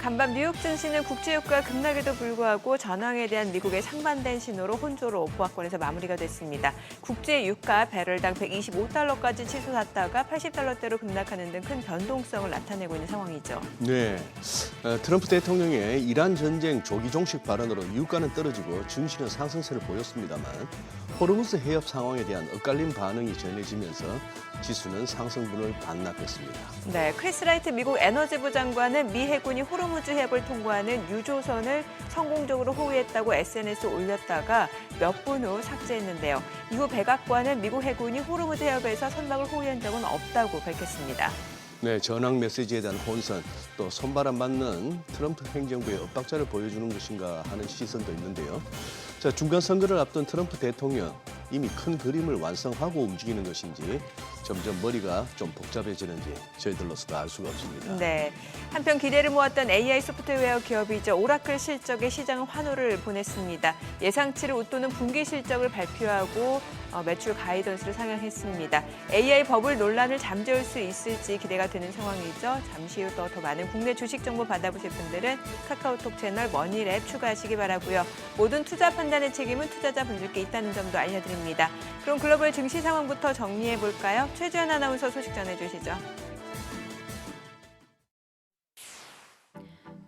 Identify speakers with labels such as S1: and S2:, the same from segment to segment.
S1: 간밤 뉴욕 증시는 국제유가 급락에도 불구하고 전황에 대한 미국의 상반된 신호로 혼조로 보합권에서 마무리가 됐습니다. 국제유가 배럴당 125달러까지 치솟았다가 80달러대로 급락하는 등 큰 변동성을 나타내고 있는 상황이죠.
S2: 네, 트럼프 대통령의 이란 전쟁 조기 종식 발언으로 유가는 떨어지고 증시는 상승세를 보였습니다만 호르무즈 해협 상황에 대한 엇갈린 반응이 전해지면서 지수는 상승분을 반납했습니다.
S1: 네, 크리스 라이트 미국 에너지부 장관은 미 해군이 호르무즈 해협을 통과하는 유조선을 성공적으로 호위했다고 SNS에 올렸다가 몇 분 후 삭제했는데요. 이후 백악관은 미국 해군이 호르무즈 해협에서 선박을 호위한 적은 없다고 밝혔습니다.
S2: 네, 전황 메시지에 대한 혼선, 또 손바람 맞는 트럼프 행정부의 엇박자를 보여주는 것인가 하는 시선도 있는데요. 자, 중간 선거를 앞둔 트럼프 대통령, 이미 큰 그림을 완성하고 움직이는 것인지 점점 머리가 좀 복잡해지는지 저희들로서도 알 수가 없습니다.
S1: 네, 한편 기대를 모았던 AI 소프트웨어 기업이죠. 오라클 실적에 시장은 환호를 보냈습니다. 예상치를 웃도는 분기 실적을 발표하고 매출 가이던스를 상향했습니다. AI 버블 논란을 잠재울 수 있을지 기대가 되는 상황이죠. 잠시 후 더 많은 국내 주식 정보 받아보실 분들은 카카오톡 채널 머니랩 추가하시기 바라고요. 모든 투자 판단의 책임은 투자자분들께 있다는 점도 알려드립니다. 그럼 글로벌 증시 상황부터 정리해 볼까요? 최주연 아나운서 소식 전해주시죠.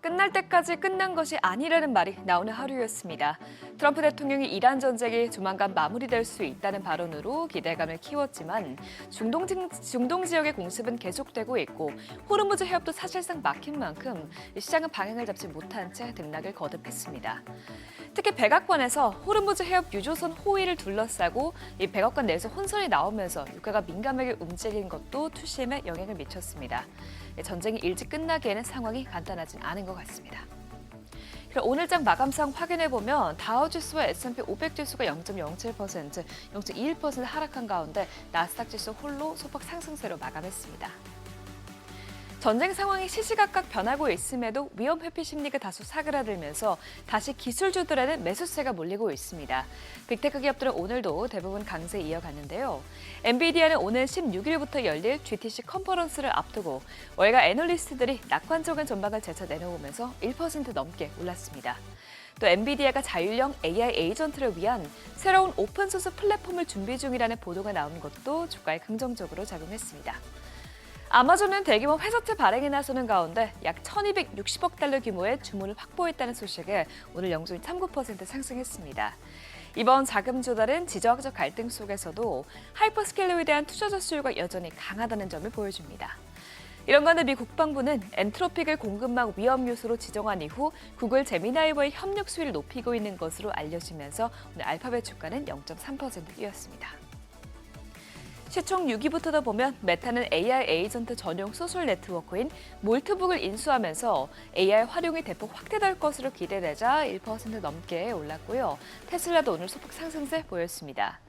S3: 끝날 때까지 끝난 것이 아니라는 말이 나오는 하루였습니다. 트럼프 대통령이 이란 전쟁이 조만간 마무리될 수 있다는 발언으로 기대감을 키웠지만 중동 지역의 공습은 계속되고 있고 호르무즈 해협도 사실상 막힌 만큼 시장은 방향을 잡지 못한 채 등락을 거듭했습니다. 특히 백악관에서 호르무즈 해협 유조선 호위를 둘러싸고 이 백악관 내에서 혼선이 나오면서 유가가 민감하게 움직인 것도 투심에 영향을 미쳤습니다. 전쟁이 일찍 끝나기에는 상황이 간단하진 않은 것 같습니다. 그럼 오늘장 마감상 확인해보면 다우지수와 S&P 500 지수가 0.07%, 0.21% 하락한 가운데 나스닥 지수 홀로 소폭 상승세로 마감했습니다. 전쟁 상황이 시시각각 변하고 있음에도 위험 회피 심리가 다소 사그라들면서 다시 기술주들에는 매수세가 몰리고 있습니다. 빅테크 기업들은 오늘도 대부분 강세 이어갔는데요. 엔비디아는 오늘 16일부터 열릴 GTC 컨퍼런스를 앞두고 월가 애널리스트들이 낙관적인 전망을 재차 내놓으면서 1% 넘게 올랐습니다. 또 엔비디아가 자율형 AI 에이전트를 위한 새로운 오픈소스 플랫폼을 준비 중이라는 보도가 나온 것도 주가에 긍정적으로 작용했습니다. 아마존은 대규모 회사채 발행에 나서는 가운데 약 1,260억 달러 규모의 주문을 확보했다는 소식에 오늘 0.39% 상승했습니다. 이번 자금 조달은 지정학적 갈등 속에서도 하이퍼스케일러에 대한 투자자 수요가 여전히 강하다는 점을 보여줍니다. 이런 가운데 미 국방부는 엔트로픽을 공급망 위험 요소로 지정한 이후 구글 제미나이와의 협력 수위를 높이고 있는 것으로 알려지면서 오늘 알파벳 주가는 0.3% 뛰었습니다. 시총 6위부터도 보면 메타는 AI 에이전트 전용 소셜 네트워크인 몰트북을 인수하면서 AI 활용이 대폭 확대될 것으로 기대되자 1% 넘게 올랐고요. 테슬라도 오늘 소폭 상승세 보였습니다.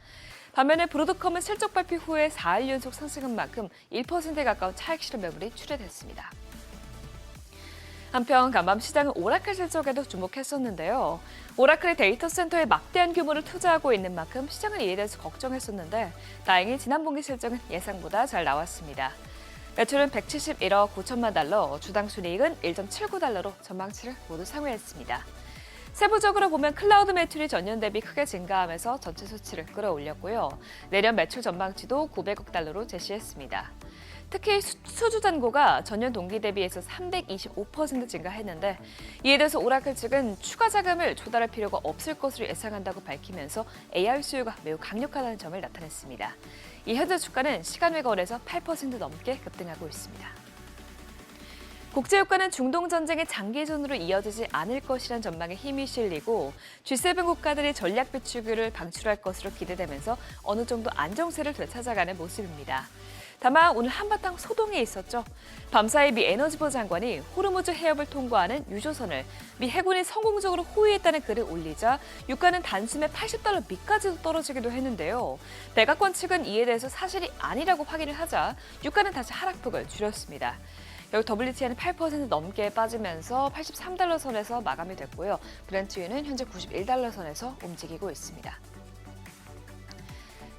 S3: 반면에 브로드컴은 실적 발표 후에 4일 연속 상승한 만큼 1%에 가까운 차익 실현 매물이 출회됐습니다. 한편 간밤 시장은 오라클 실적에도 주목했었는데요. 오라클이 데이터 센터에 막대한 규모를 투자하고 있는 만큼 시장은 이에 대해서 걱정했었는데 다행히 지난 분기 실적은 예상보다 잘 나왔습니다. 매출은 171억 9천만 달러, 주당 순이익은 1.79달러로 전망치를 모두 상회했습니다. 세부적으로 보면 클라우드 매출이 전년 대비 크게 증가하면서 전체 수치를 끌어올렸고요. 내년 매출 전망치도 900억 달러로 제시했습니다. 특히 수주 잔고가 전년 동기 대비해서 325% 증가했는데 이에 대해서 오라클 측은 추가 자금을 조달할 필요가 없을 것으로 예상한다고 밝히면서 AR 수요가 매우 강력하다는 점을 나타냈습니다. 이 현재 주가는 시간 외 거래에서 8% 넘게 급등하고 있습니다. 국제유가는 중동 전쟁의 장기전으로 이어지지 않을 것이란 전망에 힘이 실리고 G7 국가들이 전략 비축유를 방출할 것으로 기대되면서 어느 정도 안정세를 되찾아가는 모습입니다. 다만 오늘 한바탕 소동이 있었죠. 밤사이 미 에너지부 장관이 호르무즈 해협을 통과하는 유조선을 미 해군이 성공적으로 호위했다는 글을 올리자 유가는 단숨에 80달러 밑까지도 떨어지기도 했는데요. 백악관 측은 이에 대해서 사실이 아니라고 확인을 하자 유가는 다시 하락폭을 줄였습니다. 결국 WTI는 8% 넘게 빠지면서 83달러 선에서 마감이 됐고요. 브렌트유는 현재 91달러 선에서 움직이고 있습니다.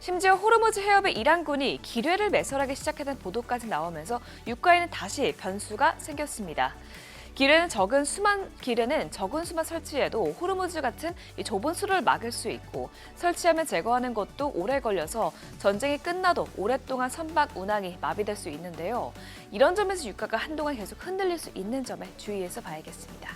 S3: 심지어 호르무즈 해협의 이란군이 기뢰를 매설하기 시작했다는 보도까지 나오면서 유가에는 다시 변수가 생겼습니다. 길에는 적은 수만 설치해도 호르무즈 같은 이 좁은 수로를 막을 수 있고 설치하면 제거하는 것도 오래 걸려서 전쟁이 끝나도 오랫동안 선박 운항이 마비될 수 있는데요. 이런 점에서 유가가 한동안 계속 흔들릴 수 있는 점에 주의해서 봐야겠습니다.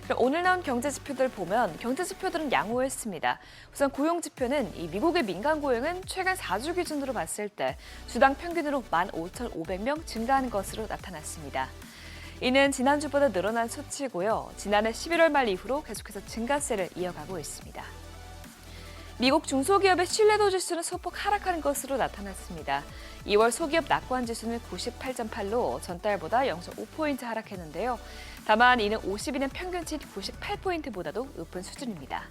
S3: 그럼 오늘 나온 경제 지표들 보면 경제 지표들은 양호했습니다. 우선 고용 지표는 이 미국의 민간 고용은 최근 4주 기준으로 봤을 때 주당 평균으로 15,500명 증가한 것으로 나타났습니다. 이는 지난주보다 늘어난 수치고요. 지난해 11월 말 이후로 계속해서 증가세를 이어가고 있습니다. 미국 중소기업의 신뢰도 지수는 소폭 하락하는 것으로 나타났습니다. 2월 소기업 낙관 지수는 98.8로 전달보다 0.5포인트 하락했는데요. 다만 이는 52년 평균치 98포인트보다도 높은 수준입니다.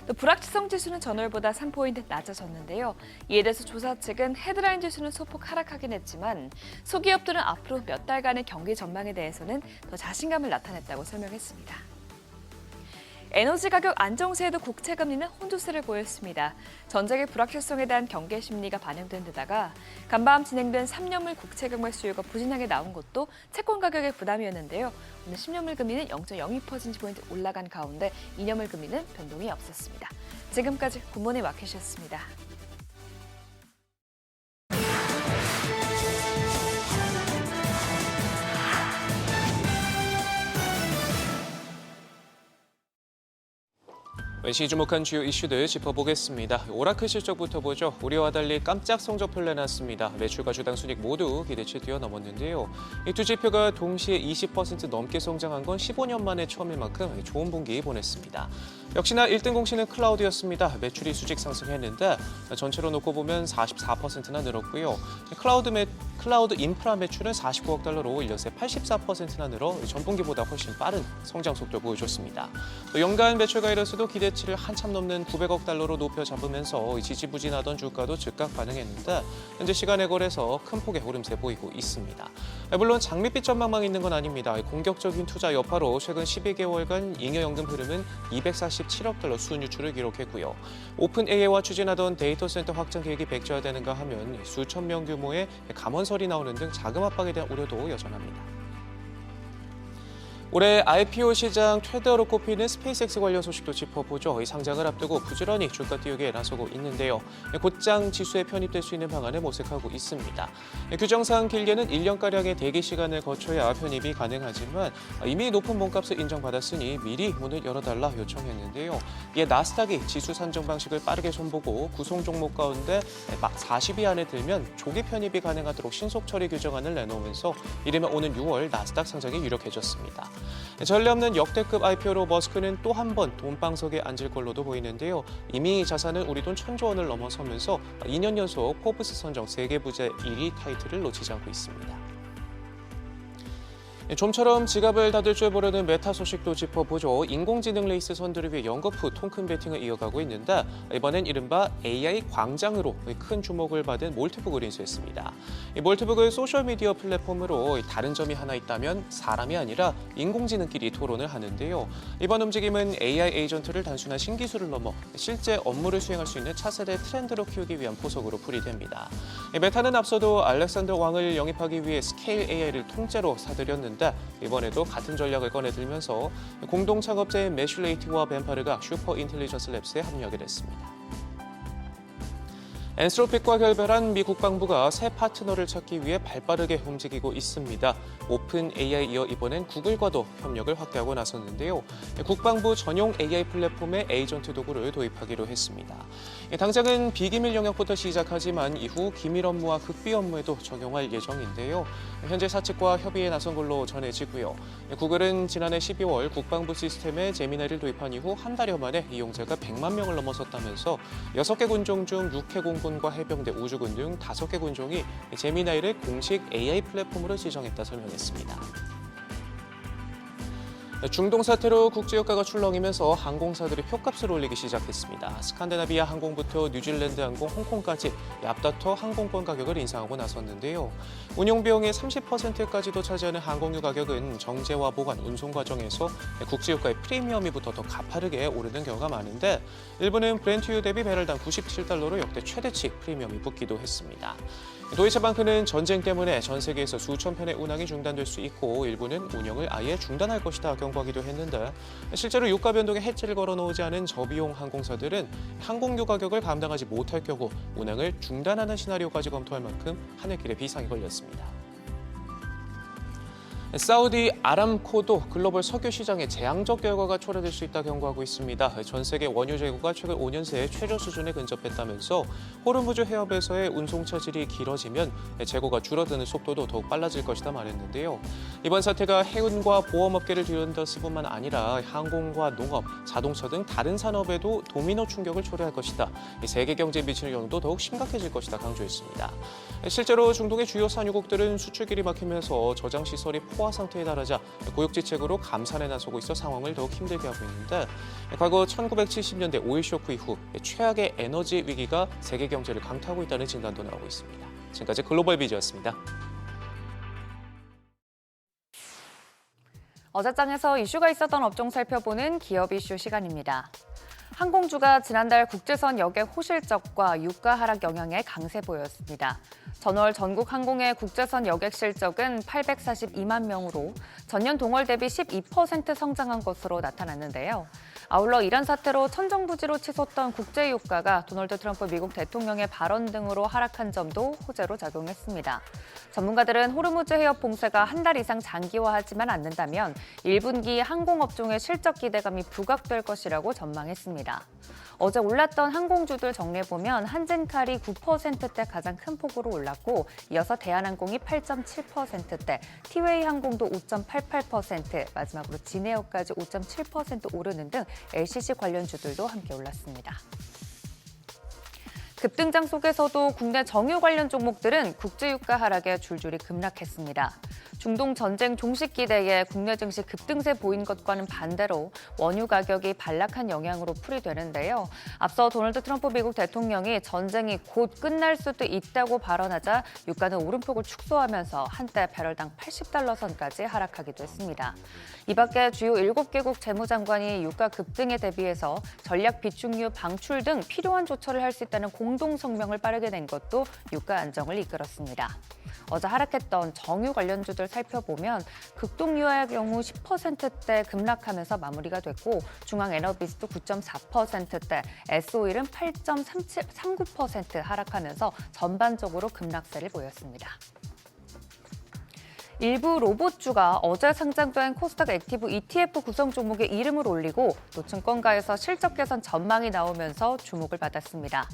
S3: 또 불확실성 지수는 전월보다 3포인트 낮아졌는데요. 이에 대해서 조사 측은 헤드라인 지수는 소폭 하락하긴 했지만 소기업들은 앞으로 몇 달간의 경기 전망에 대해서는 더 자신감을 나타냈다고 설명했습니다. 에너지 가격 안정세에도 국채 금리는 혼조세를 보였습니다. 전쟁의 불확실성에 대한 경계 심리가 반영된 데다가 간밤 진행된 3년물 국채 경매 수요가 부진하게 나온 것도 채권 가격의 부담이었는데요. 오늘 10년물 금리는 0.02%포인트 올라간 가운데 2년물 금리는 변동이 없었습니다. 지금까지 굿모닝 마켓이었습니다.
S4: 시 주목한 주요 이슈들 짚어보겠습니다. 오라클 실적부터 보죠. 우리와 달리 깜짝 성적표를 내놨습니다. 매출과 주당 순이익 모두 기대치 뛰어넘었는데요. 이 두 지표가 동시에 20% 넘게 성장한 건 15년 만에 처음인 만큼 좋은 분기 보냈습니다. 역시나 1등 공신은 클라우드였습니다. 매출이 수직 상승했는데 전체로 놓고 보면 44%나 늘었고요. 클라우드 인프라 매출은 49억 달러로 1년 새 84%나 늘어 전분기보다 훨씬 빠른 성장 속도를 보여줬습니다. 또 연간 매출 가이던스도 기대치를 한참 넘는 900억 달러로 높여 잡으면서 지지부진하던 주가도 즉각 반응했는데 현재 시간에 거래서 큰 폭의 오름세 보이고 있습니다. 물론 장밋빛 전망만 있는 건 아닙니다. 공격적인 투자 여파로 최근 12개월간 잉여연금 흐름은 247억 달러 순유출을 기록했고요. 오픈 AI와 추진하던 데이터 센터 확장 계획이 백지화되는가 하면 수천 명 규모의 감원설이 나오는 등 자금 압박에 대한 우려도 여전합니다. 올해 IPO 시장 최대어로 꼽히는 스페이스X 관련 소식도 짚어보죠. 이 상장을 앞두고 부지런히 주가 띄우기에 나서고 있는데요. 곧장 지수에 편입될 수 있는 방안을 모색하고 있습니다. 규정상 길게는 1년가량의 대기 시간을 거쳐야 편입이 가능하지만 이미 높은 몸값을 인정받았으니 미리 문을 열어달라 요청했는데요. 이에 나스닥이 지수 산정 방식을 빠르게 손보고 구성 종목 가운데 40위 안에 들면 조기 편입이 가능하도록 신속 처리 규정안을 내놓으면서 이르면 오는 6월 나스닥 상장이 유력해졌습니다. 전례 없는 역대급 IPO로 머스크는 또 한 번 돈방석에 앉을 걸로도 보이는데요. 이미 자산은 우리 돈 1,000조 원을 넘어서면서 2년 연속 포브스 선정 세계 부자 1위 타이틀을 놓치지 않고 있습니다. 좀처럼 지갑을 닫을 줄 모르는 메타 소식도 짚어보죠. 인공지능 레이스 선두를 위해 연거푸 통큰 배팅을 이어가고 있는데 이번엔 이른바 AI 광장으로 큰 주목을 받은 몰티북을 인수했습니다. 이 몰티북은 소셜미디어 플랫폼으로 다른 점이 하나 있다면 사람이 아니라 인공지능끼리 토론을 하는데요. 이번 움직임은 AI 에이전트를 단순한 신기술을 넘어 실제 업무를 수행할 수 있는 차세대 트렌드로 키우기 위한 포석으로 풀이됩니다. 메타는 앞서도 알렉산더 왕을 영입하기 위해 스케일 AI를 통째로 사들였는데 이번에도 같은 전략을 꺼내들면서 공동 창업자인 매슐레이티와 벤파르가 슈퍼 인텔리전스 랩스에 합류하게 됐습니다. 엔스로픽과 결별한 미 국방부가 새 파트너를 찾기 위해 발빠르게 움직이고 있습니다. 오픈 AI 이어 이번엔 구글과도 협력을 확대하고 나섰는데요. 국방부 전용 AI 플랫폼의 에이전트 도구를 도입하기로 했습니다. 당장은 비기밀 영역부터 시작하지만 이후 기밀 업무와 극비 업무에도 적용할 예정인데요. 현재 사측과 협의에 나선 걸로 전해지고요. 구글은 지난해 12월 국방부 시스템에 제미나이를 도입한 이후 한 달여 만에 이용자가 100만 명을 넘어섰다면서 6개 군종 중 6회 공군과 해병대 우주군 등 5개 군종이 제미나이를 공식 AI 플랫폼으로 지정했다 설명했습니다. 중동 사태로 국제유가가 출렁이면서 항공사들이 표값을 올리기 시작했습니다. 스칸디나비아 항공부터 뉴질랜드 항공, 홍콩까지 얍다터 항공권 가격을 인상하고 나섰는데요. 운용비용의 30%까지도 차지하는 항공유 가격은 정제와 보관, 운송 과정에서 국제유가의 프리미엄이 더 가파르게 오르는 경우가 많은데 일부는 브렌트유 대비 배럴당 97달러로 역대 최대치 프리미엄이 붙기도 했습니다. 도이체방크는 전쟁 때문에 전 세계에서 수천 편의 운항이 중단될 수 있고 일부는 운영을 아예 중단할 것이다 경고하기도 했는데 실제로 유가 변동에 해지를 걸어놓지 않은 저비용 항공사들은 항공유 가격을 감당하지 못할 경우 운항을 중단하는 시나리오까지 검토할 만큼 하늘길에 비상이 걸렸습니다. 사우디 아람코도 글로벌 석유 시장에 재앙적 결과가 초래될 수 있다 경고하고 있습니다. 전 세계 원유 재고가 최근 5년 새에 최저 수준에 근접했다면서 호르무즈 해협에서의 운송 차질이 길어지면 재고가 줄어드는 속도도 더욱 빨라질 것이다 말했는데요. 이번 사태가 해운과 보험업계를 뒤흔들었을 뿐만 아니라 항공과 농업, 자동차 등 다른 산업에도 도미노 충격을 초래할 것이다. 세계 경제에 미치는 영향도 더욱 심각해질 것이다 강조했습니다. 실제로 중동의 주요 산유국들은 수출길이 막히면서 저장 시설이 포화 상태에 달하자 고육지책으로 감산에 나서고 있어 상황을 더욱 힘들게 하고 있는데 과거 1970년대 오일 쇼크 이후 최악의 에너지 위기가 세계 경제를 강타하고 있다는 진단도 나오고 있습니다. 지금까지 글로벌 비즈였습니다.
S3: 어제장에서 이슈가 있었던 업종 살펴보는 기업 이슈 시간입니다. 항공주가 지난달 국제선 여객 호실적과 유가 하락 영향에 강세 보였습니다. 전월 전국 항공의 국제선 여객 실적은 842만 명으로 전년 동월 대비 12% 성장한 것으로 나타났는데요. 아울러 이란 사태로 천정부지로 치솟던 국제유가가 도널드 트럼프 미국 대통령의 발언 등으로 하락한 점도 호재로 작용했습니다. 전문가들은 호르무즈 해협 봉쇄가 한 달 이상 장기화하지만 않는다면 1분기 항공업종의 실적 기대감이 부각될 것이라고 전망했습니다. 어제 올랐던 항공주들 정리해보면 한진칼이 9%대 가장 큰 폭으로 올랐고 이어서 대한항공이 8.7%대, 티웨이 항공도 5.88%, 마지막으로 진에어까지 5.7% 오르는 등 LCC 관련주들도 함께 올랐습니다. 급등장 속에서도 국내 정유 관련 종목들은 국제유가 하락에 줄줄이 급락했습니다. 중동 전쟁 종식 기대에 국내 증시 급등세 보인 것과는 반대로 원유 가격이 반락한 영향으로 풀이되는데요. 앞서 도널드 트럼프 미국 대통령이 전쟁이 곧 끝날 수도 있다고 발언하자 유가는 오름폭을 축소하면서 한때 배럴당 80달러 선까지 하락하기도 했습니다. 이 밖에 주요 7개국 재무장관이 유가 급등에 대비해서 전략 비축유 방출 등 필요한 조처를 할 수 있다는 공동 성명을 빠르게 낸 것도 유가 안정을 이끌었습니다. 어제 하락했던 정유 관련주들 살펴보면 극동유화의 경우 10%대 급락하면서 마무리가 됐고 중앙에너비스도 9.4%대, S오일은 8.39% 하락하면서 전반적으로 급락세를 보였습니다. 일부 로봇주가 어제 상장된 코스닥 액티브 ETF 구성 종목에 이름을 올리고 또 증권가에서 실적 개선 전망이 나오면서 주목을 받았습니다.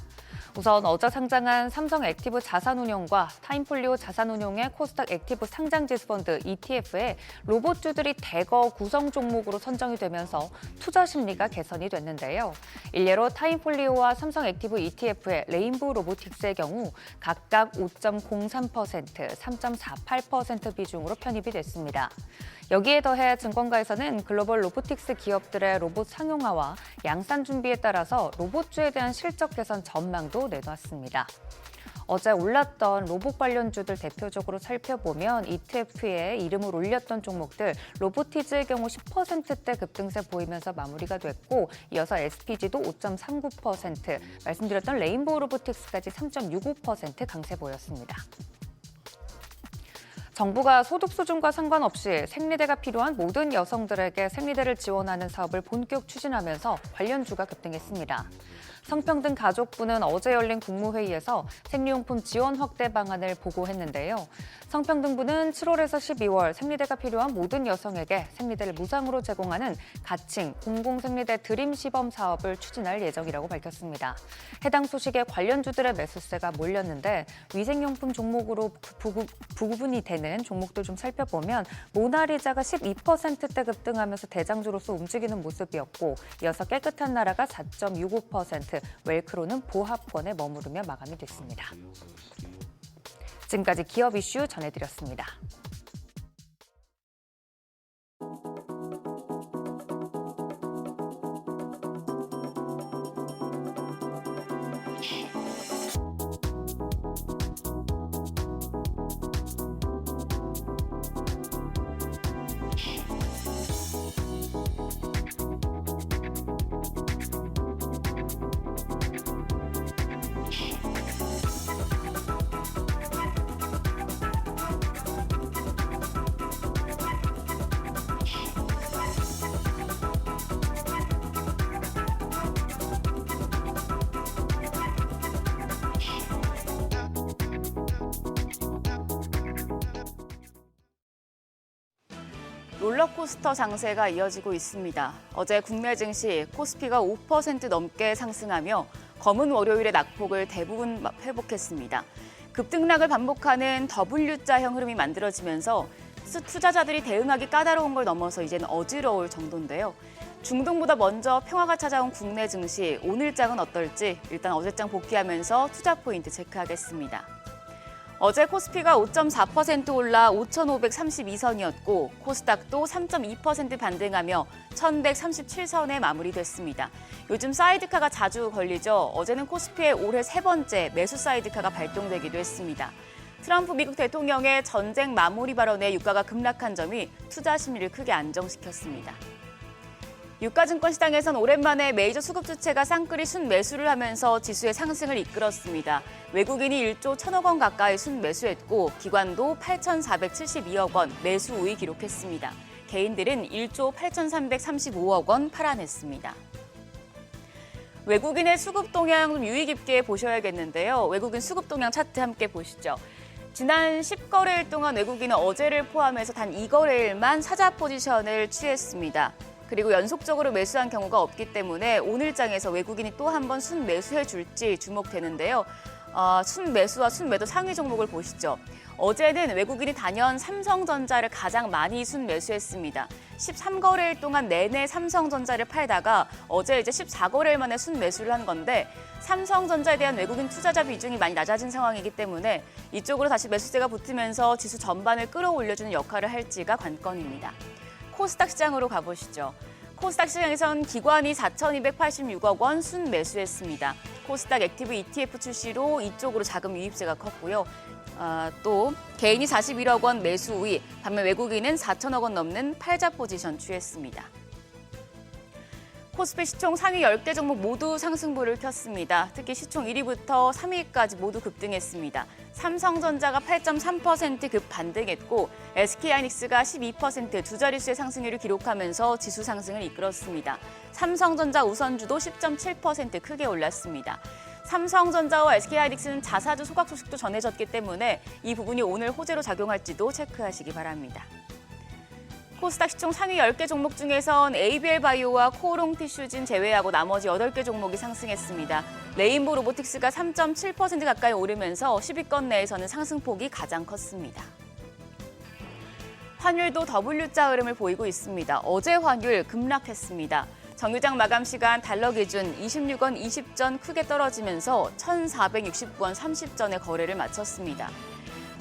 S3: 우선 어제 상장한 삼성 액티브 자산운용과 타임폴리오 자산운용의 코스닥 액티브 상장지수펀드 ETF에 로봇주들이 대거 구성 종목으로 선정이 되면서 투자 심리가 개선이 됐는데요. 일례로 타임폴리오와 삼성 액티브 ETF의 레인보우 로보틱스의 경우 각각 5.03%, 3.48% 비중으로 편입이 됐습니다. 여기에 더해 증권가에서는 글로벌 로보틱스 기업들의 로봇 상용화와 양산 준비에 따라서 로봇주에 대한 실적 개선 전망도 내놓았습니다. 어제 올랐던 로봇 관련주들 대표적으로 살펴보면 ETF에 이름을 올렸던 종목들 로보티즈의 경우 10%대 급등세 보이면서 마무리가 됐고 이어서 SPG도 5.39%, 말씀드렸던 레인보우 로보틱스까지 3.65% 강세 보였습니다. 정부가 소득 수준과 상관없이 생리대가 필요한 모든 여성들에게 생리대를 지원하는 사업을 본격 추진하면서 관련주가 급등했습니다. 성평등 가족부는 어제 열린 국무회의에서 생리용품 지원 확대 방안을 보고했는데요. 성평등부는 7월에서 12월 생리대가 필요한 모든 여성에게 생리대를 무상으로 제공하는 가칭 공공생리대 드림 시범 사업을 추진할 예정이라고 밝혔습니다. 해당 소식에 관련주들의 매수세가 몰렸는데 위생용품 종목으로 부분이 되는 종목들 좀 살펴보면 모나리자가 12%대 급등하면서 대장주로서 움직이는 모습이었고 이어서 깨끗한 나라가 4.65%, 웰크로는 보합권에 머무르며 마감이 됐습니다. 지금까지 기업 이슈 전해드렸습니다.
S5: 롤러코스터 장세가 이어지고 있습니다. 어제 국내 증시 코스피가 5% 넘게 상승하며 검은 월요일의 낙폭을 대부분 회복했습니다. 급등락을 반복하는 W자형 흐름이 만들어지면서 투자자들이 대응하기 까다로운 걸 넘어서 이제는 어지러울 정도인데요. 중동보다 먼저 평화가 찾아온 국내 증시, 오늘 장은 어떨지 일단 어제장 복귀하면서 투자 포인트 체크하겠습니다. 어제 코스피가 5.4% 올라 5,532선이었고 코스닥도 3.2% 반등하며 1,137선에 마무리됐습니다. 요즘 사이드카가 자주 걸리죠. 어제는 코스피의 올해 세 번째 매수 사이드카가 발동되기도 했습니다. 트럼프 미국 대통령의 전쟁 마무리 발언에 유가가 급락한 점이 투자 심리를 크게 안정시켰습니다. 유가증권 시장에선 오랜만에 메이저 수급 주체가 쌍끌이 순매수를 하면서 지수의 상승을 이끌었습니다. 외국인이 1조 1,000억 원 가까이 순매수했고 기관도 8,472억 원 매수 우위 기록했습니다. 개인들은 1조 8,335억 원 팔아냈습니다. 외국인의 수급 동향 좀 유의 깊게 보셔야겠는데요. 외국인 수급 동향 차트 함께 보시죠. 지난 10거래일 동안 외국인은 어제를 포함해서 단 2거래일만 사자 포지션을 취했습니다. 그리고 연속적으로 매수한 경우가 없기 때문에 오늘 장에서 외국인이 또 한 번 순매수해 줄지 주목되는데요. 순매수와 순매도 상위 종목을 보시죠. 어제는 외국인이 단연 삼성전자를 가장 많이 순매수했습니다. 13거래일 동안 내내 삼성전자를 팔다가 어제 이제 14거래일 만에 순매수를 한 건데 삼성전자에 대한 외국인 투자자 비중이 많이 낮아진 상황이기 때문에 이쪽으로 다시 매수세가 붙으면서 지수 전반을 끌어올려주는 역할을 할지가 관건입니다. 코스닥 시장으로 가보시죠. 코스닥 시장에선 기관이 4,286억 원 순매수했습니다. 코스닥 액티브 ETF 출시로 이쪽으로 자금 유입세가 컸고요. 또 개인이 41억 원 매수 우위, 반면 외국인은 4천억 원 넘는 팔자 포지션 취했습니다. 코스피 시총 상위 10개 종목 모두 상승부를 켰습니다. 특히 시총 1위부터 3위까지 모두 급등했습니다. 삼성전자가 8.3% 급 반등했고 SK하이닉스가 12% 두 자릿수의 상승률을 기록하면서 지수 상승을 이끌었습니다. 삼성전자 우선주도 10.7% 크게 올랐습니다. 삼성전자와 SK하이닉스는 자사주 소각 소식도 전해졌기 때문에 이 부분이 오늘 호재로 작용할지도 체크하시기 바랍니다. 코스닥 시총 상위 10개 종목 중에선 ABL바이오와 코오롱티슈진 제외하고 나머지 8개 종목이 상승했습니다. 레인보 로보틱스가 3.7% 가까이 오르면서 10위권 내에서는 상승폭이 가장 컸습니다. 환율도 W자 흐름을 보이고 있습니다. 어제 환율 급락했습니다. 정유장 마감 시간 달러 기준 26원 20전 크게 떨어지면서 1,469원 30전에 거래를 마쳤습니다.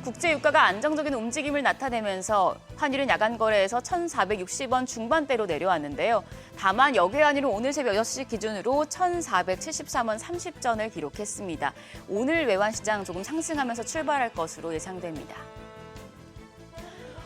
S5: 국제 유가가 안정적인 움직임을 나타내면서 환율은 야간 거래에서 1,460원 중반대로 내려왔는데요. 다만 역외 환율은 오늘 새벽 6시 기준으로 1,473원 30전을 기록했습니다. 오늘 외환 시장 조금 상승하면서 출발할 것으로 예상됩니다.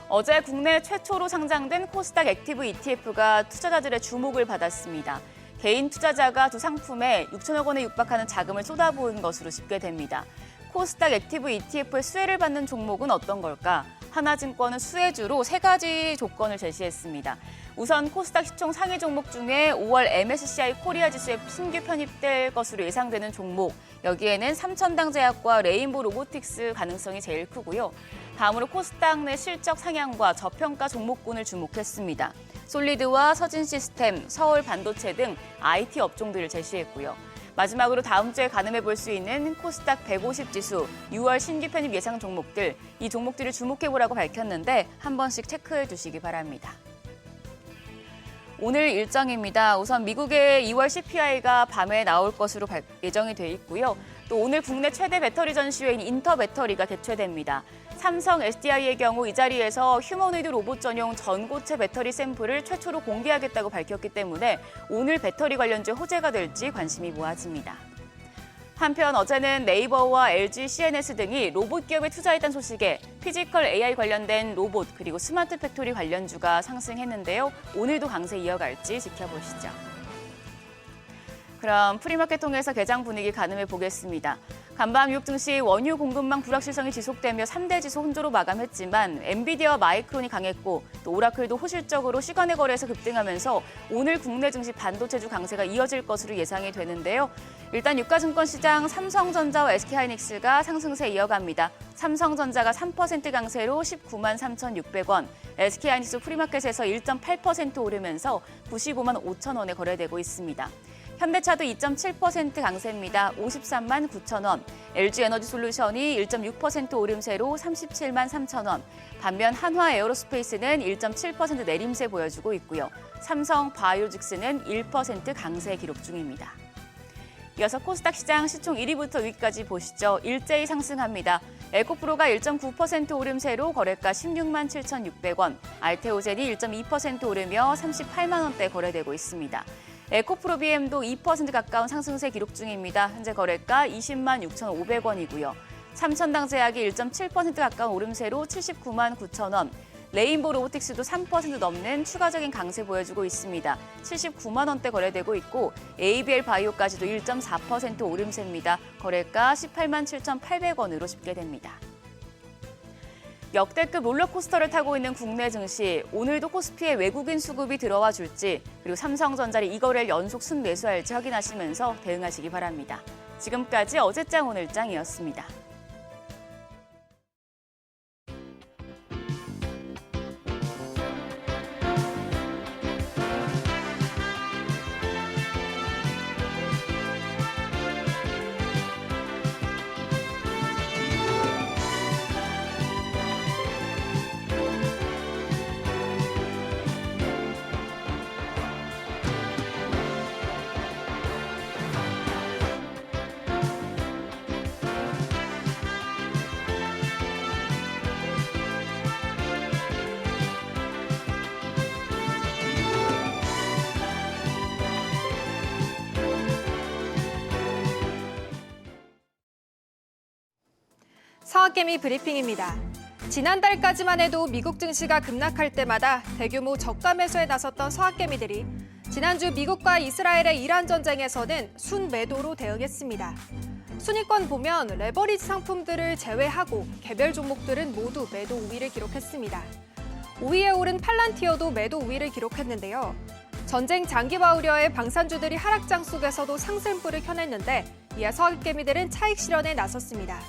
S5: 어제 국내 최초로 상장된 코스닥 액티브 ETF가 투자자들의 주목을 받았습니다. 개인 투자자가 두 상품에 6천억 원에 육박하는 자금을 쏟아부은 것으로 집계됩니다. 코스닥 액티브 ETF의 수혜를 받는 종목은 어떤 걸까? 하나증권은 수혜주로 3가지 조건을 제시했습니다. 우선 코스닥 시총 상위 종목 중에 5월 MSCI 코리아 지수에 신규 편입될 것으로 예상되는 종목, 여기에는 삼천당제약과 레인보 로보틱스 가능성이 제일 크고요. 다음으로 코스닥 내 실적 상향과 저평가 종목군을 주목했습니다. 솔리드와 서진시스템, 서울반도체 등 IT 업종들을 제시했고요. 마지막으로 다음 주에 가늠해 볼 수 있는 코스닥 150 지수 6월 신규 편입 예상 종목들, 이 종목들을 주목해 보라고 밝혔는데 한 번씩 체크해 두시기 바랍니다. 오늘 일정입니다. 우선 미국의 2월 CPI가 밤에 나올 것으로 예정이 돼 있고요. 또 오늘 국내 최대 배터리 전시회인 인터배터리가 개최됩니다. 삼성 SDI의 경우 이 자리에서 휴머노이드 로봇 전용 전고체 배터리 샘플을 최초로 공개하겠다고 밝혔기 때문에 오늘 배터리 관련주에 호재가 될지 관심이 모아집니다. 한편 어제는 네이버와 LG, CNS 등이 로봇 기업에 투자했다는 소식에 피지컬 AI 관련된 로봇 그리고 스마트 팩토리 관련주가 상승했는데요. 오늘도 강세 이어갈지 지켜보시죠. 그럼 프리마켓 통해서 개장 분위기 가늠해 보겠습니다. 간밤 뉴욕 증시 원유 공급망 불확실성이 지속되며 3대 지수 혼조로 마감했지만 엔비디아와 마이크론이 강했고 또 오라클도 호실적으로 시간의 거래에서 급등하면서 오늘 국내 증시 반도체주 강세가 이어질 것으로 예상이 되는데요. 일단 유가증권 시장 삼성전자와 SK하이닉스가 상승세 이어갑니다. 삼성전자가 3% 강세로 193만 3,600원, SK하이닉스 프리마켓에서 1.8% 오르면서 95만 5천 원에 거래되고 있습니다. 현대차도 2.7% 강세입니다. 53만 9천 원. LG에너지솔루션이 1.6% 오름세로 37만 3천 원. 반면 한화에어로스페이스는 1.7% 내림세 보여주고 있고요. 삼성 바이오직스는 1% 강세 기록 중입니다. 이어서 코스닥 시장 시총 1위부터 6위까지 보시죠. 일제히 상승합니다. 에코프로가 1.9% 오름세로 거래가 16만 7,600원, 알테오젠이 1.2% 오르며 38만 원대 거래되고 있습니다. 에코프로 BM도 2% 가까운 상승세 기록 중입니다. 현재 거래가 20만 6,500원이고요. 삼천당제약이 1.7% 가까운 오름세로 79만 9천 원, 레인보 로보틱스도 3% 넘는 추가적인 강세 보여주고 있습니다. 79만 원대 거래되고 있고 ABL 바이오까지도 1.4% 오름세입니다. 거래가 18만 7,800원으로 집계됩니다. 역대급 롤러코스터를 타고 있는 국내 증시, 오늘도 코스피에 외국인 수급이 들어와 줄지, 그리고 삼성전자를 이 거래를 연속 순매수할지 확인하시면서 대응하시기 바랍니다. 지금까지 어제장 오늘장이었습니다.
S6: 서학개미 브리핑입니다. 지난달까지만 해도 미국 증시가 급락할 때마다 대규모 저가 매수에 나섰던 서학개미들이 지난주 미국과 이스라엘의 이란 전쟁에서는 순매도로 대응했습니다. 순위권 보면 레버리지 상품들을 제외하고 개별 종목들은 모두 매도 우위를 기록했습니다. 5위에 오른 팔란티어도 매도 우위를 기록했는데요. 전쟁 장기화 우려의 방산주들이 하락장 속에서도 상승불을 켜냈는데 이에 서학개미들은 차익 실현에 나섰습니다.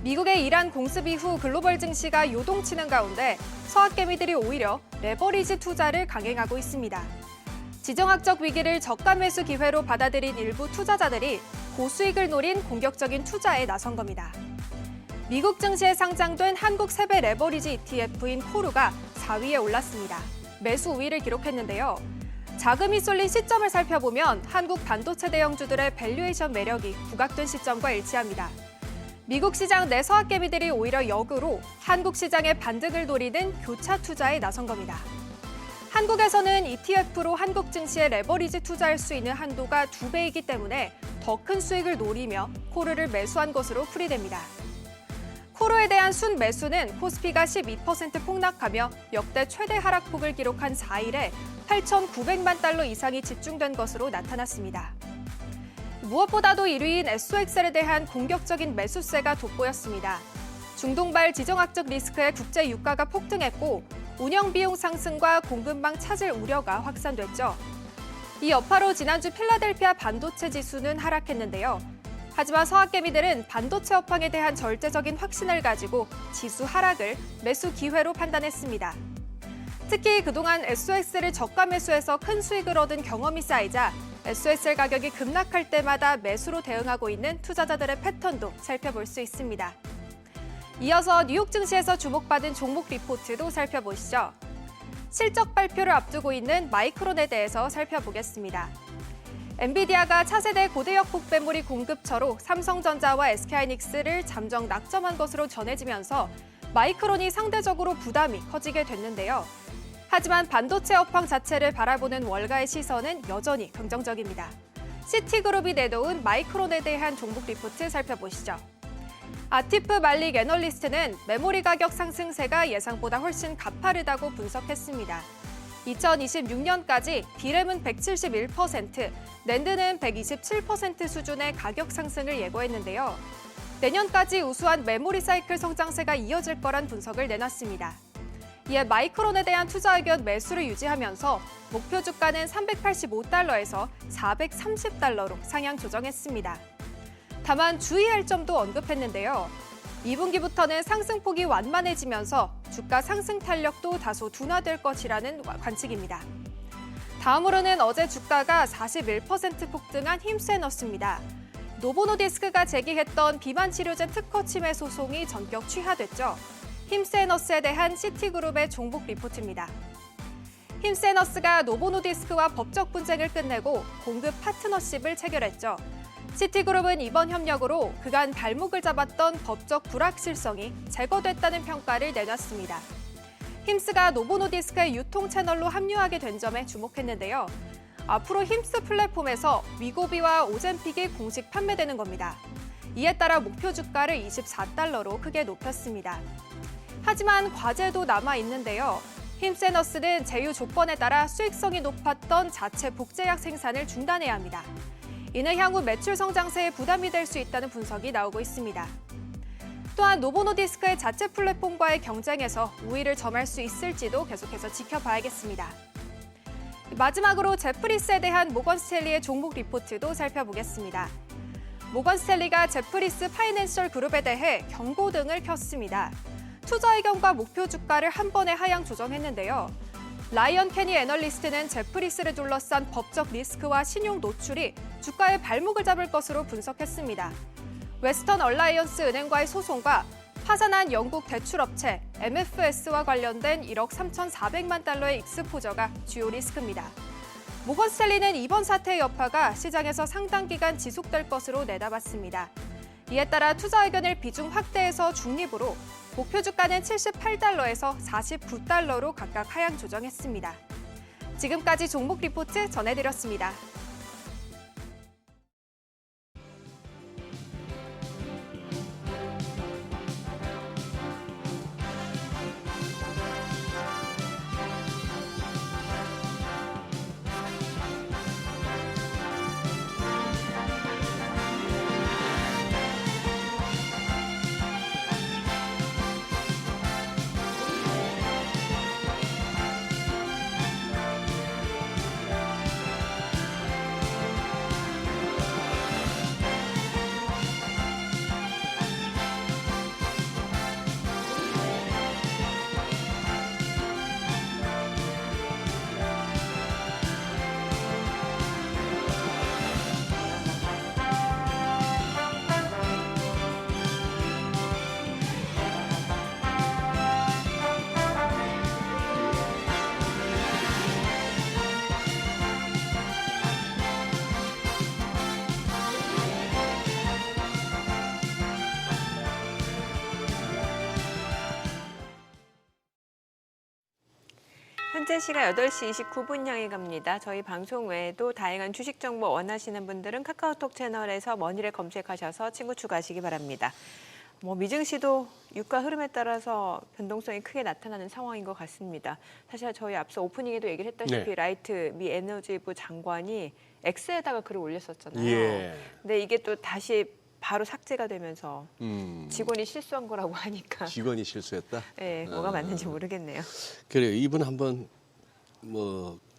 S6: 미국의 이란 공습 이후 글로벌 증시가 요동치는 가운데 서학개미들이 오히려 레버리지 투자를 강행하고 있습니다. 지정학적 위기를 저가 매수 기회로 받아들인 일부 투자자들이 고수익을 노린 공격적인 투자에 나선 겁니다. 미국 증시에 상장된 한국 세배 레버리지 ETF인 코루가 4위에 올랐습니다. 매수 우위를 기록했는데요. 자금이 쏠린 시점을 살펴보면 한국 반도체 대형주들의 밸류에이션 매력이 부각된 시점과 일치합니다. 미국 시장 내 서학개미들이 오히려 역으로 한국 시장의 반등을 노리는 교차 투자에 나선 겁니다. 한국에서는 ETF로 한국 증시에 레버리지 투자할 수 있는 한도가 2배이기 때문에 더 큰 수익을 노리며 코루를 매수한 것으로 풀이됩니다. 코루에 대한 순매수는 코스피가 12% 폭락하며 역대 최대 하락폭을 기록한 4일에 8,900만 달러 이상이 집중된 것으로 나타났습니다. 무엇보다도 1위인 SOX에 대한 공격적인 매수세가 돋보였습니다. 중동발 지정학적 리스크에 국제 유가가 폭등했고 운영 비용 상승과 공급망 차질 우려가 확산됐죠. 이 여파로 지난주 필라델피아 반도체 지수는 하락했는데요. 하지만 서학개미들은 반도체 업황에 대한 절대적인 확신을 가지고 지수 하락을 매수 기회로 판단했습니다. 특히 그동안 SOX를 저가 매수해서 큰 수익을 얻은 경험이 쌓이자 SOXL 가격이 급락할 때마다 매수로 대응하고 있는 투자자들의 패턴도 살펴볼 수 있습니다. 이어서 뉴욕 증시에서 주목받은 종목 리포트도 살펴보시죠. 실적 발표를 앞두고 있는 마이크론에 대해서 살펴보겠습니다. 엔비디아가 차세대 고대역 복배물이 공급처로 삼성전자와 SK하이닉스를 잠정 낙점한 것으로 전해지면서 마이크론이 상대적으로 부담이 커지게 됐는데요. 하지만 반도체 업황 자체를 바라보는 월가의 시선은 여전히 긍정적입니다. 시티그룹이 내놓은 마이크론에 대한 종목 리포트 살펴보시죠. 아티프 말릭 애널리스트는 메모리 가격 상승세가 예상보다 훨씬 가파르다고 분석했습니다. 2026년까지 디램은 171%, 낸드는 127% 수준의 가격 상승을 예고했는데요. 내년까지 우수한 메모리 사이클 성장세가 이어질 거란 분석을 내놨습니다. 이에 마이크론에 대한 투자 의견 매수를 유지하면서 목표 주가는 385달러에서 430달러로 상향 조정했습니다. 다만 주의할 점도 언급했는데요. 2분기부터는 상승폭이 완만해지면서 주가 상승 탄력도 다소 둔화될 것이라는 관측입니다. 다음으로는 어제 주가가 41% 폭등한 힘세너스입니다. 노보노디스크가 제기했던 비만 치료제 특허 침해 소송이 전격 취하됐죠. 힘세너스에 대한 시티그룹의 종목 리포트입니다. 힘세너스가 노보노디스크와 법적 분쟁을 끝내고 공급 파트너십을 체결했죠. 시티그룹은 이번 협력으로 그간 발목을 잡았던 법적 불확실성이 제거됐다는 평가를 내놨습니다. 힘스가 노보노디스크의 유통 채널로 합류하게 된 점에 주목했는데요. 앞으로 힘스 플랫폼에서 위고비와 오젬픽이 공식 판매되는 겁니다. 이에 따라 목표 주가를 24달러로 크게 높였습니다. 하지만 과제도 남아 있는데요. 힘세너스는 제휴 조건에 따라 수익성이 높았던 자체 복제약 생산을 중단해야 합니다. 이는 향후 매출 성장세에 부담이 될 수 있다는 분석이 나오고 있습니다. 또한 노보노디스크의 자체 플랫폼과의 경쟁에서 우위를 점할 수 있을지도 계속해서 지켜봐야겠습니다. 마지막으로 제프리스에 대한 모건 스탠리의 종목 리포트도 살펴보겠습니다. 모건 스탠리가 제프리스 파이낸셜 그룹에 대해 경고등을 켰습니다. 투자 의견과 목표 주가를 한 번에 하향 조정했는데요. 라이언 케니 애널리스트는 제프리스를 둘러싼 법적 리스크와 신용 노출이 주가의 발목을 잡을 것으로 분석했습니다. 웨스턴 얼라이언스 은행과의 소송과 파산한 영국 대출업체 MFS와 관련된 1억 3,400만 달러의 익스포저가 주요 리스크입니다. 모건 스탠리는 이번 사태의 여파가 시장에서 상당 기간 지속될 것으로 내다봤습니다. 이에 따라 투자 의견을 비중 확대해서 중립으로 목표 주가는 78달러에서 49달러로 각각 하향 조정했습니다. 지금까지 종목 리포트 전해드렸습니다.
S1: 현재 시각 8시 29분 향해 갑니다. 저희 방송 외에도 다양한 주식 정보 원하시는 분들은 카카오톡 채널에서 머니를 검색하셔서 친구 추가하시기 바랍니다. 미증시도 유가 흐름에 따라서 변동성이 크게 나타나는 상황인 것 같습니다. 사실 저희 앞서 오프닝에도 얘기를 했다시피
S2: 네.
S1: 라이트 미 에너지부 장관이 X에다가 글을 올렸었잖아요.
S2: 예.
S1: 근데 이게 또 다시 바로 삭제가 되면서
S2: 음.
S1: 직원이 실수한 거라고 하니까
S2: 직원이 실수했다?
S1: 네, 뭐가 맞는지 모르겠네요.
S2: 그래요. 이분 한번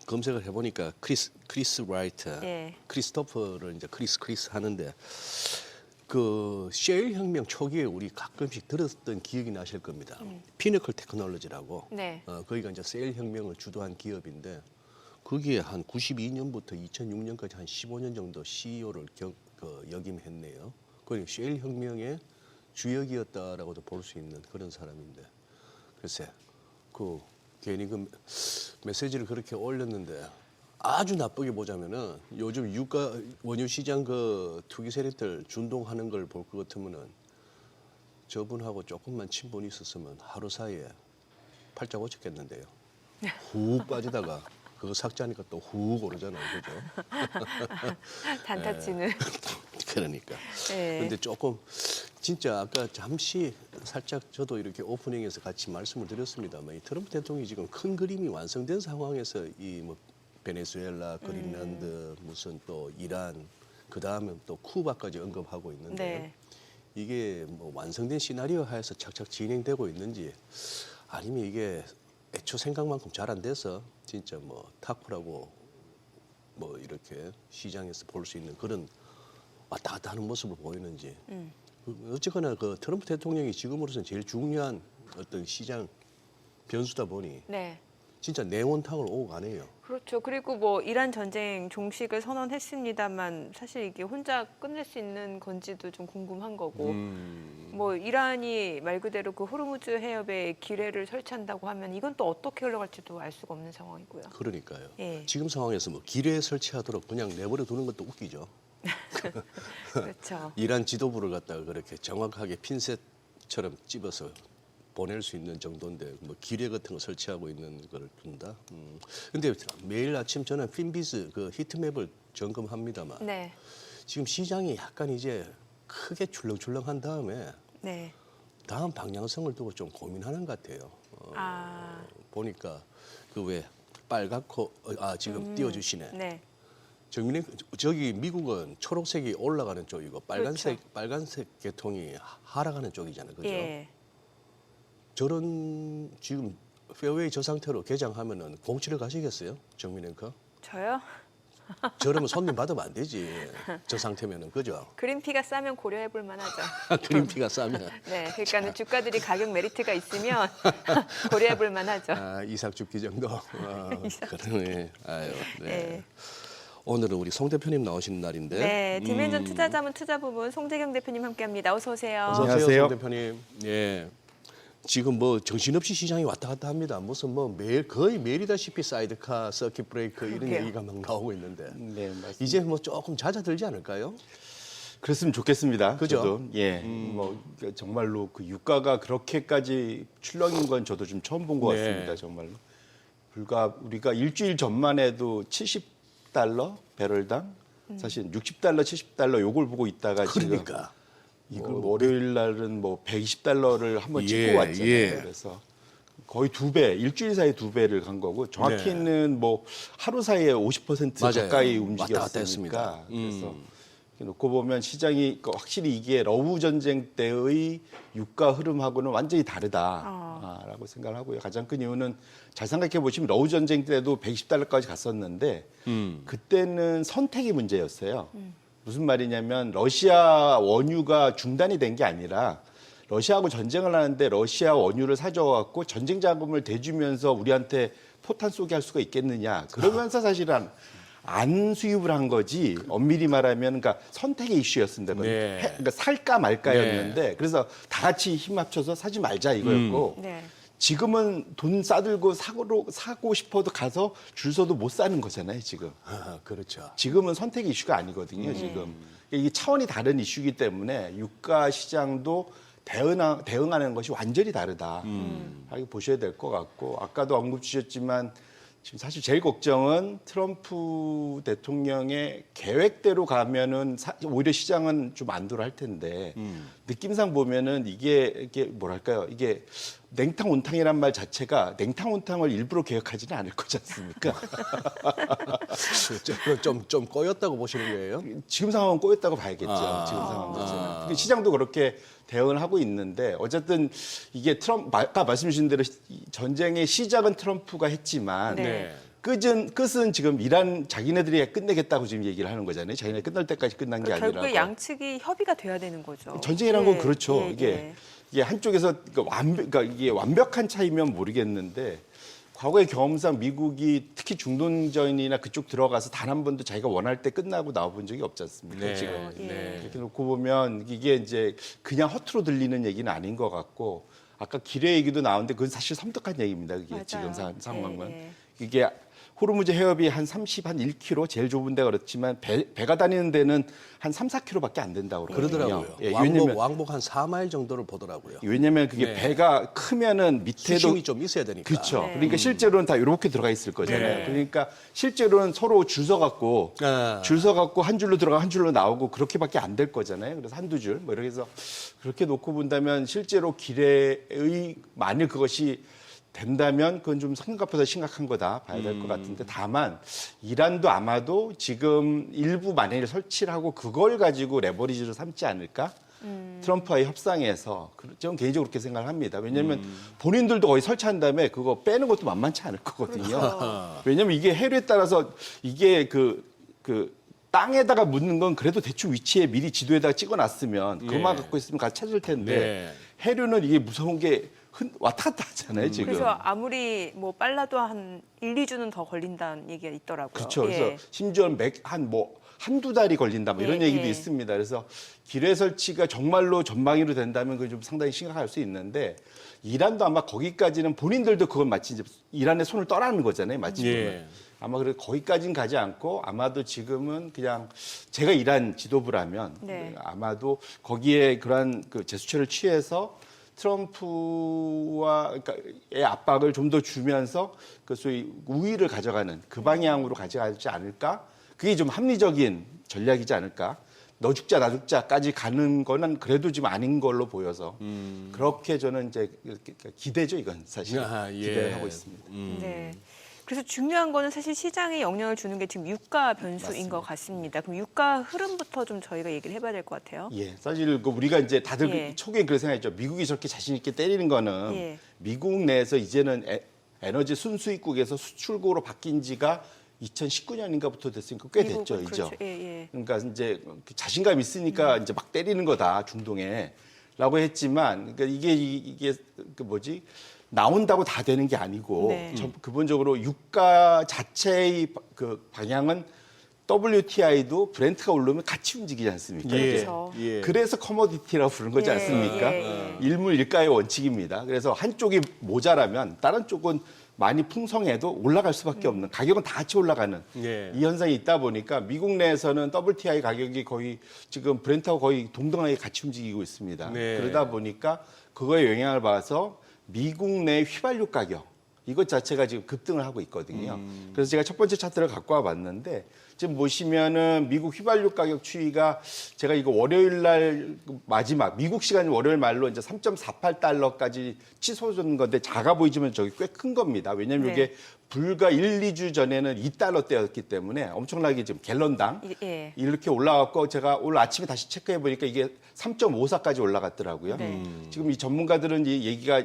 S2: 검색을 해보니까 크리스 라이트,
S1: 예.
S2: 크리스토퍼를 이제 크리스 하는데 그 셰일 혁명 초기에 우리 가끔씩 들었던 기억이 나실 겁니다. 피너클 테크놀로지라고.
S1: 네.
S2: 거기가 이제 셰일 혁명을 주도한 기업인데 거기에 한 92년부터 2006년까지 한 15년 정도 CEO를 역임했네요. 그러니까 셰일 혁명의 주역이었다라고도 볼 수 있는 그런 사람인데 글쎄 괜히 그 메시지를 그렇게 올렸는데 아주 나쁘게 보자면은 요즘 유가 원유 시장 투기 세력들 준동하는 걸 볼 것 같으면은 저분하고 조금만 친분이 있었으면 하루 사이에 팔자 고쳤겠는데요. 훅 빠지다가 그거 삭제하니까 또 훅 오르잖아요, 그죠?
S1: 단타치는.
S2: 그러니까.
S1: 네.
S2: 근데 조금 진짜 아까 잠시 살짝 저도 이렇게 오프닝에서 같이 말씀을 드렸습니다만 이 트럼프 대통령이 지금 큰 그림이 완성된 상황에서 이 뭐 베네수엘라, 그린란드, 무슨 또 이란, 그 다음에 또 쿠바까지 언급하고 있는데
S1: 네.
S2: 이게 뭐 완성된 시나리오 하에서 착착 진행되고 있는지 아니면 이게 애초 생각만큼 잘 안 돼서 진짜 뭐 타쿠라고 뭐 이렇게 시장에서 볼 수 있는 그런 왔다 갔다 하는 모습을 보이는지 어쨌거나 그 트럼프 대통령이 지금으로서는 제일 중요한 어떤 시장 변수다 보니
S1: 네.
S2: 진짜 내원탕을 오고 가네요.
S1: 그렇죠. 그리고 뭐 이란 전쟁 종식을 선언했습니다만 사실 이게 혼자 끝낼 수 있는 건지도 좀 궁금한 거고 뭐 이란이 말 그대로 그 호르무즈 해협에 기뢰를 설치한다고 하면 이건 또 어떻게 흘러갈지도 알 수가 없는 상황이고요.
S2: 그러니까요.
S1: 예.
S2: 지금 상황에서 뭐 기뢰 설치하도록 그냥 내버려 두는 것도 웃기죠.
S1: 그렇죠.
S2: 이란 지도부를 갖다가 그렇게 정확하게 핀셋처럼 찝어서 보낼 수 있는 정도인데 뭐 기뢰 같은 거 설치하고 있는 걸 둔다. 근데 매일 아침 저는 핀비즈 그 히트맵을 점검합니다만
S1: 네.
S2: 지금 시장이 약간 이제 크게 출렁출렁한 다음에
S1: 네.
S2: 다음 방향성을 두고 좀 고민하는 것 같아요. 보니까 그 왜 빨갛고 지금 띄워주시네.
S1: 네.
S2: 정민이 저기 미국은 초록색이 올라가는 쪽이고
S1: 그렇죠.
S2: 빨간색 계통이 하락하는 쪽이잖아요. 그죠?
S1: 예.
S2: 저런 지금 페어웨이 저 상태로 개장하면은 공치를 가시겠어요? 정민 앵커?
S1: 저요?
S2: 저러면 손님 받으면 안 되지. 저 상태면은 그죠?
S1: 그린피가 싸면 고려해 볼 만하죠.
S2: 그린피가 싸면
S1: 네. 그러니까는 주가들이 가격 메리트가 있으면 고려해 볼 만하죠.
S2: 이삭 죽기 정도. 그러네. 아유, 네.
S1: 네.
S2: 오늘은 우리 송 대표님 나오시는 날인데.
S1: 네. 디멘전 투자자문 투자 부분 송재경 대표님 함께합니다. 어서 오세요.
S2: 어서 오세요,
S7: 안녕하세요.
S2: 송 대표님. 예. 지금 뭐 정신없이 시장이 왔다 갔다 합니다. 무슨 뭐 매일 거의 매일이다시피 사이드카, 서킷 브레이크 이런
S1: 그러게요.
S2: 얘기가 막 나오고 있는데
S7: 네, 맞습니다.
S2: 이제 뭐 조금 잦아들지 않을까요?
S7: 그랬으면 좋겠습니다.
S2: 그죠?
S7: 저도. 예. 뭐 정말로 그 유가가 그렇게까지 출렁인 건 저도 좀 처음 본 것
S2: 네.
S7: 같습니다. 정말로. 불과 우리가 일주일 전만 해도 $70 배럴당 사실 $60, $70 요걸 보고 있다가
S2: 그러니까.
S7: 지금 월요일 날은 뭐 $120를 한번 찍고 왔잖아요.
S2: 예.
S7: 그래서 거의 2배, 일주일 사이에 2배를 간 거고 정확히는 뭐 하루 사이에 50%
S2: 맞아요.
S7: 가까이
S2: 왔다 갔다
S7: 움직였으니까.
S2: 했습니다.
S7: 그래서 이렇게 놓고 보면 시장이 확실히 이게 러브 전쟁 때의 유가 흐름하고는 완전히 다르다라고 생각을 하고요. 가장 큰 이유는 잘 생각해 보시면 러브 전쟁 때도 $120까지 갔었는데 그때는 선택이 문제였어요. 무슨 말이냐면 러시아 원유가 중단이 된 게 아니라 러시아하고 전쟁을 하는데 러시아 원유를 사줘갖고 전쟁 자금을 대주면서 우리한테 포탄 쏘게 할 수가 있겠느냐. 그러면서 사실은 안 수입을 한 거지. 엄밀히 말하면 그러니까 선택의 이슈였습니다.
S2: 네.
S7: 그러니까 살까 말까였는데 그래서 다 같이 힘 합쳐서 사지 말자 이거였고
S1: 네.
S7: 지금은 돈 싸들고 사고 싶어도 가서 줄 서도 못 사는 거잖아요, 지금.
S2: 그렇죠.
S7: 지금은 선택 이슈가 아니거든요, 지금. 이게 차원이 다른 이슈이기 때문에 유가 시장도 대응하는 것이 완전히 다르다. 하게 보셔야 될 것 같고, 아까도 언급 주셨지만 지금 사실 제일 걱정은 트럼프 대통령의 계획대로 가면은 오히려 시장은 좀 안도를 할 텐데 느낌상 보면은 이게 뭐랄까요? 이게 냉탕 온탕이란 말 자체가 냉탕 온탕을 일부러 계획하지는 않을 거지 않습니까?
S2: 좀 꼬였다고 보시는 거예요?
S7: 지금 상황은 꼬였다고 봐야겠죠. 지금 상황 자체는. 시장도 그렇게 대응을 하고 있는데 어쨌든 이게 아까 말씀 주신 대로 전쟁의 시작은 트럼프가 했지만
S1: 네.
S7: 끝은 지금 이란 자기네들이 끝내겠다고 지금 얘기를 하는 거잖아요. 자기네 끝날 때까지 끝난 게 아니라.
S1: 결국에 양측이 협의가 돼야 되는 거죠.
S7: 전쟁이란 건 그렇죠.
S1: 예,
S7: 이게
S1: 예.
S7: 한쪽에서 그러니까 이게 완벽한 차이면 모르겠는데 과거의 경험상 미국이 특히 중동전이나 그쪽 들어가서 단 한 번도 자기가 원할 때 끝나고 나와본 적이 없지 않습니까? 지금.
S1: 예.
S7: 이렇게 놓고 보면 이게 이제 그냥 허투루 들리는 얘기는 아닌 것 같고 아까 기뢰 얘기도 나오는데 그건 사실 섬뜩한 얘기입니다. 그게
S1: 맞아요.
S7: 지금 상황은.
S1: 예, 예.
S7: 이게 호르무즈 해협이 한 1km 제일 좁은 데가 그렇지만 배가 다니는 데는 한 3-4km밖에 안 된다고 그러거든요.
S2: 그러더라고요.
S7: 예,
S2: 왕복 한 4마일 정도를 보더라고요.
S7: 왜냐면 그게
S2: 네.
S7: 배가 크면은 밑에도
S2: 수심이 좀 있어야 되니까.
S7: 그렇죠.
S1: 네.
S7: 그러니까 실제로는 다 이렇게 들어가 있을 거잖아요.
S2: 네.
S7: 그러니까 실제로는 서로 줄 서갖고 한 줄로 들어가 한 줄로 나오고 그렇게밖에 안 될 거잖아요. 그래서 한두 줄 뭐 이렇게 해서 그렇게 놓고 본다면 실제로 기뢰의 만일 그것이 된다면 그건 좀 생각보다 심각한 거다 봐야 될 것 같은데 다만 이란도 아마도 지금 일부 만일 설치를 하고 그걸 가지고 레버리지로 삼지 않을까? 트럼프와의 협상에서 저는 개인적으로 그렇게 생각을 합니다. 왜냐하면 본인들도 거의 설치한 다음에 그거 빼는 것도 만만치 않을 거거든요. 왜냐하면 이게 해류에 따라서 이게 그 땅에다가 묻는 건 그래도 대충 위치에 미리 지도에다가 찍어놨으면 그것만 갖고 있으면 가서 찾을 텐데
S2: 네.
S7: 해류는 이게 무서운 게 왔다 갔다 하잖아요, 지금.
S1: 그래서 아무리 뭐 빨라도 한 1-2주는 더 걸린다는 얘기가 있더라고요.
S7: 그렇죠.
S1: 예.
S7: 그래서 심지어 한두 달이 걸린다 뭐 이런
S1: 예,
S7: 얘기도
S1: 예.
S7: 있습니다. 그래서 기뢰 설치가 정말로 전방위로 된다면 그건 좀 상당히 심각할 수 있는데 이란도 아마 거기까지는 본인들도 그건 마치 이제 이란의 손을 떠나는 거잖아요, 마치.
S2: 예.
S7: 아마 그래 거기까지는 가지 않고 아마도 지금은 그냥 제가 이란 지도부라면
S1: 네.
S7: 아마도 거기에 그러한 그 제스처를 취해서 트럼프와의 압박을 좀 더 주면서 그 소위 우위를 가져가는 그 방향으로 가져가지 않을까? 그게 좀 합리적인 전략이지 않을까? 너 죽자 나 죽자까지 가는 거는 그래도 지금 아닌 걸로 보여서 그렇게 저는 이제 기대죠 이건 사실
S2: 아하, 예.
S7: 기대를 하고 있습니다.
S1: 네. 그래서 중요한 거는 사실 시장에 영향을 주는 게 지금 유가 변수인 것 같습니다. 그럼 유가 흐름부터 좀 저희가 얘기를 해봐야 될 것 같아요.
S7: 예, 사실 우리가 이제 다들
S1: 예.
S7: 초기에 그런 생각했죠. 미국이 저렇게 자신 있게 때리는 거는
S1: 예.
S7: 미국 내에서 이제는 에너지 순수입국에서 수출국으로 바뀐 지가 2019년인가부터 됐으니까 꽤 됐죠,
S1: 미국은
S7: 이죠.
S1: 그렇죠. 예, 예.
S7: 그러니까 이제 자신감 있으니까 이제 막 때리는 거다 중동에라고 했지만, 그러니까 이게 그 뭐지? 나온다고 다 되는 게 아니고
S1: 네.
S7: 기본적으로 유가 자체의 그 방향은 WTI도 브렌트가 오르면 같이 움직이지 않습니까?
S2: 예.
S1: 그렇죠.
S2: 예.
S7: 그래서 커머디티라고 부른 거지
S1: 예,
S7: 않습니까?
S1: 예,
S7: 일물일가의 원칙입니다. 그래서 한쪽이 모자라면 다른 쪽은 많이 풍성해도 올라갈 수밖에 없는 가격은 다 같이 올라가는
S2: 예.
S7: 이 현상이 있다 보니까 미국 내에서는 WTI 가격이 거의 지금 브렌트하고 거의 동등하게 같이 움직이고 있습니다.
S2: 네.
S7: 그러다 보니까 그거에 영향을 받아서 미국 내 휘발유 가격 이것 자체가 지금 급등을 하고 있거든요. 그래서 제가 첫 번째 차트를 갖고 와봤는데 지금 보시면은 미국 휘발유 가격 추이가 제가 이거 월요일 날 마지막 미국 시간 월요일 말로 이제 3.48달러까지 치솟은 건데 작아 보이지만 저기 꽤 큰 겁니다. 왜냐하면
S1: 네.
S7: 이게 불과 1-2주 전에는 2달러대였기 때문에 엄청나게 지금 갤런당
S1: 예.
S7: 이렇게 올라갔고 제가 오늘 아침에 다시 체크해 보니까 이게 3.54까지 올라갔더라고요.
S1: 네.
S7: 지금 이 전문가들은 이 얘기가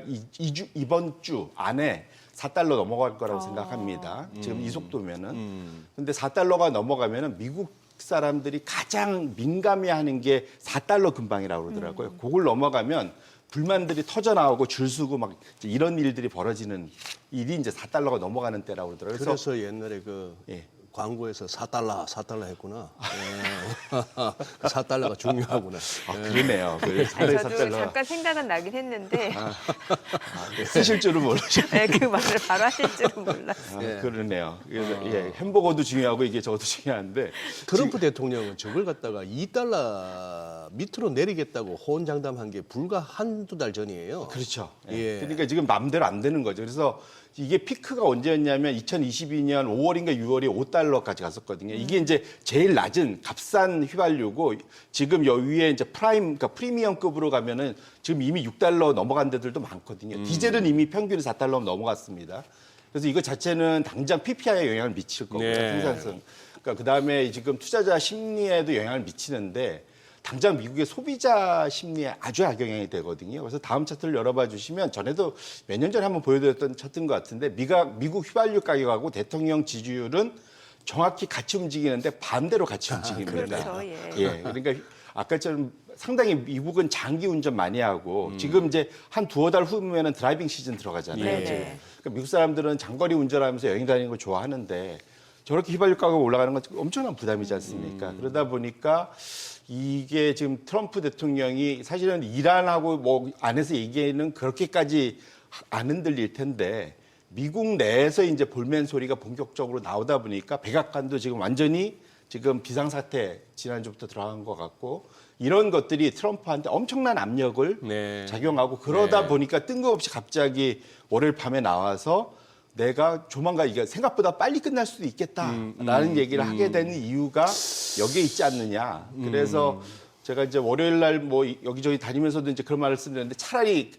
S7: 이번 주 안에 4달러 넘어갈 거라고 생각합니다. 지금 이 속도면은. 근데 4달러가 넘어가면은 미국 사람들이 가장 민감해하는 게 4달러 근방이라고 그러더라고요. 그걸 넘어가면 불만들이 터져 나오고 줄 서고 막 이제 이런 일들이 벌어지는 일이 이제 4달러가 넘어가는 때라고 그러더라고요.
S2: 그래서 옛날에 그
S7: 예.
S2: 광고에서 4달러 했구나. 예. 4달러가 중요하구나.
S7: 그러네요. 그
S1: 아니,
S7: 4달러
S1: 저도 잠깐 생각은 나긴 했는데
S7: 쓰실 줄은 모르죠.
S1: 네, 그 말을 바로 하실 줄은 몰랐어요.
S2: 예.
S7: 그러네요. 그래서 예, 햄버거도 중요하고 이게 저것도 중요한데
S2: 트럼프 대통령은 저걸 갖다가 2달러 밑으로 내리겠다고 호언장담한 게 불과 한두 달 전이에요.
S7: 그렇죠.
S2: 예.
S7: 그러니까 지금 마음대로 안 되는 거죠. 그래서 이게 피크가 언제였냐면 2022년 5월인가 6월에 5달러까지 갔었거든요. 이게 이제 제일 낮은 값싼 휘발유고 지금 여기에 이제 그러니까 프리미엄급으로 가면은 지금 이미 6달러 넘어간 데들도 많거든요. 디젤은 이미 평균이 4달러 넘어갔습니다. 그래서 이거 자체는 당장 PPI에 영향을 미칠 거고요.
S2: 네.
S7: 생산성. 그러니까 그다음에 지금 투자자 심리에도 영향을 미치는데 당장 미국의 소비자 심리에 아주 악영향이 되거든요. 그래서 다음 차트를 열어봐 주시면 전에도 몇 년 전에 한번 보여드렸던 차트인 것 같은데 미국 휘발유 가격하고 대통령 지지율은 정확히 같이 움직이는데 반대로 같이 움직입니다.
S1: 그렇죠. 예.
S7: 예, 그러니까 아까처럼 상당히 미국은 장기 운전 많이 하고 지금 이제 한 두어 달 후면은 드라이빙 시즌 들어가잖아요.
S1: 네네.
S7: 지금. 그러니까 미국 사람들은 장거리 운전하면서 여행 다니는 걸 좋아하는데 저렇게 휘발유 가격 올라가는 건 엄청난 부담이지 않습니까? 그러다 보니까 이게 지금 트럼프 대통령이 사실은 이란하고 뭐 안에서 얘기는 그렇게까지 안 흔들릴 텐데 미국 내에서 이제 볼멘 소리가 본격적으로 나오다 보니까 백악관도 지금 완전히 지금 비상사태 지난주부터 들어간 것 같고 이런 것들이 트럼프한테 엄청난 압력을
S2: 네.
S7: 작용하고 그러다
S2: 네.
S7: 보니까 뜬금없이 갑자기 월요일 밤에 나와서 내가 조만간 이게 생각보다 빨리 끝날 수도 있겠다라는 얘기를 하게 되는 이유가 여기에 있지 않느냐. 그래서 제가 이제 월요일 날 뭐 여기저기 다니면서도 이제 그런 말을 쓰는데 차라리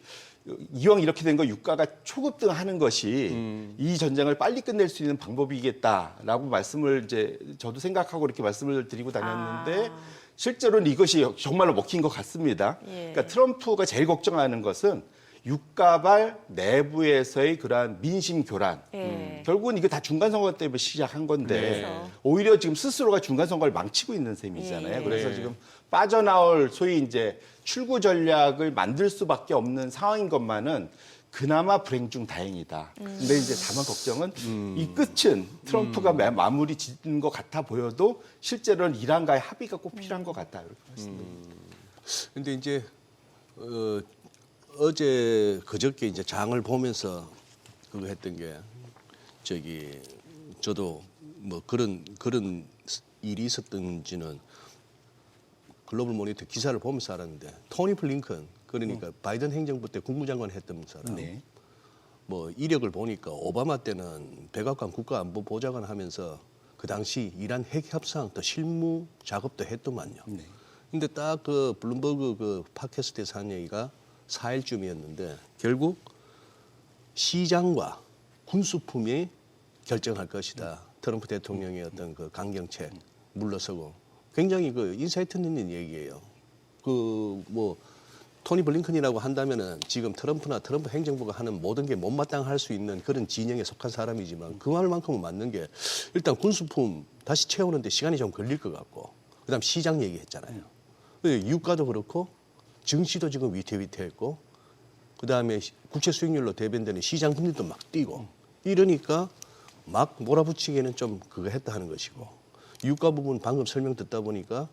S7: 이왕 이렇게 된 거 유가가 초급등하는 것이 이 전쟁을 빨리 끝낼 수 있는 방법이겠다라고 말씀을 이제 저도 생각하고 이렇게 말씀을 드리고 다녔는데 실제로는 이것이 정말로 먹힌 것 같습니다.
S1: 예.
S7: 그러니까 트럼프가 제일 걱정하는 것은 유가발 내부에서의 그러한 민심 교란.
S1: 예.
S7: 결국은 이거 다 중간선거 때문에 시작한 건데
S1: 그렇죠.
S7: 오히려 지금 스스로가 중간선거를 망치고 있는 셈이잖아요.
S1: 예.
S7: 그래서
S2: 네.
S7: 지금 빠져나올 소위 이제 출구 전략을 만들 수밖에 없는 상황인 것만은 그나마 불행 중 다행이다. 근데 이제 다만 걱정은 이 끝은 트럼프가 마무리 짓는 것 같아 보여도 실제로는 이란과의 합의가 꼭 필요한 것 같다. 이렇게 말씀드립니다.
S2: 근데 이제 어제 그저께 이제 장을 보면서 그거 했던 게 저도 뭐 그런 일이 있었던지는 글로벌 모니터 기사를 보면서 알았는데 토니 블링컨 그러니까 바이든 행정부 때 국무장관 했던 사람
S7: 네.
S2: 뭐 이력을 보니까 오바마 때는 백악관 국가안보보좌관 하면서 그 당시 이란 핵 협상 또 실무 작업도 했더만요.
S7: 네.
S2: 근데 딱 그 블룸버그 그 팟캐스트에서 한 얘기가 4일쯤이었는데 결국 시장과 군수품이 결정할 것이다. 트럼프 대통령의 어떤 그 강경책 물러서고 굉장히 그 인사이트 있는 얘기예요. 그 뭐 토니 블링컨이라고 한다면은 지금 트럼프 행정부가 하는 모든 게 못마땅할 수 있는 그런 진영에 속한 사람이지만 그 말만큼은 맞는 게 일단 군수품 다시 채우는데 시간이 좀 걸릴 것 같고 그다음 시장 얘기했잖아요. 유가도 그렇고 증시도 지금 위태위태했고 그다음에 국채 수익률로 대변되는 시장 금리도 막 뛰고 이러니까 막 몰아붙이기에는 좀 그거 했다 하는 것이고 유가 부분 방금 설명 듣다 보니까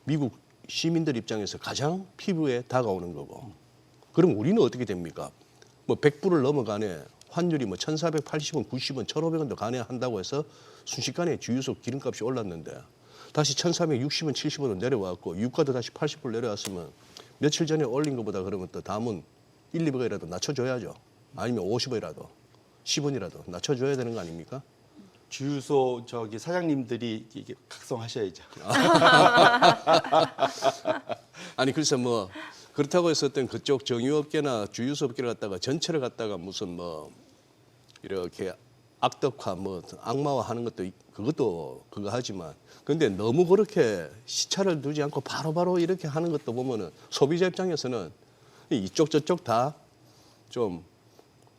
S2: 미국 시민들 입장에서 가장 피부에 다가오는 거고 그럼 우리는 어떻게 됩니까? 뭐 100불을 넘어가네 환율이 뭐 1,480원, 90원, 1,500원도 가네 한다고 해서 순식간에 주유소 기름값이 올랐는데 다시 1,460원, 70원으로 내려왔고 유가도 다시 80불 내려왔으면 며칠 전에 올린 것보다 그러면 또 다음은 1, 200원이라도 낮춰줘야죠. 아니면 50원이라도 10원이라도 낮춰줘야 되는 거 아닙니까?
S7: 주유소 저기 사장님들이 이게 각성하셔야죠.
S2: 아니 그래서 뭐 그렇다고 해서 어떤 그쪽 정유업계나 주유소 업계를 갖다가 전체를 갖다가 무슨 뭐 이렇게 악덕화 뭐 악마화하는 것도 그것도 그거 하지만 근데 너무 그렇게 시차를 두지 않고 바로바로 이렇게 하는 것도 보면은 소비자 입장에서는 이쪽 저쪽 다 좀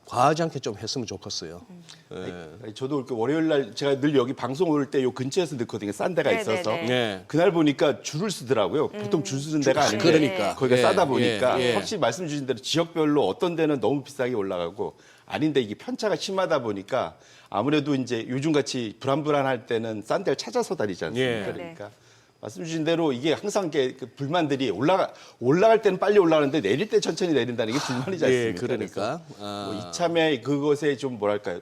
S2: 과하지 않게 좀 했으면 좋겠어요. 예.
S7: 아니, 저도 이렇게 월요일 날 제가 늘 여기 방송 올 때 요 근처에서 넣거든요. 싼 데가
S1: 네네네.
S7: 있어서.
S2: 네.
S7: 그날 보니까 줄을 쓰더라고요. 보통 줄 쓰는 데가 아닌데
S2: 그러니까.
S7: 거기가
S2: 예,
S7: 싸다 보니까
S2: 예, 예.
S7: 확실히 말씀 주신 대로 지역별로 어떤 데는 너무 비싸게 올라가고 아닌데 이게 편차가 심하다 보니까 아무래도 이제 요즘같이 불안불안할 때는 싼 데를 찾아서 다니지 않습니까?
S2: 예.
S7: 그러니까 말씀 주신 대로 이게 항상 이게 그 불만들이 올라갈 때는 빨리 올라가는데 내릴 때 천천히 내린다는 게 불만이지 않습니까?
S2: 예, 그러니까.
S7: 뭐 이참에 그것에 좀 뭐랄까요?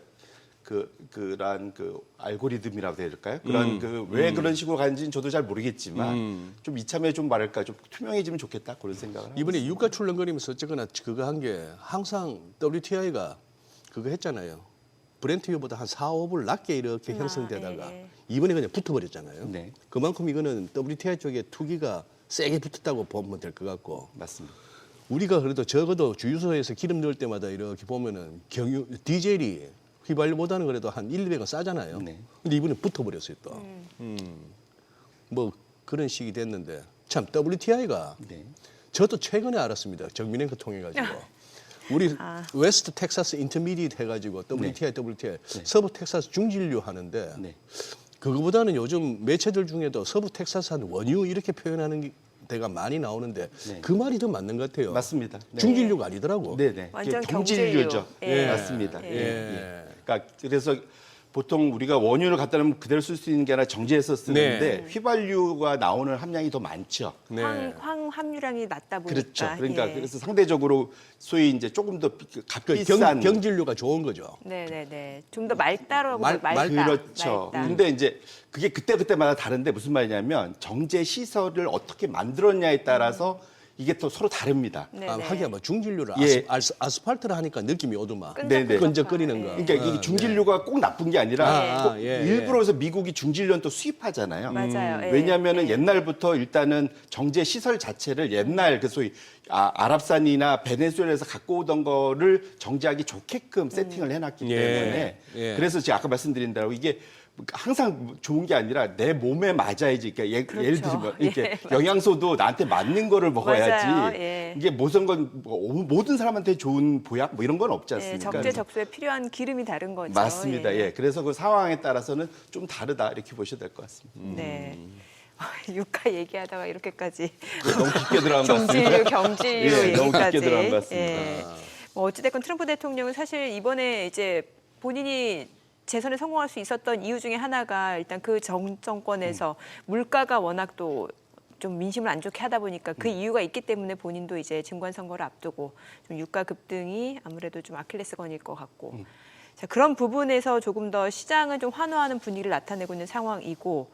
S7: 그런 알고리즘이라고 해야 될까요? 그런 왜 그런 식으로 가는지는 저도 잘 모르겠지만 좀 이참에 좀 말할까 좀 투명해지면 좋겠다 그런 생각을 하고
S2: 이번에 유가 출렁거리면서 어쨌거나 그거 한 게 항상 WTI가 그거 했잖아요. 브렌트유보다 한 4, 5불 낮게 이렇게 형성되다가
S1: 예.
S2: 이번에 그냥 붙어버렸잖아요.
S7: 네.
S2: 그만큼 이거는 WTI 쪽에 투기가 세게 붙었다고 보면 될 것 같고
S7: 맞습니다.
S2: 우리가 그래도 적어도 주유소에서 기름 넣을 때마다 이렇게 보면은 디젤이 휘발유보다는 그래도 한 1, 200원 싸잖아요.
S7: 네.
S2: 근데 이번에 붙어버렸어요 또. 뭐 그런 식이 됐는데 참 WTI가
S7: 네.
S2: 저도 최근에 알았습니다. 정민행거 통해 가지고 우리 웨스트 텍사스 인터미디엇 해가지고 WTI, WTI 서부 텍사스 중진류 하는데
S7: 네.
S2: 그거보다는 요즘 매체들 중에도 서부 텍사스한 원유 이렇게 표현하는 데가 많이 나오는데
S7: 네.
S2: 그 말이 더 맞는 것 같아요.
S7: 맞습니다. 네.
S2: 중진류가 아니더라고.
S7: 네네.
S1: 완전
S7: 경질류죠.
S1: 경제류. 예.
S7: 맞습니다.
S2: 예.
S7: 예. 그러니까 그래서 보통 우리가 원유를 갖다 놓으면 그대로 쓸 수 있는 게 아니라 정제해서 쓰는데
S2: 네.
S7: 휘발유가 나오는 함량이 더 많죠.
S2: 네.
S1: 황 함유량이 낮다 보니까.
S7: 그렇죠. 그러니까
S1: 예.
S7: 그래서 상대적으로 소위 이제 조금 더
S2: 그
S7: 값비싼
S2: 경질료가 좋은 거죠.
S1: 네네네. 좀 더 맑다라고 맑다.
S7: 그렇죠.
S1: 맑다.
S7: 근데 이제 그게 그때마다 다른데 무슨 말이냐면 정제 시설을 어떻게 만들었냐에 따라서 이게 또 서로 다릅니다.
S1: 네네.
S2: 하기야 뭐 중진료를
S7: 예.
S2: 아스팔트를 하니까 느낌이 오더만.
S7: 네네.
S2: 끈적거리는 거.
S7: 그러니까 이게 중진료가 꼭 나쁜 게 아니라 꼭
S2: 예, 예.
S7: 일부러 해서 미국이 중진료는 또 수입하잖아요.
S1: 맞아요. 예.
S7: 왜냐하면은
S1: 예.
S7: 옛날부터 일단은 정제 시설 자체를 옛날 그 소위 아랍산이나 베네수엘에서 갖고 오던 거를 정제하기 좋게끔 세팅을 해놨기
S2: 예.
S7: 때문에
S2: 예.
S7: 그래서 제가 아까 말씀드린 대로 이게 항상 좋은 게 아니라 내 몸에 맞아야지. 그러니까
S1: 그렇죠.
S7: 예를 들면 이렇게
S1: 예,
S7: 영양소도 나한테 맞는 거를 먹어야지.
S1: 맞아요. 예.
S7: 이게 모든 사람한테 좋은 보약 뭐 이런 건 없지
S1: 예,
S7: 않습니까?
S1: 적재적소에 필요한 기름이 다른 거죠.
S7: 맞습니다.
S1: 예.
S7: 예. 그래서 그 상황에 따라서는 좀 다르다 이렇게 보셔도 될 것 같습니다.
S1: 네. 유가 얘기하다가 이렇게까지
S7: 너무 깊게 들어간 것 같습니다.
S1: 경질료
S7: 예, 너무 깊게
S1: 얘기까지.
S7: 들어간 것 같습니다.
S1: 예. 뭐 어찌됐건 트럼프 대통령은 사실 이번에 이제 본인이 재선에 성공할 수 있었던 이유 중에 하나가 일단 그 정권에서 물가가 워낙 또 좀 민심을 안 좋게 하다 보니까 그 이유가 있기 때문에 본인도 이제 중간 선거를 앞두고 좀 유가 급등이 아무래도 좀 아킬레스건일 것 같고 자, 그런 부분에서 조금 더 시장은 좀 환호하는 분위기를 나타내고 있는 상황이고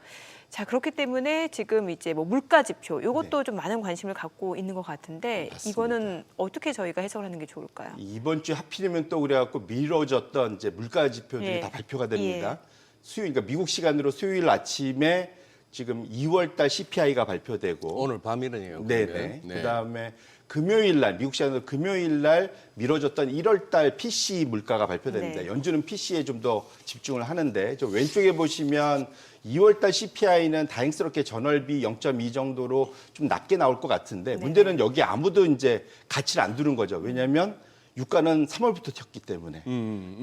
S1: 자, 그렇기 때문에 지금 이제 뭐 물가 지표 이것도 좀 많은 관심을 갖고 있는 것 같은데
S7: 맞습니다.
S1: 이거는 어떻게 저희가 해석을 하는 게 좋을까요?
S7: 이번 주 하필이면 또 그래갖고 미뤄졌던 이제 물가 지표들이
S1: 예.
S7: 다 발표가 됩니다. 수요일, 그러니까 미국 시간으로 수요일 아침에 지금 2월달 CPI가 발표되고
S2: 오늘 밤이라네요.
S7: 네네.
S2: 그러면. 네.
S7: 그다음에 금요일 날 미국 시간으로 금요일 날 미뤄졌던 1월달 PC 물가가 발표됩니다.
S1: 네.
S7: 연준은 PC에 좀 더 집중을 하는데 저 왼쪽에 보시면 2월달 CPI는 다행스럽게 전월비 0.2 정도로 좀 낮게 나올 것 같은데 문제는 여기 아무도 이제 가치를 안 두는 거죠. 왜냐하면 유가는 3월부터 튀었기 때문에.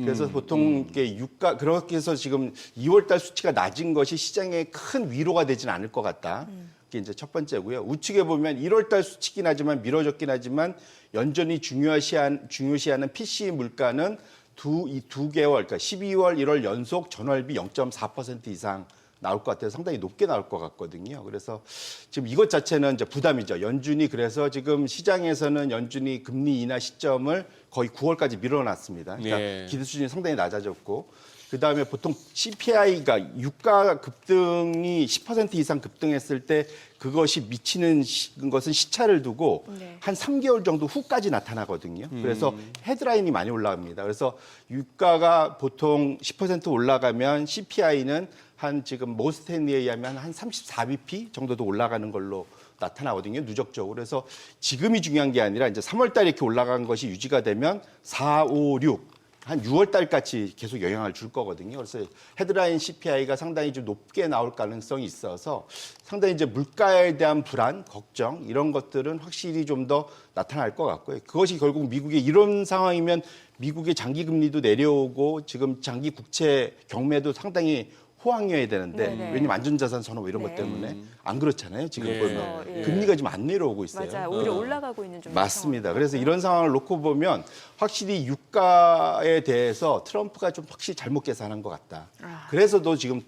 S7: 그래서 보통 이게 유가 그렇게 해서 지금 2월달 수치가 낮은 것이 시장에 큰 위로가 되지는 않을 것 같다. 그게 이제 첫 번째고요. 우측에 보면 1월달 수치긴 하지만 미뤄졌긴 하지만 여전히 중요시하는 PCE 물가는 이 두 개월, 그러니까 12월, 1월 연속 전월비 0.4% 이상 나올 것 같아서 상당히 높게 나올 것 같거든요. 그래서 지금 이것 자체는 이제 부담이죠. 연준이 그래서 지금 시장에서는 연준이 금리 인하 시점을 거의 9월까지 밀어놨습니다. 그러니까
S2: 예.
S7: 기대 수준이 상당히 낮아졌고 그다음에 보통 CPI가 유가 급등이 10% 이상 급등했을 때 그것이 미치는 것은 시차를 두고
S1: 네.
S7: 한 3개월 정도 후까지 나타나거든요. 그래서 헤드라인이 많이 올라갑니다. 그래서 유가가 보통 10% 올라가면 CPI는 한 지금 모스탠리에 의하면 한 34bp 정도도 올라가는 걸로 나타나거든요. 누적적으로. 그래서 지금이 중요한 게 아니라 이제 3월 달에 이렇게 올라간 것이 유지가 되면 4, 5, 6 한 6월 달까지 계속 영향을 줄 거거든요. 그래서 헤드라인 CPI가 상당히 좀 높게 나올 가능성이 있어서 상당히 이제 물가에 대한 불안, 걱정 이런 것들은 확실히 좀 더 나타날 것 같고요. 그것이 결국 미국의 이런 상황이면 미국의 장기 금리도 내려오고 지금 장기 국채 경매도 상당히 호황이어야 되는데
S1: 네네.
S7: 왜냐면 안전자산 선호 이런
S1: 네.
S7: 것 때문에 안 그렇잖아요. 지금
S2: 예.
S7: 보면
S1: 예.
S7: 금리가 지금 안 내려오고 있어요.
S1: 맞아요. 오히려 올라가고 있는 좀
S7: 맞습니다.
S1: 상황인
S7: 그래서
S1: 것
S7: 이런 상황을 놓고 보면 확실히 유가에 대해서 트럼프가 좀 확실히 잘못 계산한 것 같다. 그래서도 지금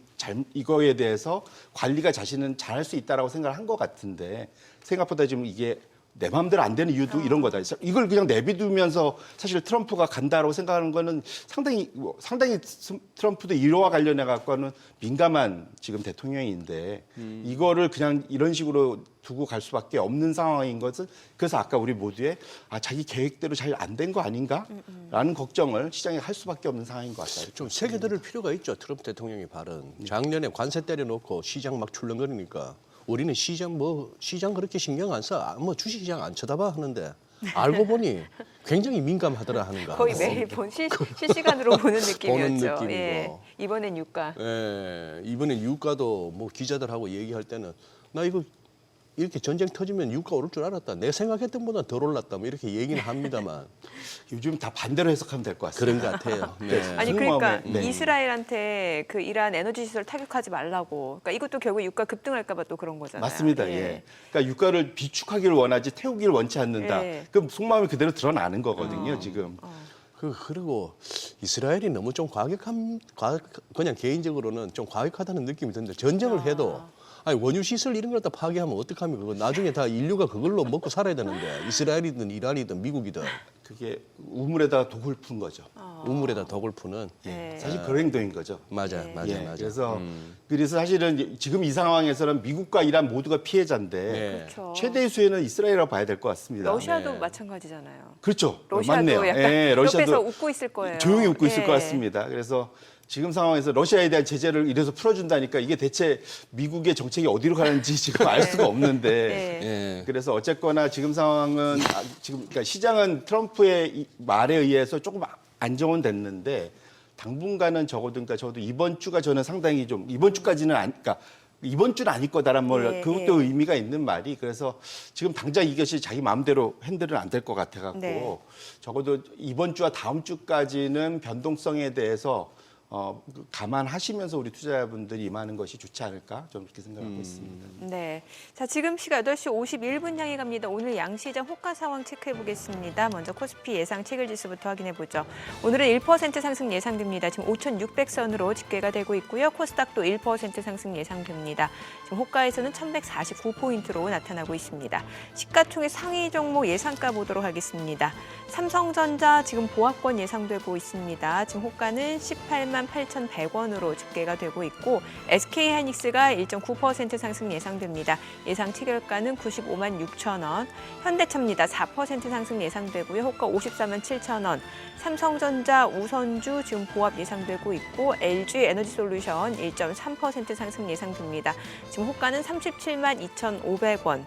S7: 이거에 대해서 관리가 자신은 잘할 수 있다라고 생각을 한 것 같은데 생각보다 지금 이게 내 마음대로 안 되는 이유도 이런 거다. 이걸 그냥 내비두면서 사실 트럼프가 간다라고 생각하는 거는 상당히 트럼프도 이와 관련해 갖고는 민감한 지금 대통령인데 이거를 그냥 이런 식으로 두고 갈 수밖에 없는 상황인 것은 그래서 아까 우리 모두의 자기 계획대로 잘 안 된 거 아닌가라는 걱정을 시장에 할 수밖에 없는 상황인 것 같아요.
S2: 좀 새겨 들을 필요가 있죠. 트럼프 대통령의 발언. 작년에 관세 때려놓고 시장 막 출렁거리니까 우리는 시장 그렇게 신경 안 써. 뭐 주식시장 안 쳐다봐 하는데 알고 보니 굉장히 민감하더라 하는 거.
S1: 거의 매일 실시간으로 보는 느낌이었죠.
S2: 보는 느낌이고.
S1: 예. 이번엔 유가.
S2: 예, 이번엔 유가도 뭐 기자들하고 얘기할 때는 나 이거 이렇게 전쟁 터지면 유가 오를 줄 알았다. 내가 생각했던 보다 덜 올랐다. 뭐 이렇게 얘기는 합니다만
S7: 요즘 다 반대로 해석하면 될 것 같습니다.
S2: 그런 것 같아요. 네.
S1: 아니 그러니까
S7: 네.
S1: 이스라엘한테 그 이란 에너지 시설 타격하지 말라고. 그러니까 이것도 결국 유가 급등할까 봐 또 그런 거잖아요.
S7: 맞습니다. 예. 그러니까 유가를 비축하기를 원하지 태우기를 원치 않는다.
S1: 예.
S7: 그 속마음이 그대로 드러나는 거거든요. 지금.
S2: 그리고 이스라엘이 너무 좀 그냥 개인적으로는 좀 과격하다는 느낌이 드는데 전쟁을 해도 아니 원유 시설 이런 걸 다 파괴하면 어떡합니까? 그거 나중에 다 인류가 그걸로 먹고 살아야 되는데 이스라엘이든 이란이든 미국이든
S7: 그게 우물에다가 독을 푼 거죠.
S2: 우물에다 덕을 푸는
S1: 네.
S7: 사실 그런 행동인 거죠.
S2: 맞아.
S7: 예, 그래서 사실은 지금 이 상황에서는 미국과 이란 모두가 피해자인데
S2: 예.
S1: 그렇죠.
S7: 최대의 수혜는 이스라엘이라고 봐야 될 것 같습니다.
S1: 러시아도
S2: 네.
S1: 마찬가지잖아요.
S7: 그렇죠.
S1: 러시아도
S7: 맞네요.
S1: 약간
S7: 예,
S1: 옆에서 웃고 있을 거예요.
S7: 조용히 웃고 있을
S1: 예.
S7: 것 같습니다. 그래서 지금 상황에서 러시아에 대한 제재를 이래서 풀어준다니까 이게 대체 미국의 정책이 어디로 가는지 지금 알 수가 없는데
S1: 네.
S2: 예.
S7: 그래서 어쨌거나 지금 상황은 지금 그러니까 시장은 트럼프의 이 말에 의해서 조금 안정은 됐는데 당분간은 적어도 이번 주가 저는 상당히 좀 이번 주까지는 그러니까 이번 주는 아닐 거다란 뭘 그것도 의미가 있는 말이 그래서 지금 당장 이것이 자기 마음대로 핸들은 안 될 것 같아 갖고
S1: 네.
S7: 적어도 이번 주와 다음 주까지는 변동성에 대해서 감안하시면서 우리 투자자분들이 임하는 것이 좋지 않을까 저는 그렇게 생각하고 있습니다.
S1: 네. 자, 지금 시각 8시 51분 향해 갑니다. 오늘 양시장 호가 상황 체크해 보겠습니다. 먼저 코스피 예상 체결 지수부터 확인해 보죠. 오늘은 1% 상승 예상됩니다. 지금 5,600선으로 집계가 되고 있고요. 코스닥도 1% 상승 예상됩니다. 지금 호가에서는 1,149포인트로 나타나고 있습니다. 시가총액 상위 종목 예상가 보도록 하겠습니다. 삼성전자 지금 보합권 예상되고 있습니다. 지금 호가는 18만 8,100원으로 집계가 되고 있고 SK하이닉스가 1.9% 상승 예상됩니다. 예상 체결가는 95만 6천 원. 현대차입니다. 4% 상승 예상되고요. 호가 54만 7천 원. 삼성전자, 우선주 지금 보합 예상되고 있고 LG에너지솔루션 1.3% 상승 예상됩니다. 지금 호가는 37만 2,500원.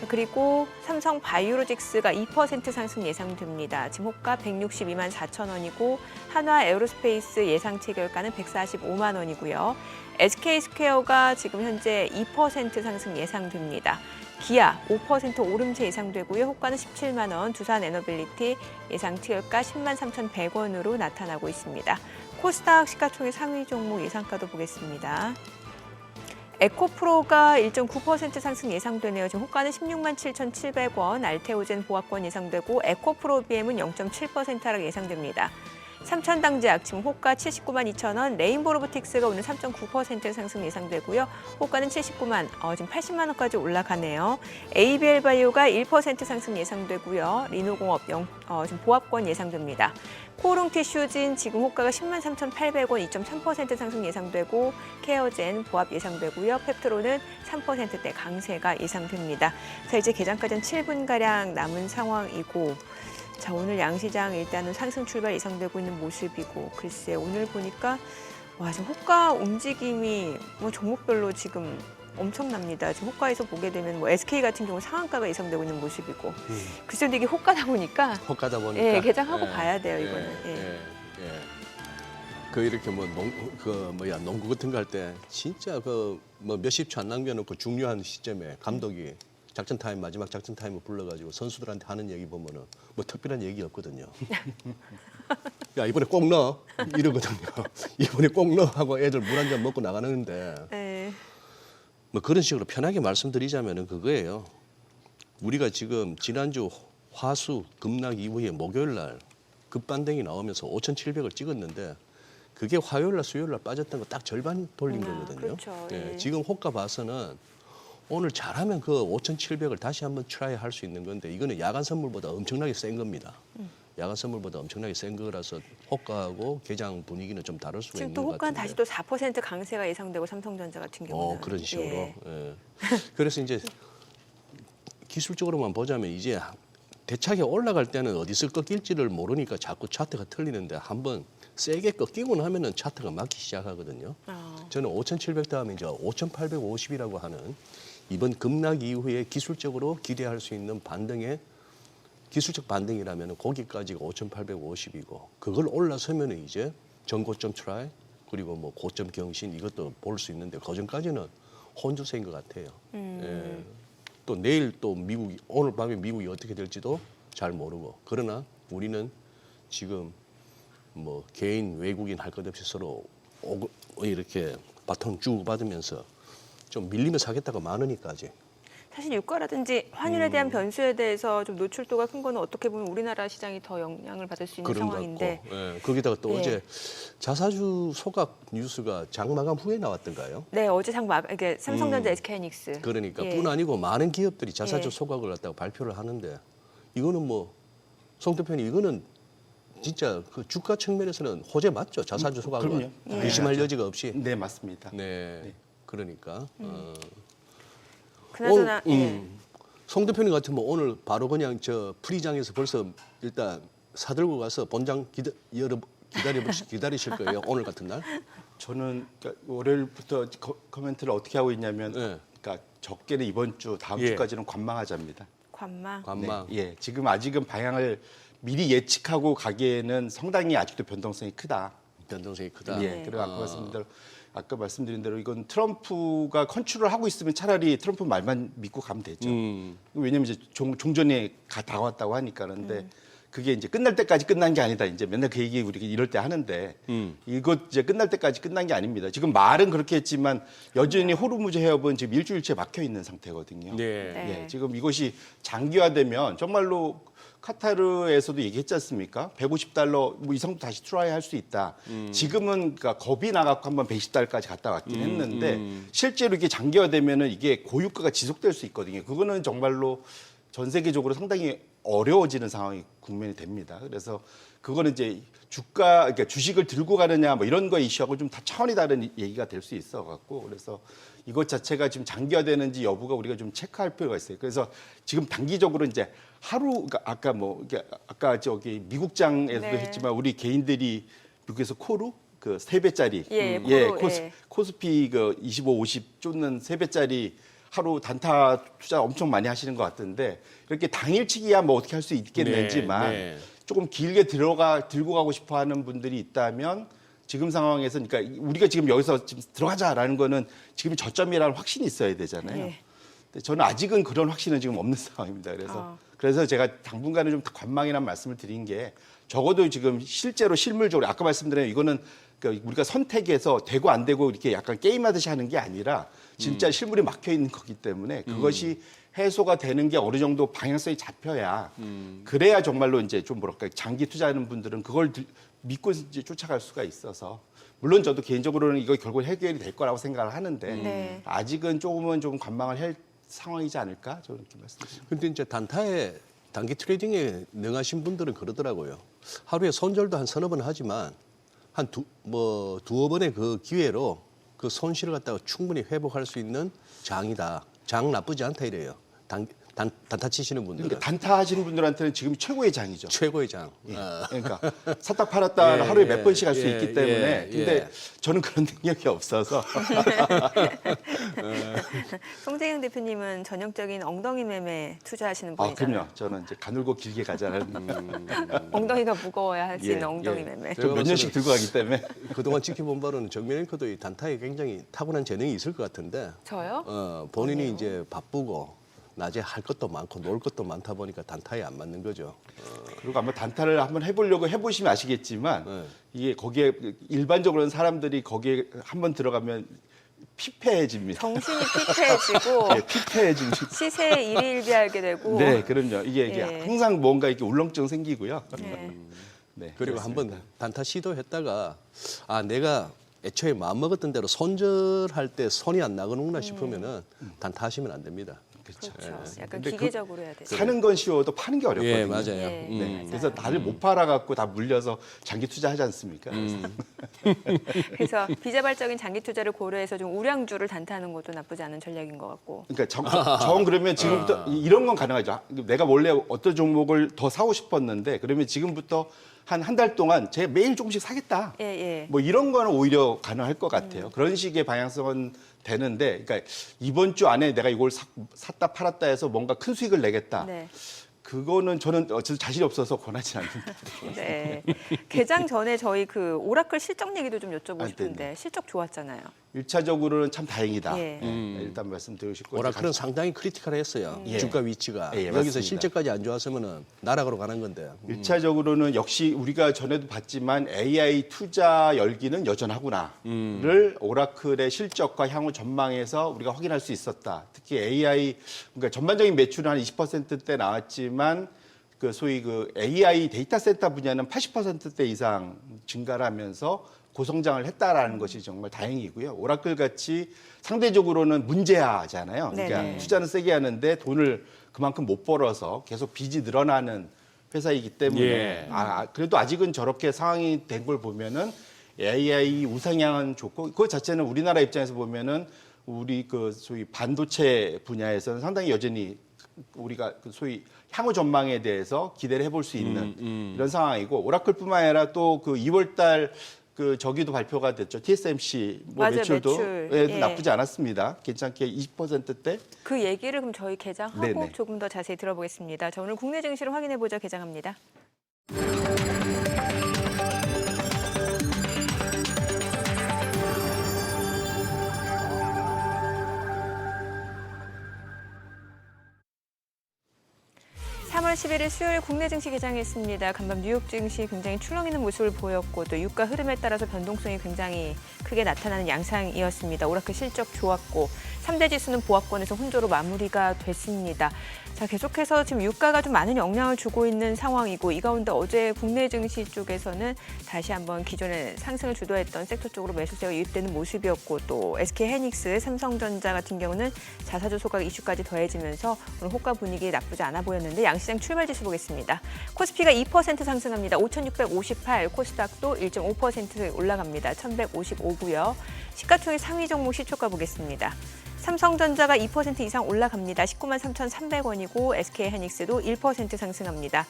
S1: 그리고 삼성 바이오로직스가 2% 상승 예상됩니다. 지금 호가 162만 4천 원이고 한화 에어로스페이스 예상 체결가는 145만 원이고요. SK스퀘어가 지금 현재 2% 상승 예상됩니다. 기아 5% 오름세 예상되고요. 호가는 17만 원, 두산에너빌리티 예상 체결가 10만 3,100원으로 나타나고 있습니다. 코스닥 시가총액 상위 종목 예상가도 보겠습니다. 에코프로가 1.9% 상승 예상되네요. 지금 호가는 16만 7,700원, 알테오젠 보합권 예상되고 에코프로비엠은 0.7% 하락 예상됩니다. 삼천당제약 지금 호가 79만 2천 원, 레인보로보틱스가 오늘 3.9% 상승 예상되고요. 호가는 79만, 지금 80만 원까지 올라가네요. ABL바이오가 1% 상승 예상되고요. 리노공업 지금 보합권 예상됩니다. 코오롱티슈진 지금 호가가 10만 3,800원, 2.3% 상승 예상되고 케어젠 보합 예상되고요. 펩트로는 3%대 강세가 예상됩니다. 자, 이제 개장까지는 7분가량 남은 상황이고 자, 오늘 양시장 일단은 상승 출발 예상되고 있는 모습이고 글쎄 오늘 보니까 와, 지금 호가 움직임이 뭐 종목별로 지금 엄청납니다. 지금 호가에서 보게 되면 뭐 SK 같은 경우 상한가가 예상되고 있는 모습이고 글쎄 근데 이게 호가다 보니까
S2: 호가다 보니까
S1: 예, 개장하고 봐야 돼요, 이거는.
S2: 그 이렇게 뭐 농구 같은 거 할 때 진짜 그 뭐 몇십 초 안 남겨놓고 중요한 시점에 감독이 작전 타임 마지막 작전 타임을 불러가지고 선수들한테 하는 얘기 보면은 뭐 특별한 얘기 없거든요. 야 이번에 꼭 넣어 이러거든요. 이번에 꼭 넣어 하고 애들 물 한 잔 먹고 나가는데
S1: 네.
S2: 뭐 그런 식으로 편하게 말씀드리자면은 그거예요. 우리가 지금 지난주 화수 급락 이후에 목요일 날 급반등이 나오면서 5,700을 찍었는데 그게 화요일 날 수요일 날 빠졌던 거 딱 절반 돌린 거거든요.
S1: 그렇죠. 예.
S2: 지금 호가 봐서는 오늘 잘하면 그 5,700을 다시 한번 트라이 할 수 있는 건데 이거는 야간 선물보다 엄청나게 센 겁니다. 야간 선물보다 엄청나게 센 거라서 호가하고 개장 분위기는 좀 다를 수가
S1: 지금
S2: 있는
S1: 또
S2: 것
S1: 호가는
S2: 같은데.
S1: 다시 또 4% 강세가 예상되고 삼성전자 같은 경우는
S2: 그런 식으로.
S1: 예.
S2: 예. 그래서 이제 기술적으로만 보자면 이제 대차게 올라갈 때는 어디서 꺾일지를 모르니까 자꾸 차트가 틀리는데 한번 세게 꺾이고 나면은 차트가 막기 시작하거든요. 저는 5,700 다음에 이제 5,850이라고 하는 이번 급락 이후에 기술적으로 기대할 수 있는 반등의 기술적 반등이라면 거기까지가 5,850이고 그걸 올라서면 이제 전고점 트라이 그리고 뭐 고점 경신 이것도 볼 수 있는데 그 전까지는 혼주세인 것 같아요. 예. 또 내일 또 미국이 오늘 밤에 미국이 어떻게 될지도 잘 모르고 그러나 우리는 지금 뭐 개인 외국인 할 것 없이 서로 이렇게 바톤 주고 받으면서 좀 밀리면 사겠다가 많으니까 아직.
S1: 사실 유가라든지 환율에 대한 변수에 대해서 좀 노출도가 큰 거는 어떻게 보면 우리나라 시장이 더 영향을 받을 수 있는
S2: 그런 것
S1: 상황인데.
S2: 같고. 예, 거기다가 또
S1: 예.
S2: 어제 자사주 소각 뉴스가 장 마감 후에 나왔던가요?
S1: 네, 어제 이게 삼성전자, SK하이닉스.
S2: 그러니까
S1: 예.
S2: 뿐 아니고 많은 기업들이 자사주
S1: 예.
S2: 소각을 갖다가 발표를 하는데 이거는 뭐 송 대표님 이거는 진짜 그 주가 측면에서는 호재 맞죠? 자사주 소각은
S7: 그럼요.
S2: 의심할 여지가 없이.
S7: 네, 맞습니다.
S2: 네. 그러니까.
S1: 그나저나
S2: 송 대표님 같으면 오늘 바로 그냥 저 프리장에서 벌써 일단 사들고 가서 본장 기다리실 거예요. 오늘 같은 날.
S7: 저는 그러니까 월요일부터 코멘트를 어떻게 하고 있냐면
S2: 네.
S7: 그러니까 적게는 이번 주, 다음
S2: 예.
S7: 주까지는 관망하자입니다.
S1: 관망.
S2: 관망.
S7: 네, 예, 지금 아직은 방향을 미리 예측하고 가기에는 상당히 아직도 변동성이 크다.
S2: 변동성이 크다.
S7: 예, 그리고 아까 말씀드린 대로 이건 트럼프가 컨트롤 하고 있으면 차라리 트럼프 말만 믿고 가면 되죠. 왜냐면 이제 종전에 다가왔다고 하니까. 그런데 그게 이제 끝날 때까지 끝난 게 아니다. 이제 맨날 그 얘기 우리가 이럴 때 하는데 이거 이제 끝날 때까지 끝난 게 아닙니다. 지금 말은 그렇게 했지만 여전히 호르무즈 해협은 지금 일주일째 막혀 있는 상태거든요.
S2: 네.
S7: 예, 지금 이것이 장기화되면 정말로 카타르에서도 얘기했지 않습니까? 150달러 뭐 이상도 다시 트라이 할 수 있다. 지금은 그러니까 겁이 나갖고 한번 110달러까지 갔다 왔긴 했는데 실제로 이게 장기화되면은 이게 고유가가 지속될 수 있거든요. 그거는 정말로 전 세계적으로 상당히 어려워지는 상황이 국면이 됩니다. 그래서 그거는 이제 그러니까 주식을 들고 가느냐 뭐 이런 거 이슈하고 좀 다 차원이 다른 얘기가 될 수 있어 갖고 그래서 이것 자체가 지금 장기화되는지 여부가 우리가 좀 체크할 필요가 있어요. 그래서 지금 단기적으로 이제 그러니까 아까 저기 미국장에서도
S1: 네.
S7: 했지만 우리 개인들이 미국에서 코루 그 3배짜리
S1: 코루,
S7: 코스피 그 25, 50 쫓는 3배짜리 하루 단타 투자 엄청 많이 하시는 것 같은데 이렇게 당일치기야 뭐 어떻게 할 수 있겠는지만
S2: 네.
S7: 조금 길게 들고 가고 싶어 하는 분들이 있다면 지금 상황에서 그러니까 우리가 지금 여기서 지금 들어가자라는 거는 지금 저점이라는 확신이 있어야 되잖아요.
S1: 예.
S7: 근데 저는 아직은 그런 확신은 지금 없는 상황입니다. 그래서 제가 당분간은 좀 관망이라는 말씀을 드린 게 적어도 지금 실제로 실물적으로 아까 말씀드린 이거는 그러니까 우리가 선택해서 되고 안 되고 이렇게 약간 게임하듯이 하는 게 아니라 진짜 실물이 막혀 있는 거기 때문에 그것이 해소가 되는 게 어느 정도 방향성이 잡혀야 그래야 정말로 이제 좀 뭐랄까 장기 투자하는 분들은 그걸 믿고 이제 쫓아갈 수가 있어서 물론 저도 개인적으로는 이거 결국 해결이 될 거라고 생각을 하는데
S1: 네.
S7: 아직은 조금은 좀 관망을 할 상황이지 않을까 저는 이렇게 말씀드립니다.
S2: 근데 이제 단타에 단기 트레이딩에 능하신 분들은 그러더라고요. 하루에 손절도 한 서너 번 하지만 한 두어 번의 그 기회로 그 손실을 갖다가 충분히 회복할 수 있는 장이다. 장 나쁘지 않다 이래요. 단타 치시는 분들은.
S7: 그러니까 단타 하시는 분들한테는 지금 최고의 장이죠.
S2: 최고의 장.
S7: 예. 그러니까 샀다 팔았다 하루에 몇 번씩 할 수
S2: 예,
S7: 있기 때문에
S2: 예,
S7: 근데
S2: 예.
S7: 저는 그런 능력이 없어서
S1: 송재경 대표님은 전형적인 엉덩이 매매 투자하시는 분이잖아요.
S7: 그럼요. 저는 이제 가늘고 길게 가자는
S1: 엉덩이가 무거워야 할 수 있는
S7: 예,
S1: 엉덩이
S7: 예.
S1: 매매.
S7: 몇 년씩 들고 가기 때문에
S2: 그동안 지켜본 바로는 정면 앵커도 이 단타에 굉장히 타고난 재능이 있을 것 같은데
S1: 저요?
S2: 본인이 이제 바쁘고 낮에 할 것도 많고 놀 것도 많다 보니까 단타에 안 맞는 거죠.
S7: 그리고 아마 단타를 한번 해보려고 해보시면 아시겠지만
S2: 네.
S7: 이게 거기에 일반적으로는 사람들이 거기에 한번 들어가면 피폐해집니다.
S1: 정신이 피폐해지고
S7: 예, 피폐해집니다.
S1: 시세에 일희일비하게 되고.
S7: 네, 그럼요. 이게
S1: 예.
S7: 항상 뭔가 이렇게 울렁증 생기고요.
S1: 네.
S7: 네,
S2: 그리고
S7: 그렇습니다.
S2: 한번 단타 시도했다가 내가 애초에 마음 먹었던 대로 손절할 때 손이 안 나가는구나 싶으면은 단타 하시면 안 됩니다.
S7: 그렇죠.
S1: 그렇죠. 약간
S7: 근데
S1: 기계적으로 해야 되죠.
S7: 사는 건 쉬워도 파는 게 어렵거든요.
S2: 예, 맞아요.
S1: 예.
S7: 네, 그래서 다들 못 팔아갖고 다 물려서 장기 투자하지 않습니까?
S1: 그래서 비자발적인 장기 투자를 고려해서 좀 우량주를 단타하는 것도 나쁘지 않은 전략인 것 같고.
S7: 그러니까 정 그러면 지금부터 이런 건 가능하죠. 내가 원래 어떤 종목을 더 사고 싶었는데 그러면 지금부터 한 달 동안 제가 매일 조금씩 사겠다.
S1: 예, 예.
S7: 뭐 이런 거는 오히려 가능할 것 같아요. 그런 식의 방향성은 되는데, 그러니까 이번 주 안에 내가 이걸 샀다 팔았다 해서 뭔가 큰 수익을 내겠다.
S1: 네.
S7: 그거는 저는 어쨌든 자신이 없어서 권하지 않는다.
S1: 네. 개장 전에 저희 그 오라클 실적 얘기도 좀 여쭤보고
S7: 아,
S1: 싶은데 실적 좋았잖아요.
S7: 일차적으로는 참 다행이다.
S1: 예.
S7: 일단 말씀드리고 싶고
S2: 오라클은 상당히 크리티컬했어요.
S7: 예.
S2: 주가 위치가.
S7: 예,
S2: 여기서
S7: 맞습니다.
S2: 실적까지 안 좋았으면 나락으로 가는 건데.
S7: 일차적으로는 역시 우리가 전에도 봤지만 AI 투자 열기는 여전하구나를 오라클의 실적과 향후 전망에서 우리가 확인할 수 있었다. 특히 AI 그러니까 전반적인 매출은 한 20%대 나왔지만 그 소위 그 AI 데이터 센터 분야는 80%대 이상 증가를 하면서 고성장을 했다라는 것이 정말 다행이고요. 오라클 같이 상대적으로는 문제하잖아요. 그러니까
S1: 네네.
S7: 투자는 세게 하는데 돈을 그만큼 못 벌어서 계속 빚이 늘어나는 회사이기 때문에
S2: 예.
S7: 그래도 아직은 저렇게 상황이 된 걸 보면은 AI 우상향은 좋고 그것 자체는 우리나라 입장에서 보면은 우리 그 소위 반도체 분야에서는 상당히 여전히 우리가 그 소위 향후 전망에 대해서 기대를 해볼 수 있는 이런 상황이고 오라클뿐만 아니라 또 그 2월달 그 저기도 발표가 됐죠. TSMC 뭐
S1: 맞아요,
S7: 매출도
S1: 매출.
S7: 예,
S1: 예.
S7: 나쁘지 않았습니다. 괜찮게 20%대.
S1: 그 얘기를 그럼 저희 개장하고
S7: 네네.
S1: 조금 더 자세히 들어보겠습니다. 자, 오늘 국내 증시를 확인해보자 개장합니다. (3월 11일) 수요일 국내 증시 개장했습니다. 간밤 뉴욕 증시 굉장히 출렁이는 모습을 보였고 또 유가 흐름에 따라서 변동성이 굉장히 크게 나타나는 양상이었습니다. 오라클 실적 좋았고 3대 지수는 보합권에서 혼조로 마무리가 됐습니다. 자, 계속해서 지금 유가가 좀 많은 영향을 주고 있는 상황이고 이 가운데 어제 국내 증시 쪽에서는 다시 한번 기존의 상승을 주도했던 섹터 쪽으로 매수세가 유입되는 모습이었고 또 SK하이닉스, 삼성전자 같은 경우는 자사주 소각 이슈까지 더해지면서 오늘 호가 분위기 나쁘지 않아 보였는데 양시장 출발 지수 보겠습니다. 코스피가 2% 상승합니다. 5,658, 코스닥도 1.5% 올라갑니다. 1,155고요. 시가총액 상위 종목 시초가 보겠습니다. 삼성전자가 2% 이상 올라갑니다. 19만 3,300원이고 SK하이닉스도 1% 상승합니다.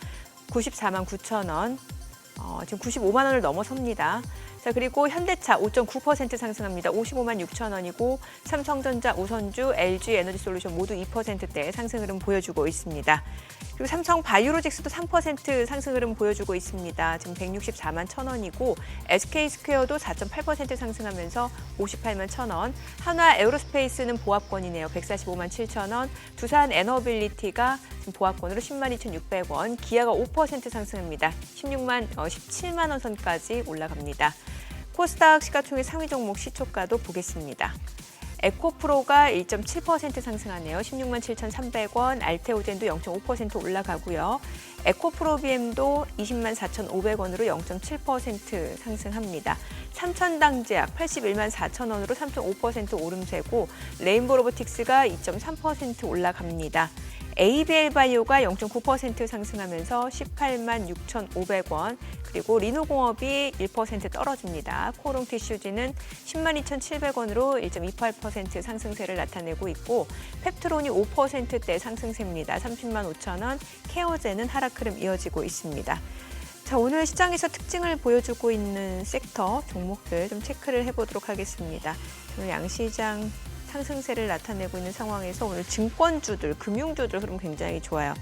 S1: 94만 9천 원, 지금 95만 원을 넘어섭니다. 자, 그리고 현대차 5.9% 상승합니다. 55만 6천 원이고 삼성전자, 우선주, LG 에너지솔루션 모두 2%대 상승 흐름 보여주고 있습니다. 그리고 삼성 바이오로직스도 3% 상승 흐름 보여주고 있습니다. 지금 164만 1천 원이고 SK스퀘어도 4.8% 상승하면서 58만 1천 원. 한화 에어로스페이스는 보합권이네요. 145만 7천 원. 두산 에너빌리티가 지금 보합권으로 10만 2,600원. 기아가 5% 상승합니다. 17만 원 선까지 올라갑니다. 코스닥 시가총액 상위 종목 시초가도 보겠습니다. 에코프로가 1.7% 상승하네요. 16만 7,300원, 알테오젠도 0.5% 올라가고요. 에코프로비엠도 20만 4,500원으로 0.7% 상승합니다. 삼천당제약 81만 4천 원으로 3.5% 오름세고 레인보로보틱스가 2.3% 올라갑니다. ABL바이오가 0.9% 상승하면서 18만 6,500원, 그리고 리노공업이 1% 떨어집니다. 코롱티슈지는 10만 2,700원으로 1.28% 상승세를 나타내고 있고 펩트론이 5%대 상승세입니다. 30만 5천 원, 케어제는 하락 흐름 이어지고 있습니다. 자, 오늘 시장에서 특징을 보여주고 있는 섹터 종목들 좀 체크를 해보도록 하겠습니다. 오늘 양시장 상승세를 나타내고 있는 상황에서 오늘 증권주들, 금융주들 흐름 굉장히 좋아요.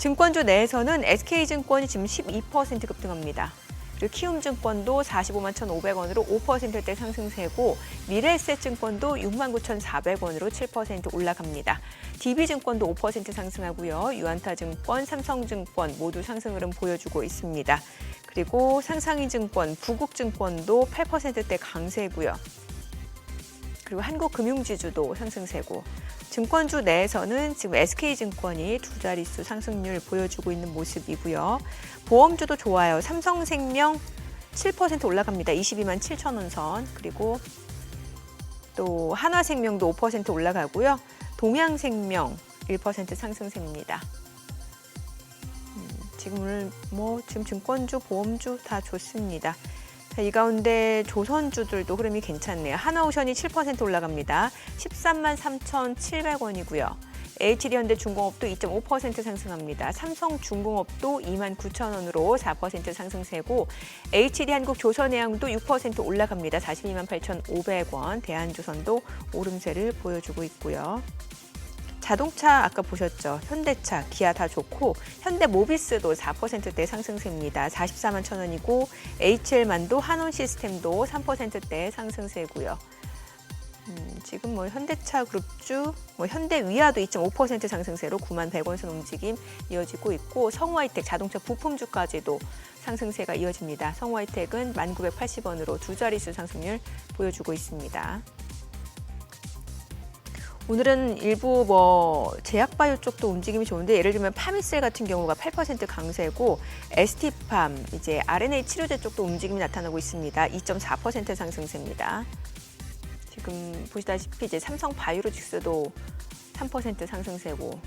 S1: 증권주 내에서는 SK증권이 지금 12% 급등합니다. 그리고 키움증권도 45만 1,500원으로 5%대 상승세고 미래에셋증권도 6만 9,400원으로 7% 올라갑니다. DB증권도 5% 상승하고요. 유안타증권, 삼성증권 모두 상승 흐름 보여주고 있습니다. 그리고 상상이증권, 부국증권도 8%대 강세고요. 그리고 한국금융지주도 상승세고 증권주 내에서는 지금 SK증권이 두 자릿수 상승률 보여주고 있는 모습이고요. 보험주도 좋아요. 삼성생명 7% 올라갑니다. 22만 7천 원 선. 그리고 또 한화생명도 5% 올라가고요. 동양생명 1% 상승세입니다. 지금 오늘 지금 증권주, 보험주 다 좋습니다. 자, 이 가운데 조선주들도 흐름이 괜찮네요. 하나오션이 7% 올라갑니다. 13만 3,700원이고요. HD현대중공업도 2.5% 상승합니다. 삼성중공업도 2만 9천 원으로 4% 상승세고 HD한국조선해양도 6% 올라갑니다. 42만 8,500원. 대한조선도 오름세를 보여주고 있고요. 자동차 아까 보셨죠? 현대차, 기아 다 좋고 현대모비스도 4%대 상승세입니다. 44만 천 원이고 HL만도 한원시스템도 3%대 상승세고요. 지금 뭐 현대차 그룹주, 뭐 현대위아도 2.5% 상승세로 9만 100원 선 움직임 이어지고 있고 성우하이텍 자동차 부품주까지도 상승세가 이어집니다. 성우하이텍은 1,980원으로 두 자릿수 상승률 보여주고 있습니다. 오늘은 일부 뭐 제약바이오 쪽도 움직임이 좋은데 예를 들면 파미셀 같은 경우가 8% 강세고 ST팜 이제 RNA 치료제 쪽도 움직임이 나타나고 있습니다. 2.4% 상승세입니다. 지금 보시다시피 이제 삼성바이오로직스도 3% 상승세고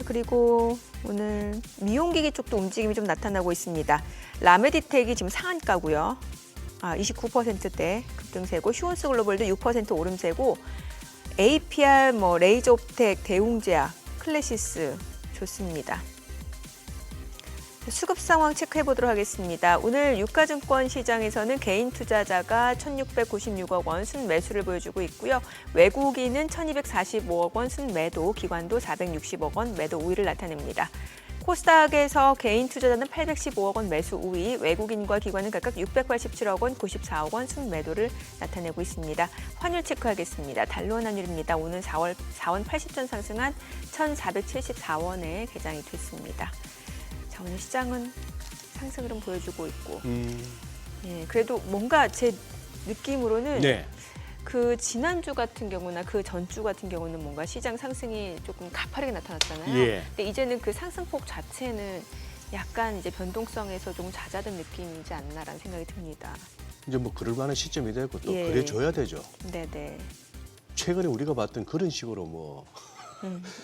S1: 그리고 오늘 미용기기 쪽도 움직임이 좀 나타나고 있습니다. 라메디텍이 지금 상한가고요. 29%대 급등세고 휴온스글로벌도 6% 오름세고 APR, 뭐 레이저옵텍, 대웅제약, 클래시스 좋습니다. 수급 상황 체크해 보도록 하겠습니다. 오늘 유가증권 시장에서는 개인 투자자가 1,696억 원 순매수를 보여주고 있고요. 외국인은 1,245억 원 순매도, 기관도 460억 원 매도 우위를 나타냅니다. 코스닥에서 개인 투자자는 815억 원 매수 우위, 외국인과 기관은 각각 687억 원, 94억 원 순매도를 나타내고 있습니다. 환율 체크하겠습니다. 달러원 환율입니다. 오늘 4원 80전 상승한 1,474원에 개장이 됐습니다. 자, 오늘 시장은 상승 흐름 보여주고 있고, 예, 그래도 뭔가 제 느낌으로는
S2: 네.
S1: 그 지난주 같은 경우나 그 전주 같은 경우는 뭔가 시장 상승이 조금 가파르게 나타났잖아요.
S2: 예.
S1: 근데 이제는 그 상승폭 자체는 약간 이제 변동성에서 좀 잦아든 느낌이지 않나라는 생각이 듭니다.
S2: 이제 뭐 그럴 만한 시점이 됐고 또
S1: 예.
S2: 그래줘야 되죠.
S1: 네네.
S2: 최근에 우리가 봤던 그런 식으로 뭐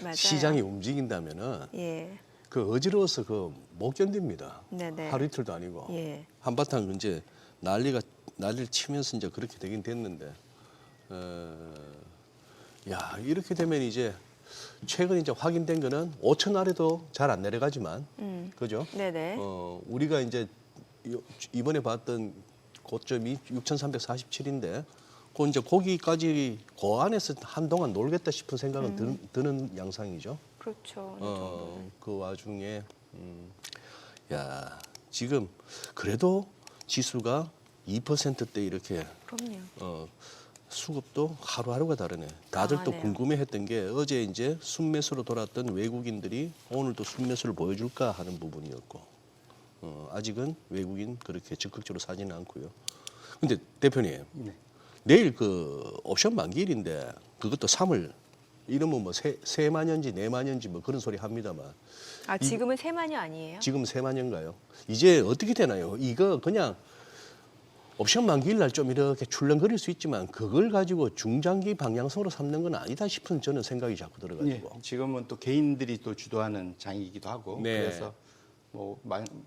S1: 맞아요.
S2: 시장이 움직인다면은
S1: 예.
S2: 그 어지러워서 그 못 견딥니다.
S1: 네네.
S2: 하루 이틀도 아니고
S1: 예.
S2: 한바탕 이제 난리를 치면서 이제 그렇게 되긴 됐는데, 야 이렇게 되면 이제 최근 이제 확인된 거는 5천 아래도 잘 안 내려가지만, 그죠?
S1: 네네.
S2: 우리가 이제 이번에 봤던 고점이 6,347인데, 그 이제 거기까지 그 안에서 한동안 놀겠다 싶은 생각은 드는 양상이죠.
S1: 그렇죠. 어느 정도는.
S2: 그 와중에 야 지금 그래도 지수가 2%대 이렇게
S1: 그럼요.
S2: 수급도 하루하루가 다르네. 다들 또
S1: 강하네요.
S2: 궁금해했던 게 어제 이제 순매수로 돌았던 외국인들이 오늘도 순매수를 보여줄까 하는 부분이었고, 아직은 외국인 그렇게 적극적으로 사지는 않고요. 근데 대표님, 내일 그 옵션 만기일인데 그것도 3월 이러면 뭐 세만년지 네만년지 뭐 그런 소리 합니다만
S1: 지금은 세만이 아니에요?
S2: 지금 세만년가요? 이제 어떻게 되나요? 이거 그냥 옵션 만기일 날 좀 이렇게 출렁거릴 수 있지만 그걸 가지고 중장기 방향성으로 삼는 건 아니다 싶은 저는 생각이 자꾸 들어가지고.
S7: 예, 지금은 또 개인들이 또 주도하는 장이기도 하고
S2: 네.
S7: 그래서 뭐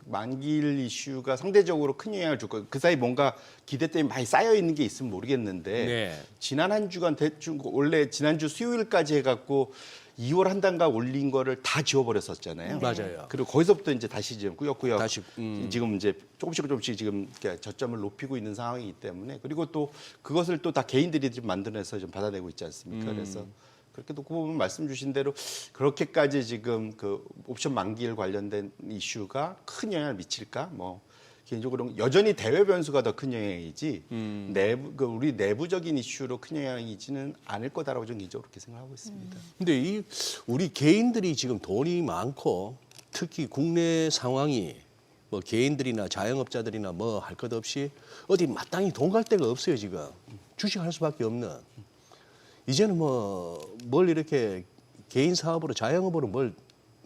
S7: 만기일 이슈가 상대적으로 큰 영향을 줄 거예요. 그 사이 뭔가 기대 때문에 많이 쌓여 있는 게 있으면 모르겠는데
S2: 네.
S7: 지난 한 주간 대충 원래 지난주 수요일까지 해갖고 2월 한 단가 올린 거를 다 지워버렸었잖아요.
S2: 맞아요.
S7: 그리고 거기서부터 이제 다시 지금 꾸역꾸역
S2: 다시,
S7: 지금 이제 조금씩 지금 이렇게 저점을 높이고 있는 상황이기 때문에 그리고 또 그것을 또 다 개인들이 좀 만들어내서 좀 받아내고 있지 않습니까? 그래서 그렇게 놓고 보면 말씀 주신 대로 그렇게까지 지금 그 옵션 만기일 관련된 이슈가 큰 영향을 미칠까? 뭐 개인적으로 여전히 대외 변수가 더 큰 영향이지 우리 내부적인 이슈로 큰 영향이지는 않을 거다라고 저는 개인적으로 그렇게 생각하고 있습니다.
S2: 근데 이 우리 개인들이 지금 돈이 많고 특히 국내 상황이 뭐 개인들이나 자영업자들이나 뭐 할 것 없이 어디 마땅히 돈 갈 데가 없어요 지금. 주식할 수밖에 없는. 이제는 뭘 이렇게 개인 사업으로 자영업으로 뭘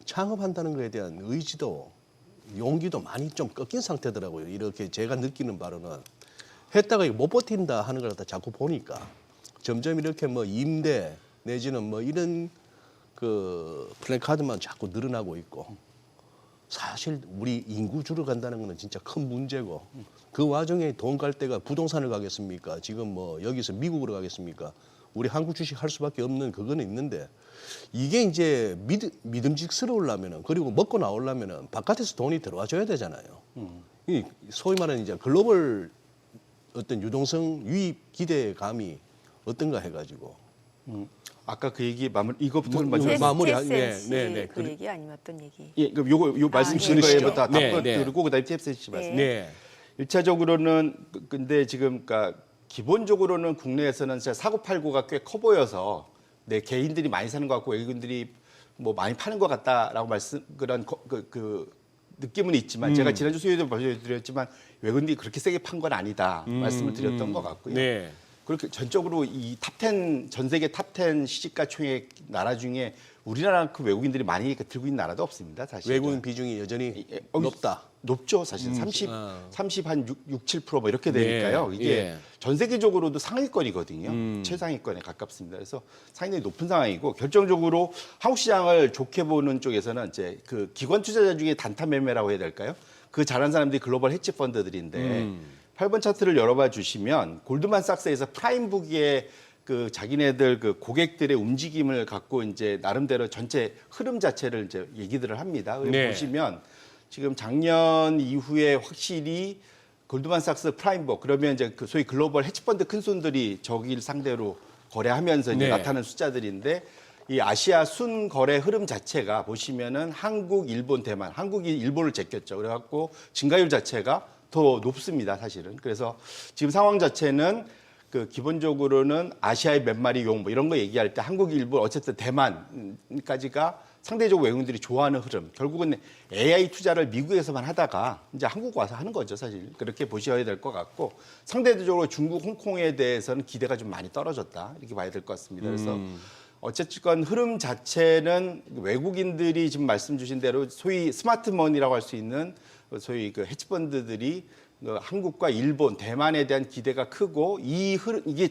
S2: 창업한다는 것에 대한 의지도 용기도 많이 좀 꺾인 상태더라고요. 이렇게 제가 느끼는 바로는 했다가 못 버틴다 하는 걸 갖다 자꾸 보니까 점점 이렇게 뭐 임대 내지는 뭐 이런 그 플래카드만 자꾸 늘어나고 있고 사실 우리 인구 줄어간다는 거는 진짜 큰 문제고 그 와중에 돈 갈 데가 부동산을 가겠습니까? 지금 뭐 여기서 미국으로 가겠습니까? 우리 한국 주식 할 수밖에 없는 그거는 있는데 이게 이제 믿음직스러우려면은 그리고 먹고 나오려면은 바깥에서 돈이 들어와줘야 되잖아요. 이 소위 말하는 이제 글로벌 어떤 유동성 유입 기대감이 어떤가 해가지고.
S7: 아까 그 얘기 이거부터
S2: 마무리.
S1: TSMC 그 얘기 아니면 어떤 얘기?
S7: 예, 그럼 요 말씀 주신
S2: 네.
S7: 거에부터
S2: 네,
S7: 답변
S2: 네.
S7: 드리고 그다음에 TSMC 말씀.
S1: 네.
S2: 네.
S7: 1차적으로는 근데 지금 그러니까 기본적으로는 국내에서는 진짜 사고팔고가 꽤 커 보여서 개인들이 많이 사는 것 같고 외국인들이 뭐 많이 파는 것 같다라고 그런 느낌은 있지만 제가 지난주 수요일에 보여드렸지만 외국인들이 그렇게 세게 판 건 아니다 말씀을 드렸던 것 같고요.
S2: 네.
S7: 그렇게 전적으로 이 탑10 전 세계 탑10 시집가 총액 나라 중에 우리나라만큼 외국인들이 많이 들고 있는 나라도 없습니다. 사실
S2: 외국인 비중이 여전히 높다.
S7: 높죠, 사실 30 한 6, 7%뭐 이렇게 되니까요.
S2: 예,
S7: 이게
S2: 예.
S7: 전 세계적으로도 상위권이거든요. 최상위권에 가깝습니다. 그래서 상당히 높은 상황이고 결정적으로 한국 시장을 좋게 보는 쪽에서는 이제 그 기관 투자자 중에 단타 매매라고 해야 될까요? 그 잘한 사람들이 글로벌 헤지 펀드들인데 8번 차트를 열어봐 주시면 골드만삭스에서 프라임북의 그 자기네들 그 고객들의 움직임을 갖고 이제 나름대로 전체 흐름 자체를 이제 얘기들을 합니다.
S2: 네.
S7: 보시면 지금 작년 이후에 확실히 골드만삭스 프라임북 그러면 이제 그 소위 글로벌 헤지펀드 큰 손들이 저기를 상대로 거래하면서 이제
S2: 네.
S7: 나타나는 숫자들인데 이 아시아 순 거래 흐름 자체가 보시면은 한국, 일본, 대만, 한국이 일본을 제꼈죠. 그래갖고 증가율 자체가 더 높습니다, 사실은. 그래서 지금 상황 자체는 그 기본적으로는 아시아의 몇 마리 용 뭐 이런 거 얘기할 때 한국, 일본, 어쨌든 대만까지가 상대적으로 외국인들이 좋아하는 흐름. 결국은 AI 투자를 미국에서만 하다가 이제 한국 와서 하는 거죠, 사실. 그렇게 보셔야 될 것 같고 상대적으로 중국, 홍콩에 대해서는 기대가 좀 많이 떨어졌다. 이렇게 봐야 될 것 같습니다. 그래서 어쨌든 흐름 자체는 외국인들이 지금 말씀 주신 대로 소위 스마트 머니라고 할 수 있는 소위 그 헤지펀드들이 한국과 일본, 대만에 대한 기대가 크고 이게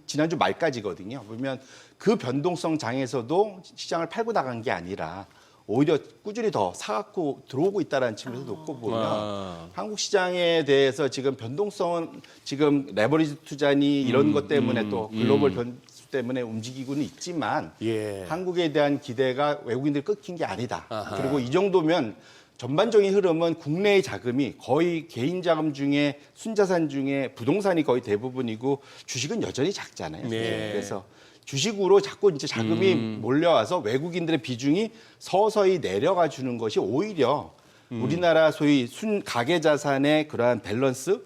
S7: 지난주 말까지거든요. 보면 그 변동성 장에서도 시장을 팔고 나간 게 아니라 오히려 꾸준히 더 사갖고 들어오고 있다는 측면에서 놓고 보면 한국 시장에 대해서 지금 변동성은 지금 레버리지 투자니 이런 것 때문에 또 글로벌 변수 때문에 움직이고는 있지만
S2: 예.
S7: 한국에 대한 기대가 외국인들이 끊긴 게 아니다. 그리고 이 정도면 전반적인 흐름은 국내의 자금이 거의 개인 자금 중에 순자산 중에 부동산이 거의 대부분이고 주식은 여전히 작잖아요.
S2: 네.
S7: 그래서 주식으로 자꾸 이제 자금이 몰려와서 외국인들의 비중이 서서히 내려가 주는 것이 오히려 우리나라 소위 순 가계 자산의 그러한 밸런스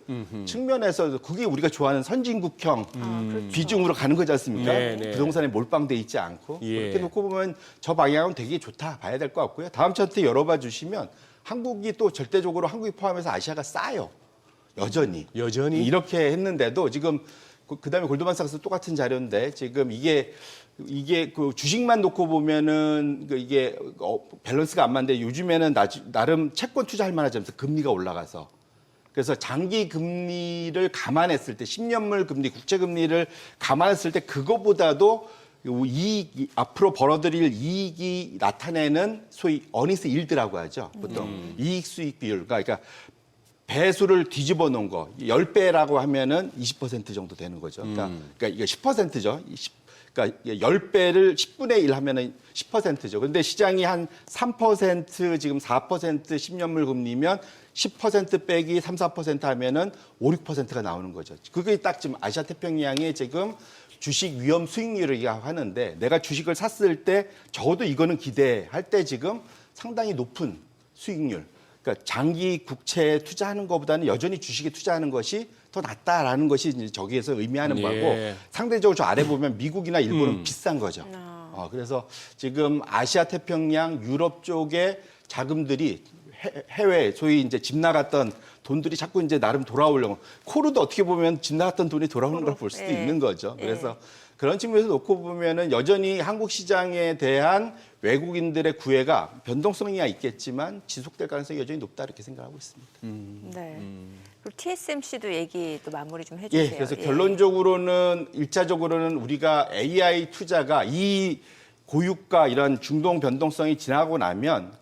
S7: 측면에서 그게 우리가 좋아하는 선진국형
S1: 그렇죠.
S7: 비중으로 가는 거지 않습니까?
S2: 네, 네.
S7: 부동산에 몰빵돼 있지 않고
S2: 예.
S7: 그렇게 놓고 보면 저 방향은 되게 좋다 봐야 될 것 같고요. 다음 차트 열어봐 주시면 한국이 또 절대적으로 한국이 포함해서 아시아가 싸요. 여전히 이렇게 했는데도 지금 그다음에 골드만삭스 똑같은 자료인데 지금 이게 그 주식만 놓고 보면은 이게 밸런스가 안 맞는데 요즘에는 나름 채권 투자할 만하지 않습니까? 금리가 올라가서. 그래서 장기 금리를 감안했을 때 10년물 금리, 국채 금리를 감안했을 때 그거보다도 앞으로 벌어들일 이익이 나타내는 소위 어니스 일드라고 하죠. 보통 이익 수익 비율. 그러니까 배수를 뒤집어 놓은 거 10배라고 하면은 20% 정도 되는 거죠. 그러니까 이게 10%죠. 그러니까 10배를 10분의 1 하면은 10%죠. 근데 시장이 한 3% 지금 4% 10년물 금리면 10% 빼기 3, 4% 하면은 5, 6%가 나오는 거죠. 그게 딱 지금 아시아 태평양의 지금 주식 위험 수익률을 하는데 내가 주식을 샀을 때 적어도 이거는 기대할 때 지금 상당히 높은 수익률. 그러니까 장기 국채에 투자하는 것보다는 여전히 주식에 투자하는 것이 더 낫다라는 것이 이제 저기에서 의미하는
S2: 예.
S7: 바고 상대적으로 저 아래 보면 미국이나 일본은 비싼 거죠. 그래서 지금 아시아 태평양 유럽 쪽에 자금들이 해외 소위 이제 집 나갔던 돈들이 자꾸 이제 나름 돌아오려고 코르도 어떻게 보면 집 나갔던 돈이 돌아오는 걸 볼 수도 있는 거죠. 그래서 그런 측면에서 놓고 보면은 여전히 한국 시장에 대한 외국인들의 구애가 변동성이 있겠지만 지속될 가능성이 여전히 높다 이렇게 생각하고 있습니다.
S1: 네. 그리고 TSMC도 얘기 또 마무리 좀 해주세요.
S7: 예, 그래서 결론적으로는 일차적으로는 우리가 AI 투자가 이 고유가 이런 중동 변동성이 지나고 나면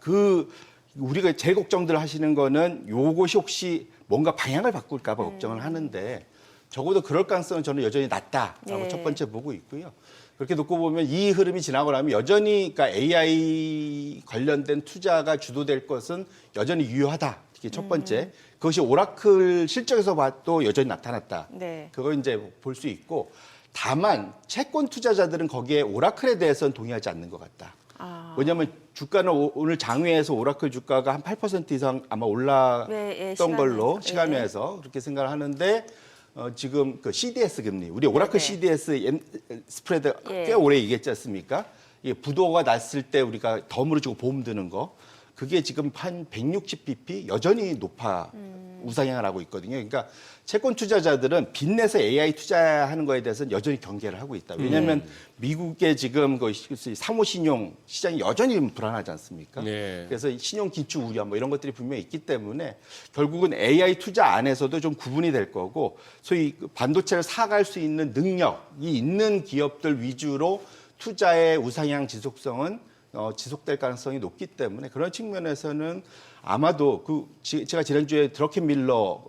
S7: 우리가 제일 걱정들 하시는 거는 요것이 혹시 뭔가 방향을 바꿀까 봐 걱정을 하는데 적어도 그럴 가능성은 저는 여전히 낮다라고 첫 번째 보고 있고요. 그렇게 놓고 보면 이 흐름이 지나고 나면 여전히 그러니까 AI 관련된 투자가 주도될 것은 여전히 유효하다. 이게 첫 번째. 그것이 오라클 실적에서 봐도 여전히 나타났다.
S1: 네.
S7: 그걸 이제 볼 수 있고 다만 채권 투자자들은 거기에 오라클에 대해서는 동의하지 않는 것 같다. 왜냐하면 주가는 오늘 장외에서 오라클 주가가 한 8% 이상 아마 올랐던 걸로 시간외에서 그렇게 생각을 하는데 지금 그 CDS 금리, 우리 오라클
S1: 네네.
S7: CDS 스프레드
S1: 예.
S7: 꽤 오래 얘기했지 않습니까? 이게 부도가 났을 때 우리가 덤으로 주고 보험 드는 거, 그게 지금 한 160bp 여전히 높아 우상향을 하고 있거든요. 그러니까 채권 투자자들은 빚내서 AI 투자하는 거에 대해서는 여전히 경계를 하고 있다. 왜냐하면 미국의 지금 그 사모신용 시장이 여전히 불안하지 않습니까?
S2: 네.
S7: 그래서 신용 긴축 우려 뭐 이런 것들이 분명히 있기 때문에 결국은 AI 투자 안에서도 좀 구분이 될 거고, 소위 반도체를 사갈 수 있는 능력이 있는 기업들 위주로 투자의 우상향 지속성은 지속될 가능성이 높기 때문에 그런 측면에서는 아마도 제가 지난주에 드러켄 밀러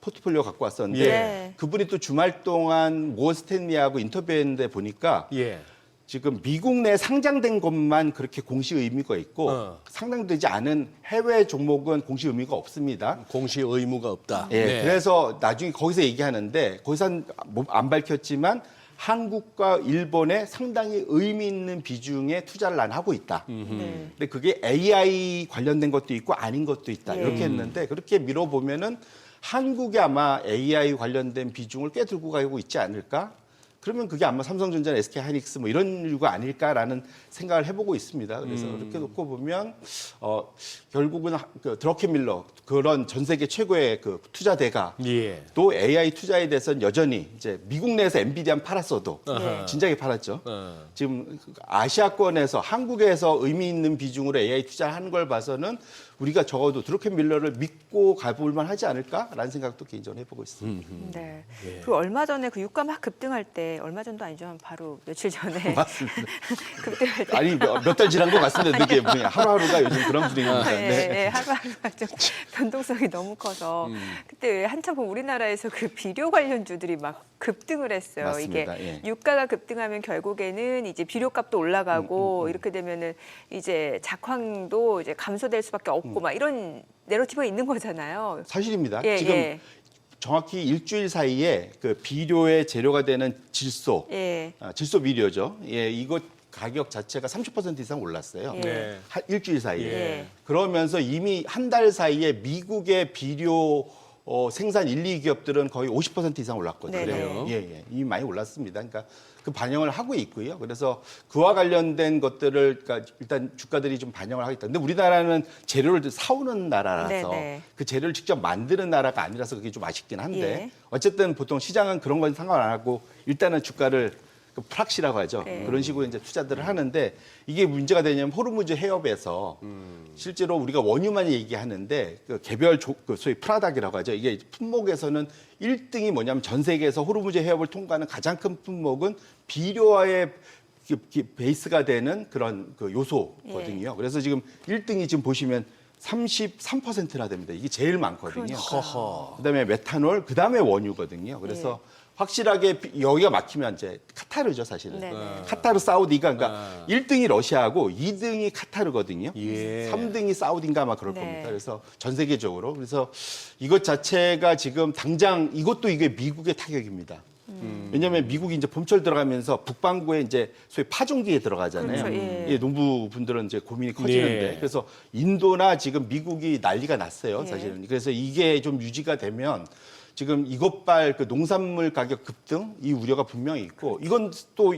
S7: 포트폴리오 갖고 왔었는데
S1: 예.
S7: 그분이 또 주말 동안 모어 스탠리하고 인터뷰했는데 보니까
S2: 예.
S7: 지금 미국 내 상장된 것만 그렇게 공시 의미가 있고 상장되지 않은 해외 종목은 공시 의미가 없습니다.
S2: 공시 의무가 없다.
S7: 예,
S2: 네.
S7: 그래서 나중에 거기서 얘기하는데 거기서 안 밝혔지만 한국과 일본에 상당히 의미 있는 비중의 투자를 난 하고 있다. 근데 그게 AI 관련된 것도 있고 아닌 것도 있다. 이렇게 했는데 그렇게 밀어보면은 한국에 아마 AI 관련된 비중을 꽤 들고 가고 있지 않을까? 그러면 그게 아마 삼성전자, SK하이닉스 뭐 이런 류가 아닐까라는 생각을 해보고 있습니다. 그래서 이렇게 놓고 보면 결국은 그 드러켄 밀러 그런 전 세계 최고의 그 투자대가
S2: 예.
S7: 또 AI 투자에 대해서는 여전히 이제 미국 내에서 엔비디아는 팔았어도
S1: 네.
S7: 진작에 팔았죠. 지금 아시아권에서 한국에서 의미 있는 비중으로 AI 투자하는 걸 봐서는 우리가 적어도 드러켄 밀러를 믿고 가볼 만하지 않을까라는 생각도 개인적으로 해보고 있습니다.
S1: 네. 그리고 얼마 전에 그 유가 막 급등할 때 얼마 전도 아니죠. 바로 며칠 전에
S7: 맞습니다.
S1: 급등할 때.
S7: 아니 몇 달 지난 것 같습니다. 이게 그냥 하루하루가 요즘 그런 분위기입니다.
S1: 네,
S7: 네.
S1: 네, 하루하루가 좀 변동성이 너무 커서 그때 왜 한참 보면 우리나라에서 그 비료 관련주들이 막 급등을 했어요.
S7: 맞습니다.
S1: 이게
S7: 예.
S1: 유가가 급등하면 결국에는 이제 비료값도 올라가고 이렇게 되면은 이제 작황도 이제 감소될 수밖에 없고 막 이런 내러티브가 있는 거잖아요.
S7: 사실입니다.
S1: 예,
S7: 지금
S1: 예.
S7: 정확히 일주일 사이에 그 비료의 재료가 되는 질소,
S1: 예.
S7: 질소 비료죠. 예, 이거 가격 자체가 30% 이상 올랐어요.
S1: 예.
S2: 네.
S7: 일주일 사이에.
S1: 예.
S7: 그러면서 이미 한 달 사이에 미국의 비료 생산 1, 2기업들은 거의 50% 이상 올랐거든요.
S1: 네네.
S7: 예, 예. 이미 많이 올랐습니다. 그러니까 그 반영을 하고 있고요. 그래서 그와 관련된 것들을 그러니까 일단 주가들이 좀 반영을 하고 있다. 근데 우리나라는 재료를 사오는 나라라서
S1: 네네.
S7: 그 재료를 직접 만드는 나라가 아니라서 그게 좀 아쉽긴 한데
S1: 예.
S7: 어쨌든 보통 시장은 그런 건 상관 안 하고 일단은 주가를 그 프락시라고 하죠.
S1: 네.
S7: 그런 식으로 이제 투자들을 하는데 이게 문제가 되냐면 호르무즈 해협에서 실제로 우리가 원유만 얘기하는데 그 개별 그 소위 프라닥이라고 하죠. 이게 품목에서는 1등이 뭐냐면 전 세계에서 호르무즈 해협을 통과하는 가장 큰 품목은 비료와의 베이스가 되는 그런 그 요소거든요. 그래서 지금 1등이 지금 보시면 33%나 됩니다. 이게 제일 많거든요. 그다음에 메탄올, 그다음에 원유거든요. 그래서 확실하게 여기가 막히면 이제 카타르죠, 사실은.
S1: 네네.
S7: 카타르, 사우디가 그러니까 1등이 러시아하고 2등이 카타르거든요.
S2: 예.
S7: 3등이 사우디인가 아마 그럴
S1: 네.
S7: 겁니다. 그래서 전 세계적으로. 그래서 이것 자체가 지금 당장 이것도 이게 미국의 타격입니다. 왜냐하면 미국이 이제 봄철 들어가면서 북반구에 이제 소위 파종기에 들어가잖아요.
S1: 그렇죠, 예.
S7: 예, 농부분들은 이제 고민이 커지는데
S2: 네.
S7: 그래서 인도나 지금 미국이 난리가 났어요,
S1: 예.
S7: 사실은. 그래서 이게 좀 유지가 되면 지금 이것발 그 농산물 가격 급등 이 우려가 분명히 있고 이건 또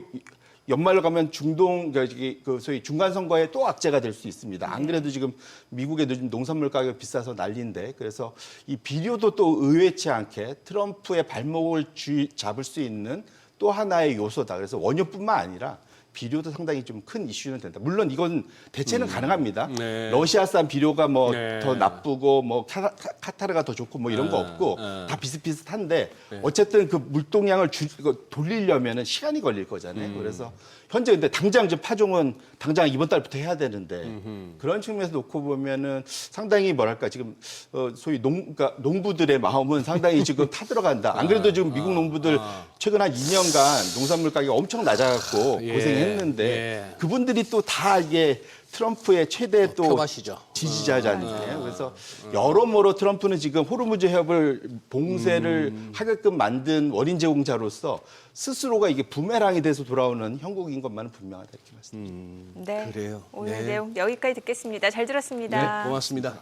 S7: 연말로 가면 중동 그 소위 중간 선거에 또 악재가 될 수 있습니다. 안 그래도 지금 미국에 요즘 농산물 가격 비싸서 난리인데 그래서 이 비료도 또 의외치 않게 트럼프의 발목을 잡을 수 있는 또 하나의 요소다. 그래서 원유뿐만 아니라 비료도 상당히 좀 큰 이슈는 된다. 물론 이건 대체는 가능합니다.
S2: 네.
S7: 러시아산 비료가 뭐
S2: 네.
S7: 더 나쁘고 뭐 카타르가 더 좋고 뭐 이런 거 없고 다 비슷비슷한데
S2: 네.
S7: 어쨌든 그 물동량을 돌리려면은 시간이 걸릴 거잖아요. 그래서 현재 근데 당장 이제 파종은 당장 이번 달부터 해야 되는데 그런 측면에서 놓고 보면은 상당히 뭐랄까 지금 소위 그러니까 농부들의 마음은 상당히 지금 타들어간다. 안 그래도 지금 미국 농부들 최근 한 2년간 농산물 가격이 엄청 낮아갖고
S2: 예.
S7: 고생했는데
S2: 예.
S7: 그분들이 또 다 이게 트럼프의 최대 또
S2: 표가시죠.
S7: 지지자잖아요. 그래서 여러모로 트럼프는 지금 호르무즈 해협을 봉쇄를 하게끔 만든 원인 제공자로서 스스로가 이게 부메랑이 돼서 돌아오는 형국인 것만은 분명하다 이렇게 말씀드립니다.
S1: 네.
S2: 그래요.
S1: 오늘
S2: 네.
S1: 내용 여기까지 듣겠습니다. 잘 들었습니다.
S2: 네, 고맙습니다.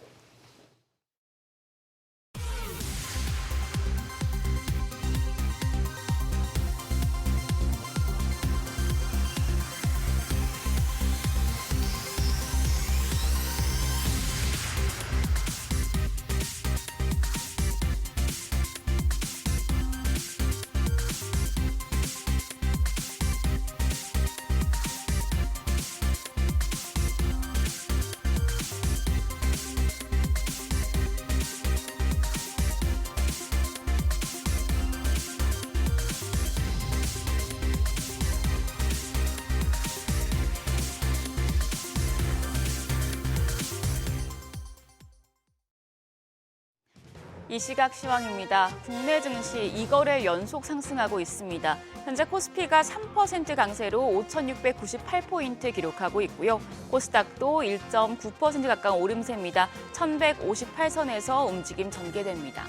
S5: 이 시각 시황입니다. 국내 증시 2거래일 연속 상승하고 있습니다. 현재 코스피가 3% 강세로 5,698포인트 기록하고 있고요. 코스닥도 1.9% 가까운 오름세입니다. 1,158선에서 움직임 전개됩니다.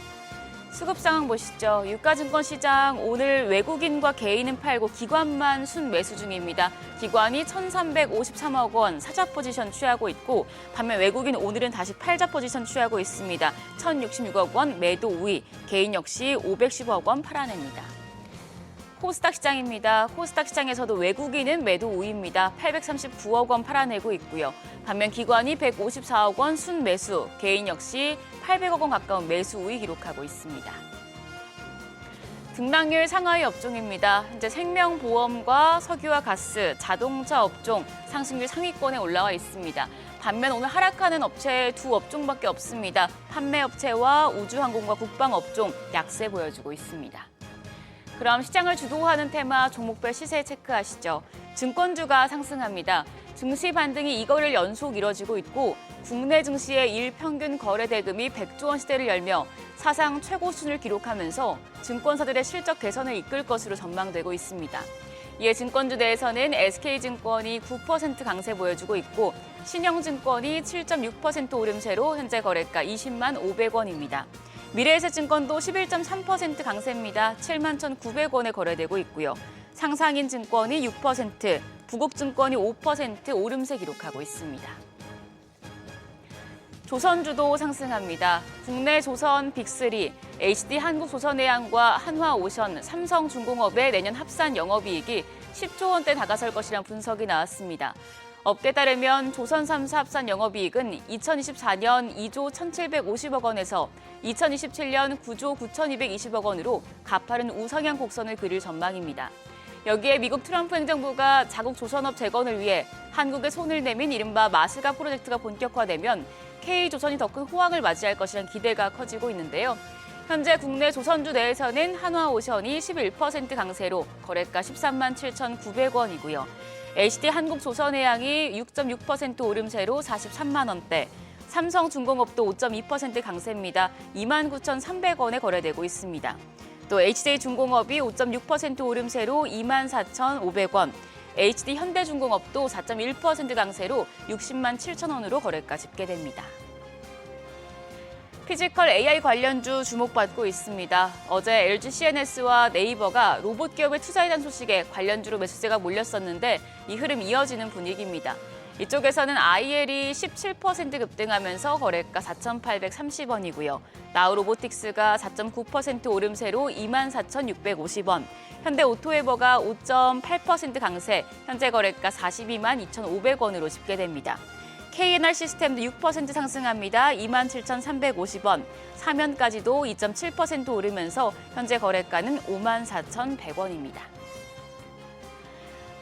S5: 수급 상황 보시죠. 유가증권 시장 오늘 외국인과 개인은 팔고 기관만 순매수 중입니다. 기관이 1,353억 원 사자 포지션 취하고 있고 반면 외국인 오늘은 다시 팔자 포지션 취하고 있습니다. 1,066억 원 매도 우위, 개인 역시 510억 원 팔아냅니다. 코스닥 시장입니다. 코스닥 시장에서도 외국인은 매도 우위입니다. 839억 원 팔아내고 있고요. 반면 기관이 154억 원 순매수, 개인 역시 800억 원 가까운 매수 우위 기록하고 있습니다. 등락률 상하위 업종입니다. 현재 생명보험과 석유와 가스, 자동차 업종 상승률 상위권에 올라와 있습니다. 반면 오늘 하락하는 업체 두 업종밖에 없습니다. 판매업체와 우주항공과 국방업종 약세 보여주고 있습니다. 그럼 시장을 주도하는 테마 종목별 시세 체크하시죠. 증권주가 상승합니다. 증시 반등이 2거래일 연속 이뤄지고 있고 국내 증시의 일평균 거래 대금이 100조 원 시대를 열며 사상 최고 수준을 기록하면서 증권사들의 실적 개선을 이끌 것으로 전망되고 있습니다. 이에 증권주 내에서는 SK증권이 9% 강세 보여주고 있고 신영증권이 7.6% 오름세로 현재 거래가 20만 500원입니다. 미래에셋증권도 11.3% 강세입니다. 7만 1,900원에 거래되고 있고요. 상상인증권이 6%, 부국증권이 5% 오름세 기록하고 있습니다. 조선주도 상승합니다. 국내 조선 빅3, HD 한국조선해양과 한화오션, 삼성중공업의 내년 합산 영업이익이 10조 원대 다가설 것이란 분석이 나왔습니다. 업계에 따르면 조선 3사 합산 영업이익은 2024년 2조 1,750억 원에서 2027년 9조 9,220억 원으로 가파른 우상향 곡선을 그릴 전망입니다. 여기에 미국 트럼프 행정부가 자국 조선업 재건을 위해 한국에 손을 내민 이른바 마스가 프로젝트가 본격화되면 K조선이 더 큰 호황을 맞이할 것이라는 기대가 커지고 있는데요. 현재 국내 조선주 내에서는 한화오션이 11% 강세로 거래가 13만 7,900원이고요. HD 한국조선해양이 6.6% 오름세로 43만 원대, 삼성중공업도 5.2% 강세입니다. 29,300원에 거래되고 있습니다. 또 HJ중공업이 5.6% 오름세로 24,500원, HD 현대중공업도 4.1% 강세로 60만 7천 원으로 거래가 집계됩니다. 피지컬 AI 관련주 주목받고 있습니다. 어제 LG CNS와 네이버가 로봇 기업에 투자했다는 소식에 관련주로 매수세가 몰렸었는데 이 흐름 이어지는 분위기입니다. 이쪽에서는 IL이 17% 급등하면서 거래가 4,830원이고요. 나우로보틱스가 4.9% 오름세로 24,650원, 현대오토웨버가 5.8% 강세, 현재 거래가 42만 2,500원으로 집계됩니다. KNR 시스템도 6% 상승합니다. 27,350원, 사면까지도 2.7% 오르면서 현재 거래가는 54,100원입니다.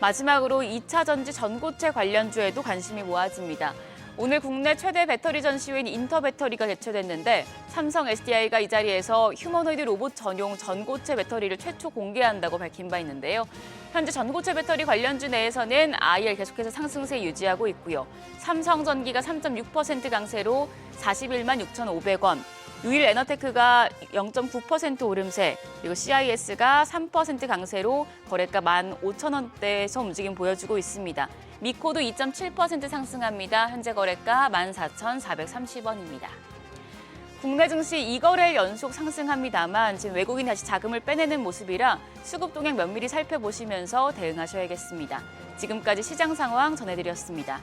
S5: 마지막으로 2차 전지 전고체 관련주에도 관심이 모아집니다. 오늘 국내 최대 배터리 전시회인 인터배터리가 개최됐는데 삼성 SDI가 이 자리에서 휴머노이드 로봇 전용 전고체 배터리를 최초 공개한다고 밝힌 바 있는데요. 현재 전고체 배터리 관련주 내에서는 IL 계속해서 상승세 유지하고 있고요. 삼성전기가 3.6% 강세로 41만 6,500원, 유일에너테크가 0.9% 오름세, 그리고 CIS가 3% 강세로 거래가 15,000원대에서 움직임 보여주고 있습니다. 미코도 2.7% 상승합니다. 현재 거래가 14,430원입니다. 국내 증시 2거래일 연속 상승합니다만 지금 외국인이 다시 자금을 빼내는 모습이라 수급 동향 면밀히 살펴보시면서 대응하셔야겠습니다. 지금까지 시장 상황 전해드렸습니다.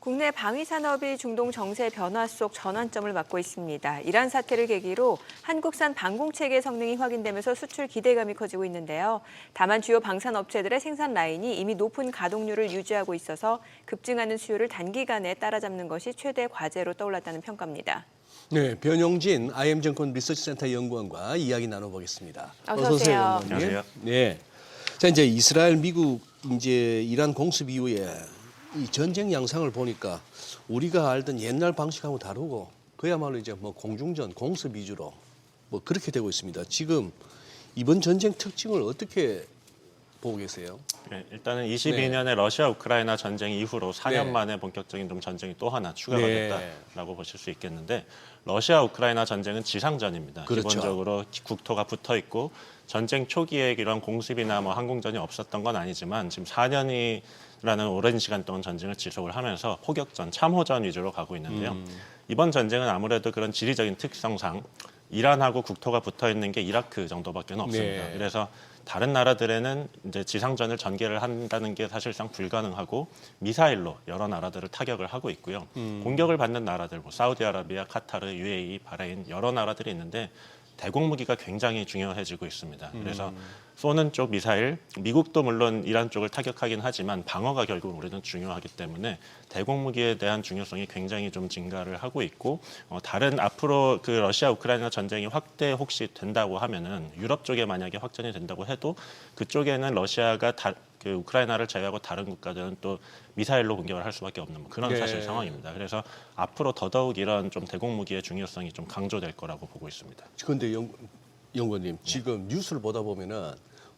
S1: 국내 방위 산업이 중동 정세 변화 속 전환점을 맞고 있습니다. 이란 사태를 계기로 한국산 방공 체계 성능이 확인되면서 수출 기대감이 커지고 있는데요. 다만 주요 방산 업체들의 생산 라인이 이미 높은 가동률을 유지하고 있어서 급증하는 수요를 단기간에 따라잡는 것이 최대 과제로 떠올랐다는 평가입니다.
S2: 네, 변용진 IM증권 리서치센터 연구원과 이야기 나눠보겠습니다.
S1: 어서 오세요.
S2: 연구원님.
S8: 안녕하세요.
S2: 네, 자 이제 이스라엘, 미국, 이제 이란 공습 이후에 이 전쟁 양상을 보니까 우리가 알던 옛날 방식하고 다르고 그야말로 이제 뭐 공중전, 공습 위주로 뭐 그렇게 되고 있습니다. 지금 이번 전쟁 특징을 어떻게 보고 계세요?
S8: 네, 일단은 22년에 러시아 우크라이나 전쟁 이후로 4년
S2: 네.
S8: 만에 본격적인 좀 전쟁이 또 하나 추가가
S2: 네.
S8: 됐다라고 보실 수 있겠는데 러시아 우크라이나 전쟁은 지상전입니다.
S2: 그렇죠.
S8: 기본적으로 국토가 붙어 있고 전쟁 초기에 이런 공습이나 뭐 항공전이 없었던 건 아니지만 지금 4년이라는 오랜 시간 동안 전쟁을 지속을 하면서 포격전, 참호전 위주로 가고 있는데요. 이번 전쟁은 아무래도 그런 지리적인 특성상 이란하고 국토가 붙어 있는 게 이라크 정도밖에 없습니다.
S2: 네.
S8: 그래서 다른 나라들에는 이제 지상전을 전개를 한다는 게 사실상 불가능하고 미사일로 여러 나라들을 타격을 하고 있고요. 공격을 받는 나라들, 뭐 사우디아라비아, 카타르, UAE, 바레인 여러 나라들이 있는데 대공무기가 굉장히 중요해지고 있습니다. 그래서 쏘는 쪽 미사일, 미국도 물론 이란 쪽을 타격하긴 하지만 방어가 결국 우리는 중요하기 때문에 대공무기에 대한 중요성이 굉장히 좀 증가를 하고 있고 다른 앞으로 그 러시아 우크라이나 전쟁이 확대 혹시 된다고 하면은 유럽 쪽에 만약에 확전이 된다고 해도 그쪽에는 러시아가 그 우크라이나를 제외하고 다른 국가들은 또 미사일로 공격을 할 수밖에 없는 그런
S2: 네.
S8: 사실 상황입니다. 그래서 앞으로 더더욱 이런 좀 대공무기의 중요성이 좀 강조될 거라고 보고 있습니다.
S2: 그런데 연구원님 지금 뉴스를 보다 보면은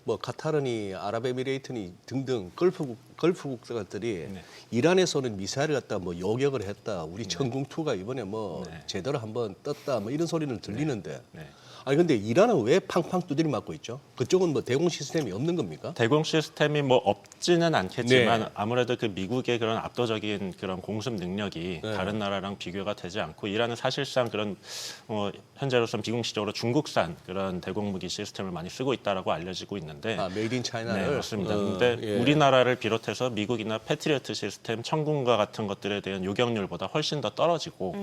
S2: 뭐 카타르니 아랍에미레이트니 등등 걸프 국가들이
S8: 네.
S2: 이란에서는 미사일을 갖다 뭐 요격을 했다. 우리 천궁2가 이번에 뭐
S8: 네.
S2: 제대로 한번 떴다. 뭐 이런 소리는 들리는데.
S8: 네.
S2: 아니 근데 이란은 왜 팡팡 두드려 맞고 있죠? 그쪽은 뭐 대공 시스템이 없는 겁니까?
S8: 대공 시스템이 뭐 없지는 않겠지만
S2: 네.
S8: 아무래도 그 미국의 그런 압도적인 그런 공습 능력이
S2: 네.
S8: 다른 나라랑 비교가 되지 않고 이란은 사실상 그런 현재로서는 비공식적으로 중국산 그런 대공무기 시스템을 많이 쓰고 있다라고 알려지고 있는데
S2: 아, 메이드 인 차이나를.
S8: 네, 맞습니다. 근데
S2: 예.
S8: 우리나라를 비롯해서 미국이나 패트리어트 시스템, 청군과 같은 것들에 대한 요격률보다 훨씬 더 떨어지고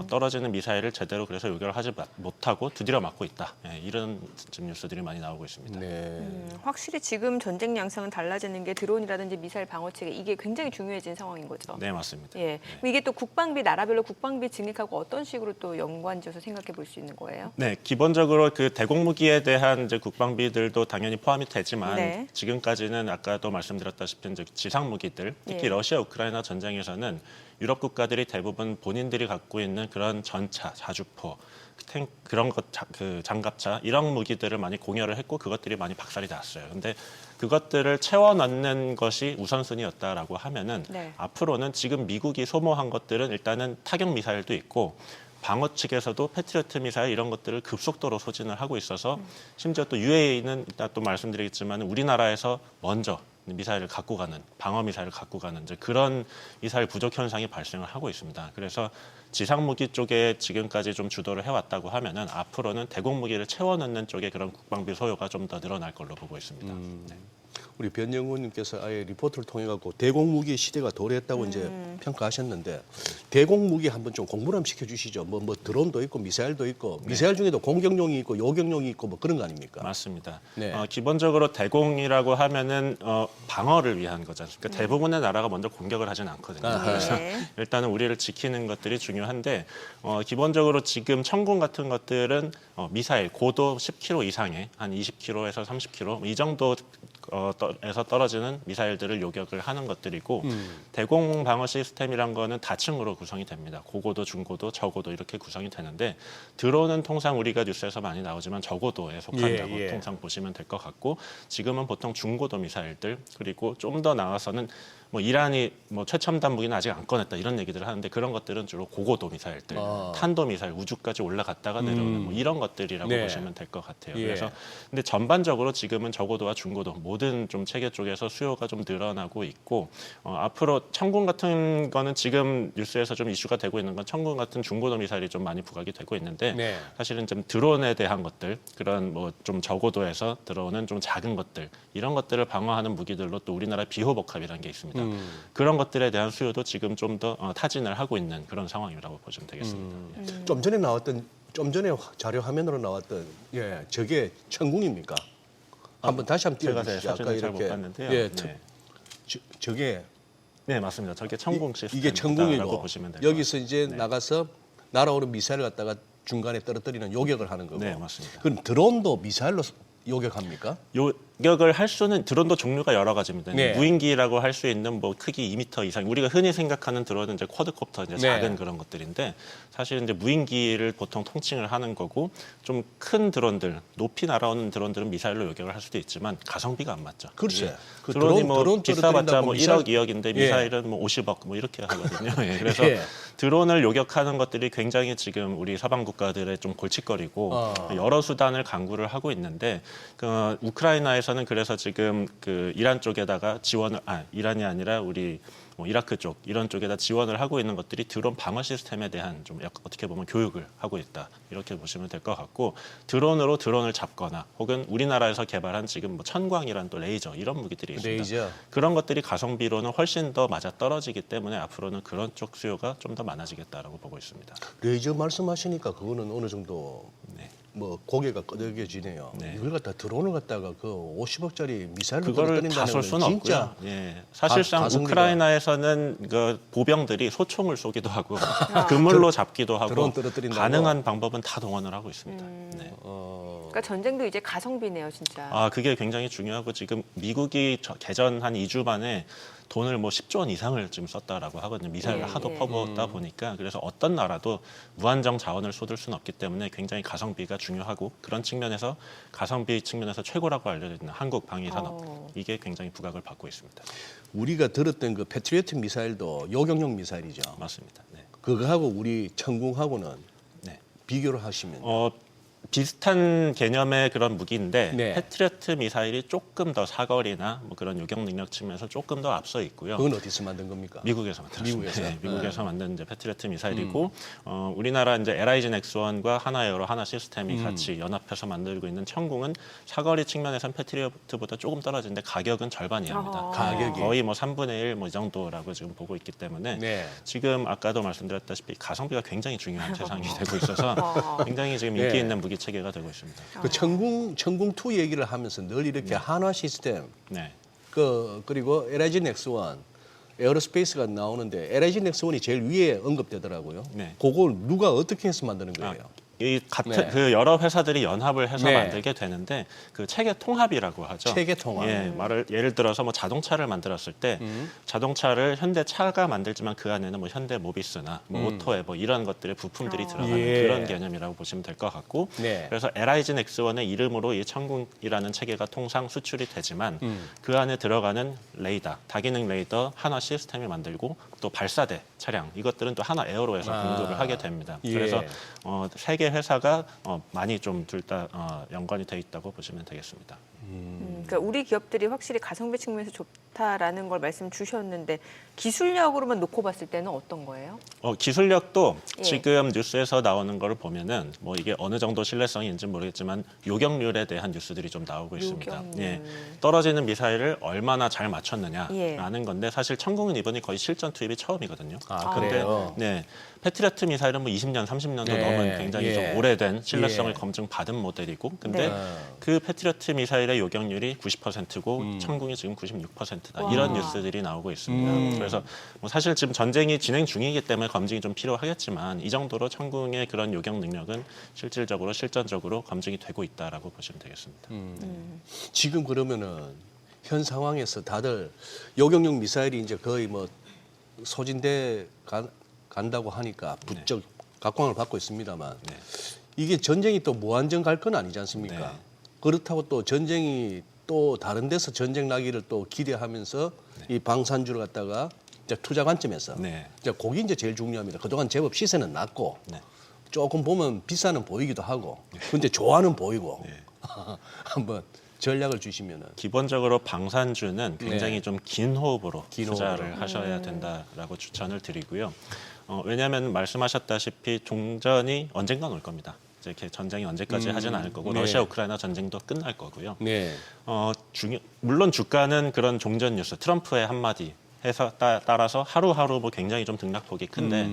S8: 떨어지는 미사일을 제대로 그래서 요격을 하지 못하고 두드려 맞고 있다. 예, 이런 지금 뉴스들이 많이 나오고 있습니다.
S2: 네.
S1: 확실히 지금 전쟁 양상은 달라지는 게 드론이라든지 미사일 방어 체계 이게 굉장히 중요해진 상황인 거죠.
S8: 네, 맞습니다.
S1: 예. 그럼 이게 또 국방비 나라별로 국방비 증액하고 어떤 식으로 또 연관지어서 생각해 볼 수 있는 거예요?
S8: 네, 기본적으로 그 대공무기에 대한 이제 국방비들도 당연히 포함이 되지만
S1: 네.
S8: 지금까지는 아까도 말씀드렸다시피 이제 지상무기들, 특히
S1: 예.
S8: 러시아 우크라이나 전쟁에서는 유럽 국가들이 대부분 본인들이 갖고 있는 그런 전차, 자주포, 그런 것, 그 장갑차 이런 무기들을 많이 공여를 했고 그것들이 많이 박살이 났어요. 근데 그것들을 채워 넣는 것이 우선순위였다라고 하면은
S1: 네.
S8: 앞으로는 지금 미국이 소모한 것들은 일단은 타격 미사일도 있고 방어 측에서도 패트리어트 미사일 이런 것들을 급속도로 소진을 하고 있어서 심지어 또 UAE는 이따 또 말씀드리겠지만 우리나라에서 먼저 미사일을 갖고 가는 방어 미사일을 갖고 가는 이제 그런 미사일 부족 현상이 발생을 하고 있습니다. 그래서 지상무기 쪽에 지금까지 좀 주도를 해왔다고 하면은 앞으로는 대공무기를 채워 넣는 쪽에 그런 국방비 소요가 좀 더 늘어날 걸로 보고 있습니다. 네.
S2: 우리 변영훈님께서 아예 리포트를 통해 갖고 대공무기 시대가 도래했다고 이제 평가하셨는데 대공무기 한번 좀 공부를 한번 시켜주시죠. 뭐 드론도 있고 미사일도 있고 미사일 중에도 공격용이 있고 요격용이 있고 뭐 그런 거 아닙니까?
S8: 맞습니다.
S2: 네.
S8: 기본적으로 대공이라고 하면은 방어를 위한 거지 않습니까? 대부분의 나라가 먼저 공격을 하진 않거든요.
S2: 아하.
S8: 그래서
S1: 네.
S8: 일단은 우리를 지키는 것들이 중요한데 기본적으로 지금 천군 같은 것들은 미사일 고도 10km 이상의 한 20km에서 30km 이 정도 에서 떨어지는 미사일들을 요격을 하는 것들이고 대공 방어 시스템이란 거는 다층으로 구성이 됩니다. 고고도, 중고도, 저고도 이렇게 구성이 되는데 드론은 통상 우리가 뉴스에서 많이 나오지만 저고도에 속한다고
S2: 예.
S8: 통상 보시면 될 것 같고 지금은 보통 중고도 미사일들 그리고 좀 더 나아가서는 뭐 이란이 뭐 최첨단 무기는 아직 안 꺼냈다 이런 얘기들을 하는데 그런 것들은 주로 고고도 미사일들, 탄도 미사일 우주까지 올라갔다가 내려오는 뭐 이런 것들이라고
S2: 네.
S8: 보시면 될 것 같아요.
S2: 예.
S8: 그래서 근데 전반적으로 지금은 저고도와 중고도 모든 좀 체계 쪽에서 수요가 좀 늘어나고 있고 앞으로 천군 같은 거는 지금 뉴스에서 좀 이슈가 되고 있는 건 천군 같은 중고도 미사일이 좀 많이 부각이 되고 있는데
S2: 네.
S8: 사실은 좀 드론에 대한 것들 그런 뭐 좀 저고도에서 들어오는 좀 작은 것들 이런 것들을 방어하는 무기들로 또 우리나라 비호복합이라는 게 있습니다. 있습니다. 그런 것들에 대한 수요도 지금 좀 더 타진을 하고 있는 그런 상황이라고 보시면 되겠습니다.
S2: 좀 전에 자료 화면으로 나왔던 저게 천궁입니까? 한번 다시 한번
S8: 제가
S2: 띄워주시죠.
S8: 사진을 잘 못 봤는데요.
S2: 예,
S8: 네.
S2: 저게
S8: 네, 맞습니다. 저게 천궁
S2: 이게
S8: 시스템이라고
S2: 천궁이고
S8: 보시면 될것
S2: 여기서 이제 나가서 날아오는 미사일을 갖다가 중간에 떨어뜨리는 요격을 하는 거고.
S8: 네, 맞습니다.
S2: 그럼 드론도 미사일로 요격합니까?
S8: 요격을 할 수는 드론도 종류가 여러 가지입니다.
S2: 네.
S8: 무인기라고 할 수 있는 뭐 크기 2m 이상 우리가 흔히 생각하는 드론은 이제 쿼드콥터 이제
S2: 네.
S8: 작은 그런 것들인데 사실 이제 무인기를 보통 통칭을 하는 거고 좀 큰 드론들 높이 날아오는 드론들은 미사일로 요격을 할 수도 있지만 가성비가 안 맞죠.
S2: 글쎄.
S8: 이게
S2: 그
S8: 드론이 뭐
S2: 드론
S8: 비싸봤자 뭐
S2: 떨어뜨린다고
S8: 1억 2억인데 미사일은 뭐 50억 뭐 이렇게 하거든요. 예, 그래서
S2: 예.
S8: 드론을 요격하는 것들이 굉장히 지금 우리 서방 국가들의 좀 골칫거리고 여러 수단을 강구를 하고 있는데 그 우크라이나에서는 그래서 지금 그 이란 쪽에다가 지원을 이란이 아니라 우리 뭐 이라크 쪽 이런 쪽에다 지원을 하고 있는 것들이 드론 방어 시스템에 대한 좀 약간 어떻게 보면 교육을 하고 있다 이렇게 보시면 될 것 같고 드론으로 드론을 잡거나 혹은 우리나라에서 개발한 지금 뭐 천광이란 또 레이저 이런 무기들이 있습니다.
S2: 레이저.
S8: 그런 것들이 가성비로는 훨씬 더 맞아 떨어지기 때문에 앞으로는 그런 쪽 수요가 좀 더 많아지겠다라고 보고 있습니다.
S2: 레이저 말씀하시니까 그거는 어느 정도
S8: 네.
S2: 뭐 고개가 끄덕여지네요.
S8: 네.
S2: 이걸 갖다 드론을 갖다가 그 50억짜리 미사일로
S8: 그거를 다
S2: 떨어뜨린다는
S8: 쏠
S2: 건
S8: 수는
S2: 진짜
S8: 없고요. 예. 사실상
S2: 가성비가-
S8: 우크라이나에서는 그 보병들이 소총을 쏘기도 하고 그물로 잡기도 하고
S2: 드론 떨어뜨린다고?
S8: 가능한 방법은 다 동원을 하고 있습니다. 네.
S1: 그러니까 전쟁도 이제 가성비네요, 진짜.
S8: 그게 굉장히 중요하고 지금 미국이 개전 한 2주 만에 돈을 뭐 10조 원 이상을 지금 썼다라고 하거든요. 미사일을 하도 퍼부었다 보니까 그래서 어떤 나라도 무한정 자원을 쏟을 수는 없기 때문에 굉장히 가성비가 중요하고 그런 측면에서 가성비 측면에서 최고라고 알려져 있는 한국 방위산업 이게 굉장히 부각을 받고 있습니다.
S2: 우리가 들었던 그 패트리어트 미사일도 요격용 미사일이죠.
S8: 맞습니다. 네.
S2: 그거하고 우리 천궁하고는
S8: 네.
S2: 비교를 하시면
S8: 비슷한 개념의 그런 무기인데
S2: 네.
S8: 패트리어트 미사일이 조금 더 사거리나 뭐 그런 요격 능력 측면에서 조금 더 앞서 있고요.
S2: 그건 어디서 만든 겁니까?
S8: 미국에서 만들었습니다.
S2: 미국에서?
S8: 네, 미국에서 만든 이제 패트리어트 미사일이고 우리나라 이제 LIG 넥스원과 하나에어로 하나 시스템이 같이 연합해서 만들고 있는 천궁은 사거리 측면에서는 패트리어트보다 조금 떨어지는데 가격은 절반 이하입니다.
S2: 가격이.
S8: 거의 뭐 3분의 1 뭐 이 정도라고 지금 보고 있기 때문에
S2: 네.
S8: 지금 아까도 말씀드렸다시피 가성비가 굉장히 중요한 세상이 되고 있어서 굉장히 지금 인기
S2: 네.
S8: 있는 무기 체계가 되고 있습니다.
S2: 그 천궁2 얘기를 하면서 늘 이렇게 한화 시스템
S8: 네.
S2: 그리고 LIG 넥스원 에어로스페이스가 나오는데 LIG 넥스원이 제일 위에 언급되더라고요.
S8: 네.
S2: 그걸 누가 어떻게 해서 만드는 거예요?
S8: 이 같은
S2: 네.
S8: 그 여러 회사들이 연합을 해서
S2: 네.
S8: 만들게 되는데 그 체계 통합이라고 하죠.
S2: 체계 통합.
S8: 예, 예를 들어서 뭐 자동차를 만들었을 때 자동차를 현대차가 만들지만 그 안에는 뭐 현대 모비스나 뭐 오토에 뭐 이런 것들의 부품들이 들어가는
S2: 예.
S8: 그런 개념이라고 보시면 될 것 같고
S2: 네.
S8: 그래서 LIG 넥스원의 이름으로 이 천궁이라는 체계가 통상 수출이 되지만 그 안에 들어가는 레이더, 다기능 레이더 하나 시스템이 만들고 또 발사대 차량 이것들은 또 하나 에어로에서 공급을 하게 됩니다.
S2: 예.
S8: 그래서 세 개 회사가 많이 좀 둘 다 연관이 돼 있다고 보시면 되겠습니다.
S1: 그러니까 우리 기업들이 확실히 가성비 측면에서 좋다라는 걸 말씀 주셨는데 기술력으로만 놓고 봤을 때는 어떤 거예요?
S8: 기술력도
S1: 예.
S8: 지금 뉴스에서 나오는 거를 보면은 뭐 이게 어느 정도 신뢰성인지 모르겠지만 요격률에 대한 뉴스들이 좀 나오고 있습니다.
S1: 요격률.
S8: 예. 떨어지는 미사일을 얼마나 잘 맞췄느냐라는
S1: 예.
S8: 건데 사실 천궁은 이번이 거의 실전 투입이 처음이거든요.
S2: 그래요?
S8: 근데 네. 패트리어트 미사일은 뭐 20년, 30년도
S2: 네,
S8: 넘은 굉장히
S2: 예.
S8: 좀 오래된 신뢰성을
S2: 예.
S8: 검증받은 모델이고 근데
S1: 네.
S8: 그 패트리어트 미사일의 요격률이 90%고 천궁이 지금 96%다.
S1: 와.
S8: 이런 뉴스들이 나오고 있습니다. 그래서 뭐 사실 지금 전쟁이 진행 중이기 때문에 검증이 좀 필요하겠지만 이 정도로 천궁의 그런 요격 능력은 실질적으로 실전적으로 검증이 되고 있다라고 보시면 되겠습니다.
S2: 지금 그러면은 현 상황에서 다들 요격용 미사일이 이제 거의 뭐 소진돼 간다고 하니까 부쩍 각광을 받고 있습니다만
S8: 네.
S2: 이게 전쟁이 또 무한정 갈 건 아니지 않습니까?
S8: 네.
S2: 그렇다고 또 전쟁이 또 다른 데서 전쟁 나기를 또 기대하면서 이 방산주를 갖다가 이제 투자 관점에서
S8: 네.
S2: 이제 그게 이제 제일 중요합니다. 그동안 제법 시세는 낮고
S8: 네.
S2: 조금 보면 비싸는 보이기도 하고 근데 좋아는 보이고 한번 전략을 주시면은
S8: 기본적으로 방산주는 굉장히
S2: 네.
S8: 좀 긴 호흡으로
S2: 긴
S8: 투자를
S2: 호흡으로.
S8: 하셔야 된다라고 추천을 드리고요. 왜냐하면 말씀하셨다시피 종전이 언젠간 올 겁니다. 이제 이렇게 전쟁이 언제까지 하지는 않을 거고
S2: 네.
S8: 러시아 우크라이나 전쟁도 끝날 거고요.
S2: 네.
S8: 물론 주가는 그런 종전 뉴스 트럼프의 한마디 해서 따라서 하루하루 뭐 굉장히 좀 등락폭이 큰데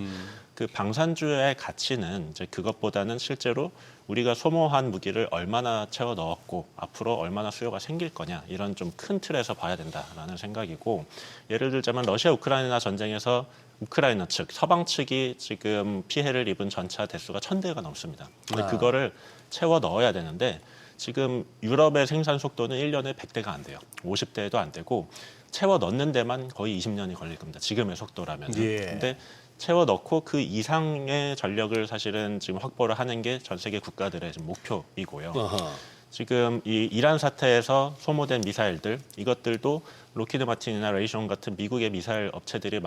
S8: 그 방산주의 가치는 이제 그것보다는 실제로 우리가 소모한 무기를 얼마나 채워 넣었고 앞으로 얼마나 수요가 생길 거냐 이런 좀 큰 틀에서 봐야 된다라는 생각이고 예를 들자면 러시아 우크라이나 전쟁에서 우크라이나 측, 서방 측이 지금 피해를 입은 전차 대수가 1,000대가 넘습니다. 근데 그거를 채워 넣어야 되는데 지금 유럽의 생산 속도는 1년에 100대가 안 돼요. 50대도 안 되고 채워 넣는 데만 거의 20년이 걸릴 겁니다. 지금의 속도라면.
S2: 예.
S8: 근데 채워 넣고 그 이상의 전력을 사실은 지금 확보를 하는 게 전 세계 국가들의 지금 목표이고요.
S2: 아하.
S8: 지금 이 이란 사태에서 소모된 미사일들 이것들도 로키드 마틴이나 레이션 같은 미국의 미사일 업체들이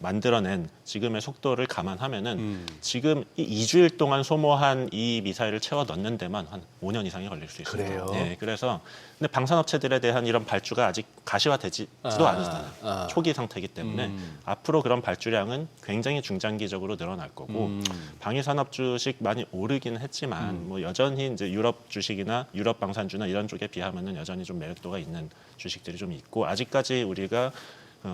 S8: 만들어낸 지금의 속도를 감안하면은 지금 이 2주일 동안 소모한 이 미사일을 채워 넣는 데만 한 5년 이상이 걸릴 수 있습니다.
S2: 그래요?
S8: 네, 그래서 근데 방산업체들에 대한 이런 발주가 아직 가시화되지도 않았잖아요. 초기 상태이기 때문에 앞으로 그런 발주량은 굉장히 중장기적으로 늘어날 거고 방위산업 주식 많이 오르기는 했지만 뭐 여전히 이제 유럽 주식이나 유럽 방산주나 이런 쪽에 비하면은 여전히 좀 매력도가 있는 주식들이 좀 있고 아직까지 우리가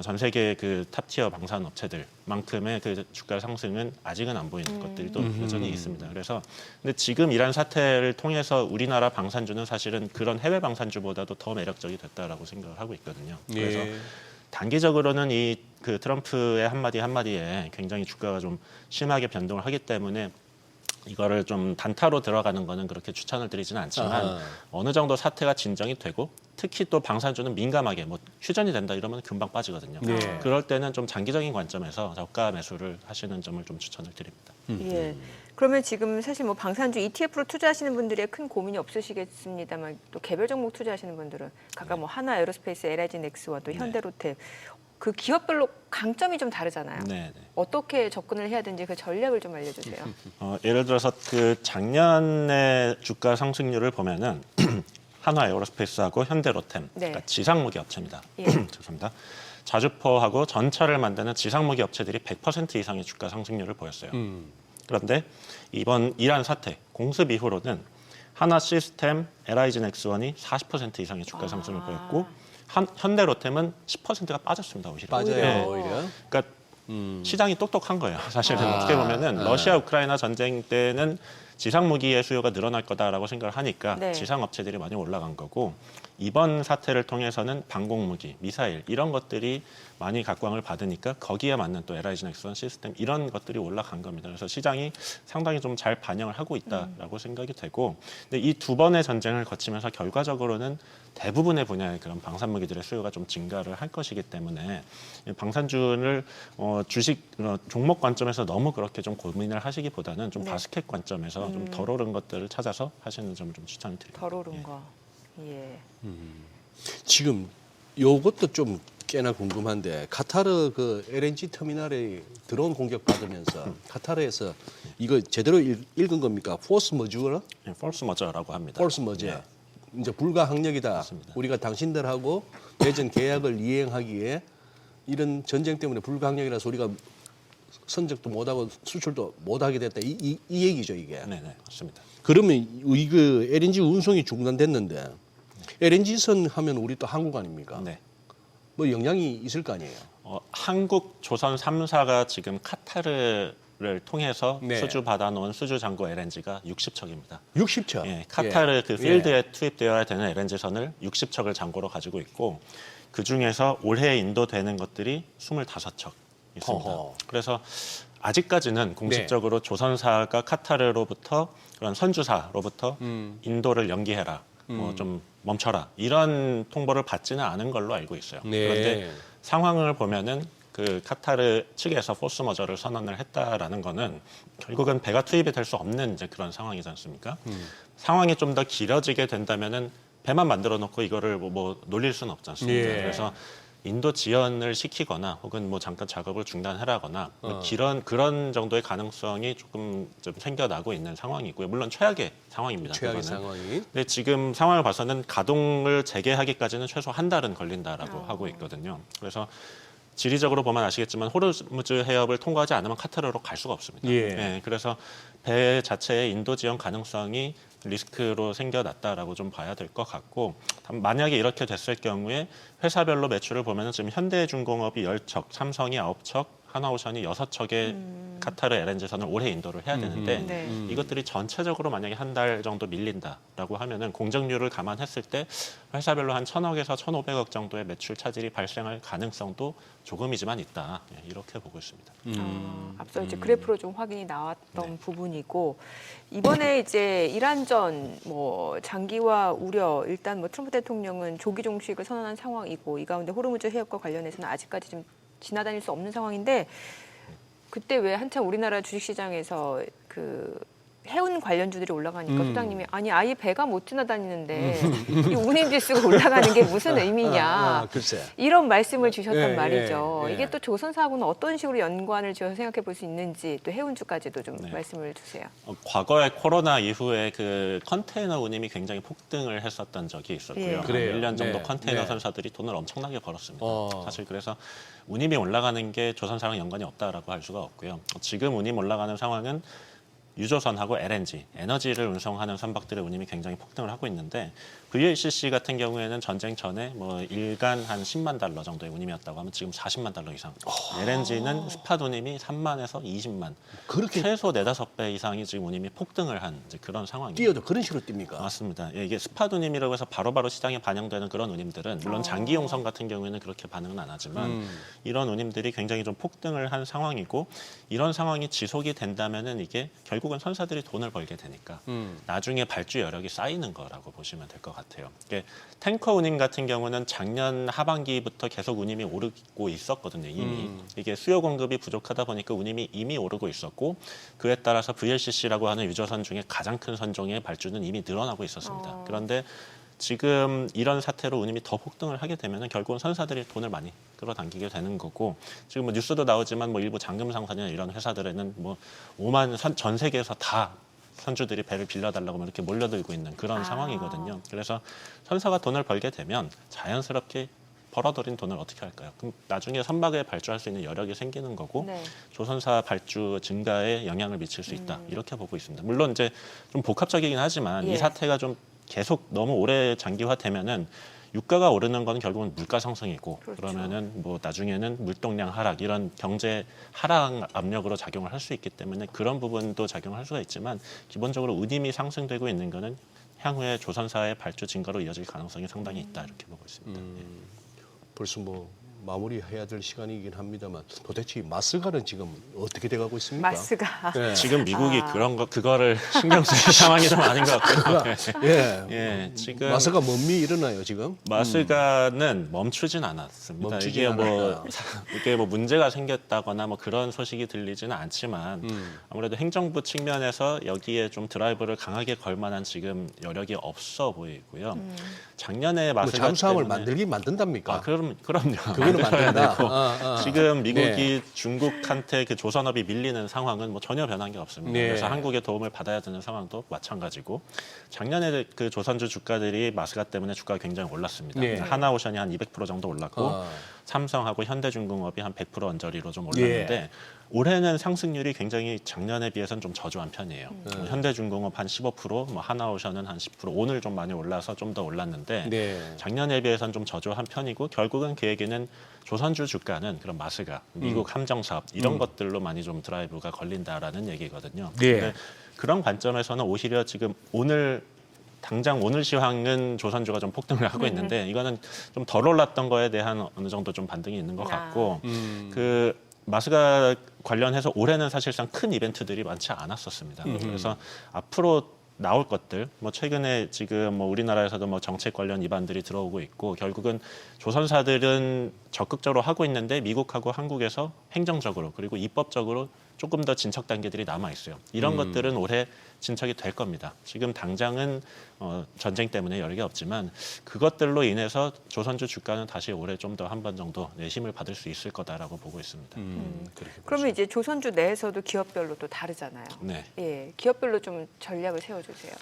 S8: 전 세계 그 탑티어 방산 업체들만큼의 그 주가 상승은 아직은 안 보이는 것들이 또 여전히 있습니다. 그래서 근데 지금 이란 사태를 통해서 우리나라 방산주는 사실은 그런 해외 방산주보다도 더 매력적이 됐다라고 생각을 하고 있거든요. 그래서
S2: 예.
S8: 단기적으로는 이 그 트럼프의 한마디에 굉장히 주가가 좀 심하게 변동을 하기 때문에 이거를 좀 단타로 들어가는 거는 그렇게 추천을 드리지는 않지만 어느 정도 사태가 진정이 되고 특히 또 방산주는 민감하게 뭐 휴전이 된다 이러면 금방 빠지거든요.
S2: 네.
S8: 그럴 때는 좀 장기적인 관점에서 저가 매수를 하시는 점을 좀 추천을 드립니다.
S1: 예. 그러면 지금 사실 뭐 방산주 ETF로 투자하시는 분들의 큰 고민이 없으시겠습니다만 또 개별 종목 투자하시는 분들은 각각 뭐 하나 에어로스페이스, LIG 넥스와 또 현대로템 그 기업별로 강점이 좀 다르잖아요.
S8: 네.
S1: 어떻게 접근을 해야 되는지 그 전략을 좀 알려주세요.
S8: 예를 들어서 그 작년에 주가 상승률을 보면은 한화 에어로스페이스하고 현대로템,
S1: 네.
S8: 그러니까 지상무기 업체입니다.
S1: 예.
S8: 죄송합니다. 자주포하고 전차를 만드는 지상무기 업체들이 100% 이상의 주가 상승률을 보였어요. 그런데 이번 이란 사태 공습 이후로는 하나 시스템, LIG 넥스원이 40% 이상의 주가 상승을 보였고 현대로템은 10%가 빠졌습니다. 오히려.
S2: 빠져요,
S8: 네.
S2: 오히려.
S8: 그러니까 시장이 똑똑한 거예요. 사실은 어떻게 보면은 러시아 우크라이나 전쟁 때는 지상 무기의 수요가 늘어날 거다라고 생각을 하니까
S1: 네.
S8: 지상 업체들이 많이 올라간 거고 이번 사태를 통해서는 방공 무기, 미사일 이런 것들이 많이 각광을 받으니까 거기에 맞는 또 LIG 넥스원 시스템 이런 것들이 올라간 겁니다. 그래서 시장이 상당히 좀 잘 반영을 하고 있다라고 생각이 되고 근데 이 두 번의 전쟁을 거치면서 결과적으로는 대부분의 분야의 그런 방산 무기들의 수요가 좀 증가를 할 것이기 때문에 방산주를 주식 종목 관점에서 너무 그렇게 좀 고민을 하시기보다는 좀 바스켓 관점에서 좀 덜 오른 것들을 찾아서 하시는 점을 좀 추천을 드립니다.
S1: 덜 오른 거. 예.
S2: 지금 요것도 좀 꽤나 궁금한데 카타르 그 LNG 터미널에 드론 공격 받으면서 카타르에서 이거 제대로 읽은 겁니까? 포스 머주어?
S8: 폴스 머저라고 합니다.
S2: 포스 머저. 이제 불가항력이다.
S8: 맞습니다.
S2: 우리가 당신들하고 예전 계약을 이행하기에 이런 전쟁 때문에 불가항력이라서 우리가 선적도 못하고 수출도 못하게 됐다. 이 얘기죠 이게.
S8: 네네 맞습니다.
S2: 그러면 이 그 LNG 운송이 중단됐는데 LNG선 하면 우리 또 한국 아닙니까?
S8: 네.
S2: 뭐 영향이 있을 거 아니에요.
S8: 한국 조선 3사가 지금 카타르를 통해서
S2: 네.
S8: 수주 받아놓은 수주 잔고 LNG가 60척입니다.
S2: 60척.
S8: 예, 카타르 그 필드에
S2: 예.
S8: 투입되어야 되는 LNG선을 60척을 잔고로 가지고 있고 그 중에서 올해 인도되는 것들이 25척 있습니다.
S2: 허허.
S8: 그래서 아직까지는 공식적으로 조선사가 카타르로부터 그런 선주사로부터 인도를 연기해라, 뭐 좀 멈춰라 이런 통보를 받지는 않은 걸로 알고 있어요.
S2: 네.
S8: 그런데 상황을 보면은 그 카타르 측에서 포스 머저를 선언을 했다라는 거는 결국은 배가 투입이 될 수 없는 이제 그런 상황이지 않습니까? 상황이 좀 더 길어지게 된다면은 배만 만들어 놓고 이거를 뭐 놀릴 수는 없지 않습니까?
S2: 예.
S8: 그래서 인도 지연을 시키거나 혹은 뭐 잠깐 작업을 중단하라거나 그런 정도의 가능성이 조금 좀 생겨나고 있는 상황이고요. 물론 최악의 상황입니다.
S2: 최악의
S8: 그거는.
S2: 상황이.
S8: 근데 지금 상황을 봐서는 가동을 재개하기까지는 최소 한 달은 걸린다라고 하고 있거든요. 그래서 지리적으로 보면 아시겠지만 호르무즈 해협을 통과하지 않으면 카타르로 갈 수가 없습니다.
S2: 예.
S8: 그래서 배 자체의 인도 지형 가능성이 리스크로 생겨났다라고 좀 봐야 될 것 같고, 만약에 이렇게 됐을 경우에 회사별로 매출을 보면은 지금 현대중공업이 10척, 삼성이 9척, 하나오션이 6척의 카타르 LNG선을 올해 인도를 해야 되는데
S1: 네.
S8: 이것들이 전체적으로 만약에 한 달 정도 밀린다라고 하면은 공정률을 감안했을 때 회사별로 한 1,000억에서 1,500억 정도의 매출 차질이 발생할 가능성도 조금이지만 있다. 이렇게 보고 있습니다.
S1: 앞서 이제 그래프로 좀 확인이 나왔던 부분이고, 이번에 이제 이란전 뭐 장기화 우려, 일단 뭐 트럼프 대통령은 조기 종식을 선언한 상황이고, 이 가운데 호르무즈 해협과 관련해서는 아직까지 좀 지나다닐 수 없는 상황인데, 그때 왜 한참 우리나라 주식시장에서 그 해운 관련주들이 올라가니까 소장님이 아니 아예 배가 못 지나다니는데 이 운임지수가 올라가는 게 무슨 의미냐
S2: 글쎄.
S1: 이런 말씀을 주셨단
S2: 예,
S1: 말이죠.
S2: 예.
S1: 이게 또 조선사하고는 어떤 식으로 연관을 지어서 생각해 볼 수 있는지, 또 해운주까지도 좀 말씀을 주세요.
S8: 과거에 코로나 이후에 그 컨테이너 운임이 굉장히 폭등을 했었던 적이 있었고요.
S1: 예.
S8: 한
S2: 그래요.
S8: 1년 정도
S2: 네.
S8: 컨테이너
S2: 네.
S8: 선사들이 돈을 엄청나게 벌었습니다. 사실 그래서
S2: 음.
S8: 운임이 올라가는 게 조선사랑 연관이 없다라고 할 수가 없고요. 지금 운임 올라가는 상황은 유조선하고 LNG, 에너지를 운송하는 선박들의 운임이 굉장히 폭등을 하고 있는데 VLCC 같은 경우에는 전쟁 전에 뭐 일간 한 10만 달러 정도의 운임이었다고 하면 지금 40만 달러 이상. LNG는 스팟 운임이 3만에서 20만.
S2: 그렇게
S8: 최소 4-5배 이상이 지금 운임이 폭등을 한 이제 그런 상황입니다.
S2: 뛰어도 그런 식으로 뜁니까?
S8: 맞습니다. 예, 이게 스팟 운임이라고 해서 바로바로 시장에 반영되는 그런 운임들은 물론 장기 용선 같은 경우에는 그렇게 반응은 안 하지만 이런 운임들이 굉장히 좀 폭등을 한 상황이고 이런 상황이 지속이 된다면은 이게 결국은 선사들이 돈을 벌게 되니까 나중에 발주 여력이 쌓이는 거라고 보시면 될 것 같아요. 이게 탱커 운임 같은 경우는 작년 하반기부터 계속 운임이 오르고 있었거든요. 이미 이게 수요 공급이 부족하다 보니까 운임이 이미 오르고 있었고 그에 따라서 VLCC라고 하는 유조선 중에 가장 큰 선종의 발주는 이미 늘어나고 있었습니다. 그런데 지금 이런 사태로 운임이 더 폭등을 하게 되면 결국은 선사들이 돈을 많이 끌어당기게 되는 거고 지금 뭐 뉴스도 나오지만 뭐 일부 잠금상선이나 이런 회사들에는 뭐 5만 전 세계에서 다 선주들이 배를 빌려달라고 이렇게 몰려들고 있는 그런 상황이거든요. 그래서 선사가 돈을 벌게 되면 자연스럽게 벌어들인 돈을 어떻게 할까요? 그럼 나중에 선박에 발주할 수 있는 여력이 생기는 거고
S1: 네.
S8: 조선사 발주 증가에 영향을 미칠 수 있다. 이렇게 보고 있습니다. 물론 이제 좀 복합적이긴 하지만
S1: 예.
S8: 이 사태가 좀 계속 너무 오래 장기화되면은 유가가 오르는 건 결국은 물가 상승이고 그러면은 뭐 나중에는 물동량 하락 이런 경제 하락 압력으로 작용을 할 수 있기 때문에 그런 부분도 작용할 수가 있지만 기본적으로 운임이 상승되고 있는 거는 향후에 조선사의 발주 증가로 이어질 가능성이 상당히 있다 이렇게 보고 있습니다.
S2: 벌써 뭐 마무리해야 될 시간이긴 합니다만 도대체 이 마스가는 지금 어떻게 돼가고 있습니까?
S1: 마스가
S2: 예.
S8: 지금 미국이 그거를 신경 쓸 상황이 좀 아닌 것 같고요.
S2: 예.
S8: 예, 지금
S2: 마스가 뭔미 일어나요 지금?
S8: 마스가는 멈추진 않았습니다.
S2: 멈추진
S8: 이게 뭐 문제가 생겼다거나 뭐 그런 소식이 들리지는 않지만 아무래도 행정부 측면에서 여기에 좀 드라이브를 강하게 걸 만한 지금 여력이 없어 보이고요. 작년에
S2: 뭐
S8: 마스가
S2: 잠수함을
S8: 때문에
S2: 만들긴 만든답니까?
S8: 그럼요.
S2: 그거는
S8: 만들어야
S2: 만든다.
S8: 되고. 지금 미국이
S2: 네.
S8: 중국한테 그 조선업이 밀리는 상황은 뭐 전혀 변한 게 없습니다.
S2: 네.
S8: 그래서 한국의 도움을 받아야 되는 상황도 마찬가지고 작년에 그 조선주 주가들이 마스가 때문에 주가가 굉장히 올랐습니다.
S2: 네.
S8: 하나오션이 한 200% 정도 올랐고 삼성하고 현대중공업이 한 100% 언저리로 좀 올랐는데 올해는 상승률이 굉장히 작년에 비해서는 좀 저조한 편이에요. 현대중공업 한 15%, 뭐 하나오션은 한 10%, 오늘 좀 많이 올라서 좀 더 올랐는데
S2: 네.
S8: 작년에 비해서는 좀 저조한 편이고 결국은 그 얘기는 조선주 주가는 그런 마스가 미국 함정 사업 이런 것들로 많이 좀 드라이브가 걸린다라는 얘기거든요.
S2: 네.
S8: 근데 그런 관점에서는 오히려 지금 당장 오늘 시황은 조선주가 좀 폭등을 하고 있는데 이거는 좀 덜 올랐던 거에 대한 어느 정도 좀 반등이 있는 것 같고 그 마스가 관련해서 올해는 사실상 큰 이벤트들이 많지 않았었습니다. 그래서 앞으로 나올 것들, 뭐 최근에 지금 뭐 우리나라에서도 뭐 정책 관련 입안들이 들어오고 있고 결국은 조선사들은 적극적으로 하고 있는데 미국하고 한국에서 행정적으로 그리고 입법적으로 조금 더 진척 단계들이 남아 있어요. 이런 것들은 올해 진척이 될 겁니다. 지금 당장은 전쟁 때문에 여력이 없지만 그것들로 인해서 조선주 주가는 다시 올해 좀 더 한 번 정도 내심을 받을 수 있을 거다라고 보고 있습니다.
S1: 그러면 이제 조선주 내에서도 기업별로 또 다르잖아요.
S8: 네.
S1: 예, 기업별로 좀 전략을 세워주세요.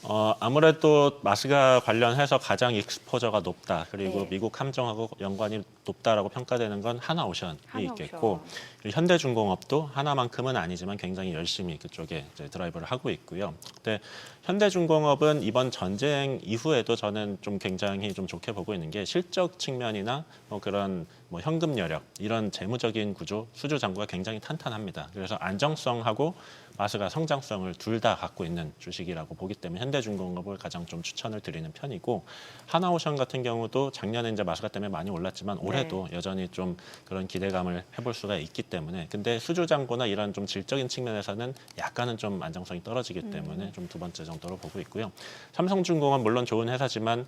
S8: 아무래도 마스가 관련해서 가장 익스포저가 높다. 그리고
S1: 네.
S8: 미국 함정하고 연관이 높다라고 평가되는 건 하나오션이
S1: 하나오션.
S8: 있겠고 그리고 현대중공업도 하나만큼은 아니지만 굉장히 열심히 그쪽에 이제 드라이브를 하고 있고요. 근데 현대중공업은 이번 전쟁 이후에도 저는 좀 굉장히 좀 좋게 보고 있는 게 실적 측면이나 그런 현금 여력 이런 재무적인 구조 수주 잔고가 굉장히 탄탄합니다. 그래서 안정성하고 마스가 성장성을 둘 다 갖고 있는 주식이라고 보기 때문에 현대중공업을 가장 좀 추천을 드리는 편이고 하나오션 같은 경우도 작년에 이제 마스가 때문에 많이 올랐지만 올해도 여전히 좀 그런 기대감을 해볼 수가 있기 때문에 근데 수주 잔고나 이런 좀 질적인 측면에서는 약간은 좀 안정성이 떨어지기 때문에 좀 두 번째 정도로 보고 있고요. 삼성중공업 물론 좋은 회사지만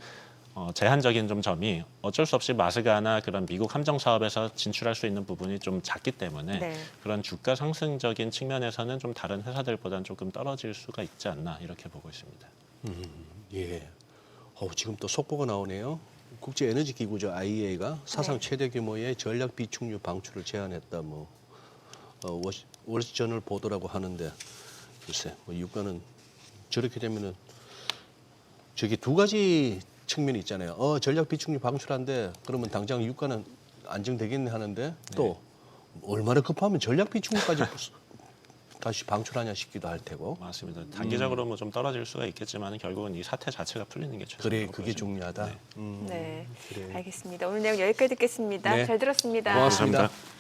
S8: 제한적인 좀 점이 어쩔 수 없이 마스가나 그런 미국 함정 사업에서 진출할 수 있는 부분이 좀 작기 때문에
S1: 네.
S8: 그런 주가 상승적인 측면에서는 좀 다른 회사들보다는 조금 떨어질 수가 있지 않나 이렇게 보고 있습니다.
S2: 예. 지금 또 속보가 나오네요. 국제에너지기구죠 IEA가 사상 최대 규모의 전략 비축유 방출을 제한했다. 월스저널 보도라고 하는데 글쎄 유가는 저렇게 되면은 저기 두 가지 측면이 있잖아요. 전략 비축유 방출한데 그러면 당장 유가는 안정되겠네 하는데 또 얼마나 급하면 전략 비축유까지 다시 방출하냐 싶기도 할 테고.
S8: 맞습니다. 단기적으로 좀 떨어질 수가 있겠지만 결국은 이 사태 자체가 풀리는 게 최선이라고
S2: 그래, 그게
S8: 보여집니다.
S2: 중요하다.
S8: 네.
S1: 네,
S2: 그래.
S1: 알겠습니다. 오늘 내용 여기까지 듣겠습니다.
S2: 네.
S1: 잘 들었습니다.
S2: 고맙습니다.
S8: 감사합니다.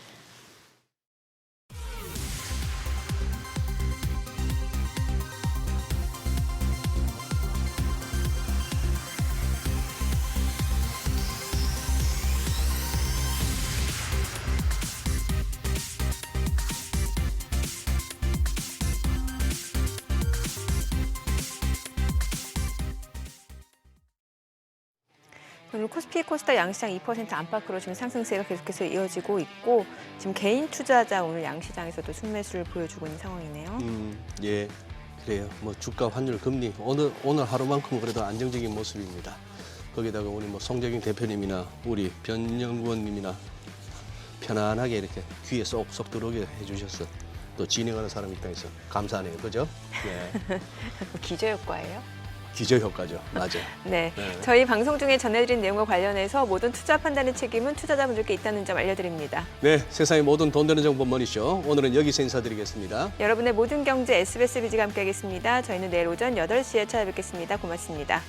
S1: 오늘 코스피 코스닥 양시장 2% 안팎으로 지금 상승세가 계속해서 이어지고 있고 지금 개인 투자자 오늘 양시장에서도 순매수를 보여주고 있는 상황이네요.
S2: 예, 그래요. 주가, 환율, 금리 오늘 하루만큼 그래도 안정적인 모습입니다. 거기다가 우리 송재경 대표님이나 우리 변영권님이나 편안하게 이렇게 귀에 쏙쏙 들어오게 해주셔서 또 진행하는 사람 입장에서 감사하네요, 그죠? 예,
S1: 기저효과예요?
S2: 기저효과죠, 맞아요.
S1: 네.
S2: 네.
S1: 저희 방송 중에 전해드린 내용과 관련해서 모든 투자 판단의 책임은 투자자분들께 있다는 점 알려드립니다.
S2: 네, 세상의 모든 돈 되는 정보 머니쇼. 오늘은 여기서 인사드리겠습니다.
S1: 여러분의 모든 경제 SBS 비지가 함께하겠습니다. 저희는 내일 오전 8시에 찾아뵙겠습니다. 고맙습니다.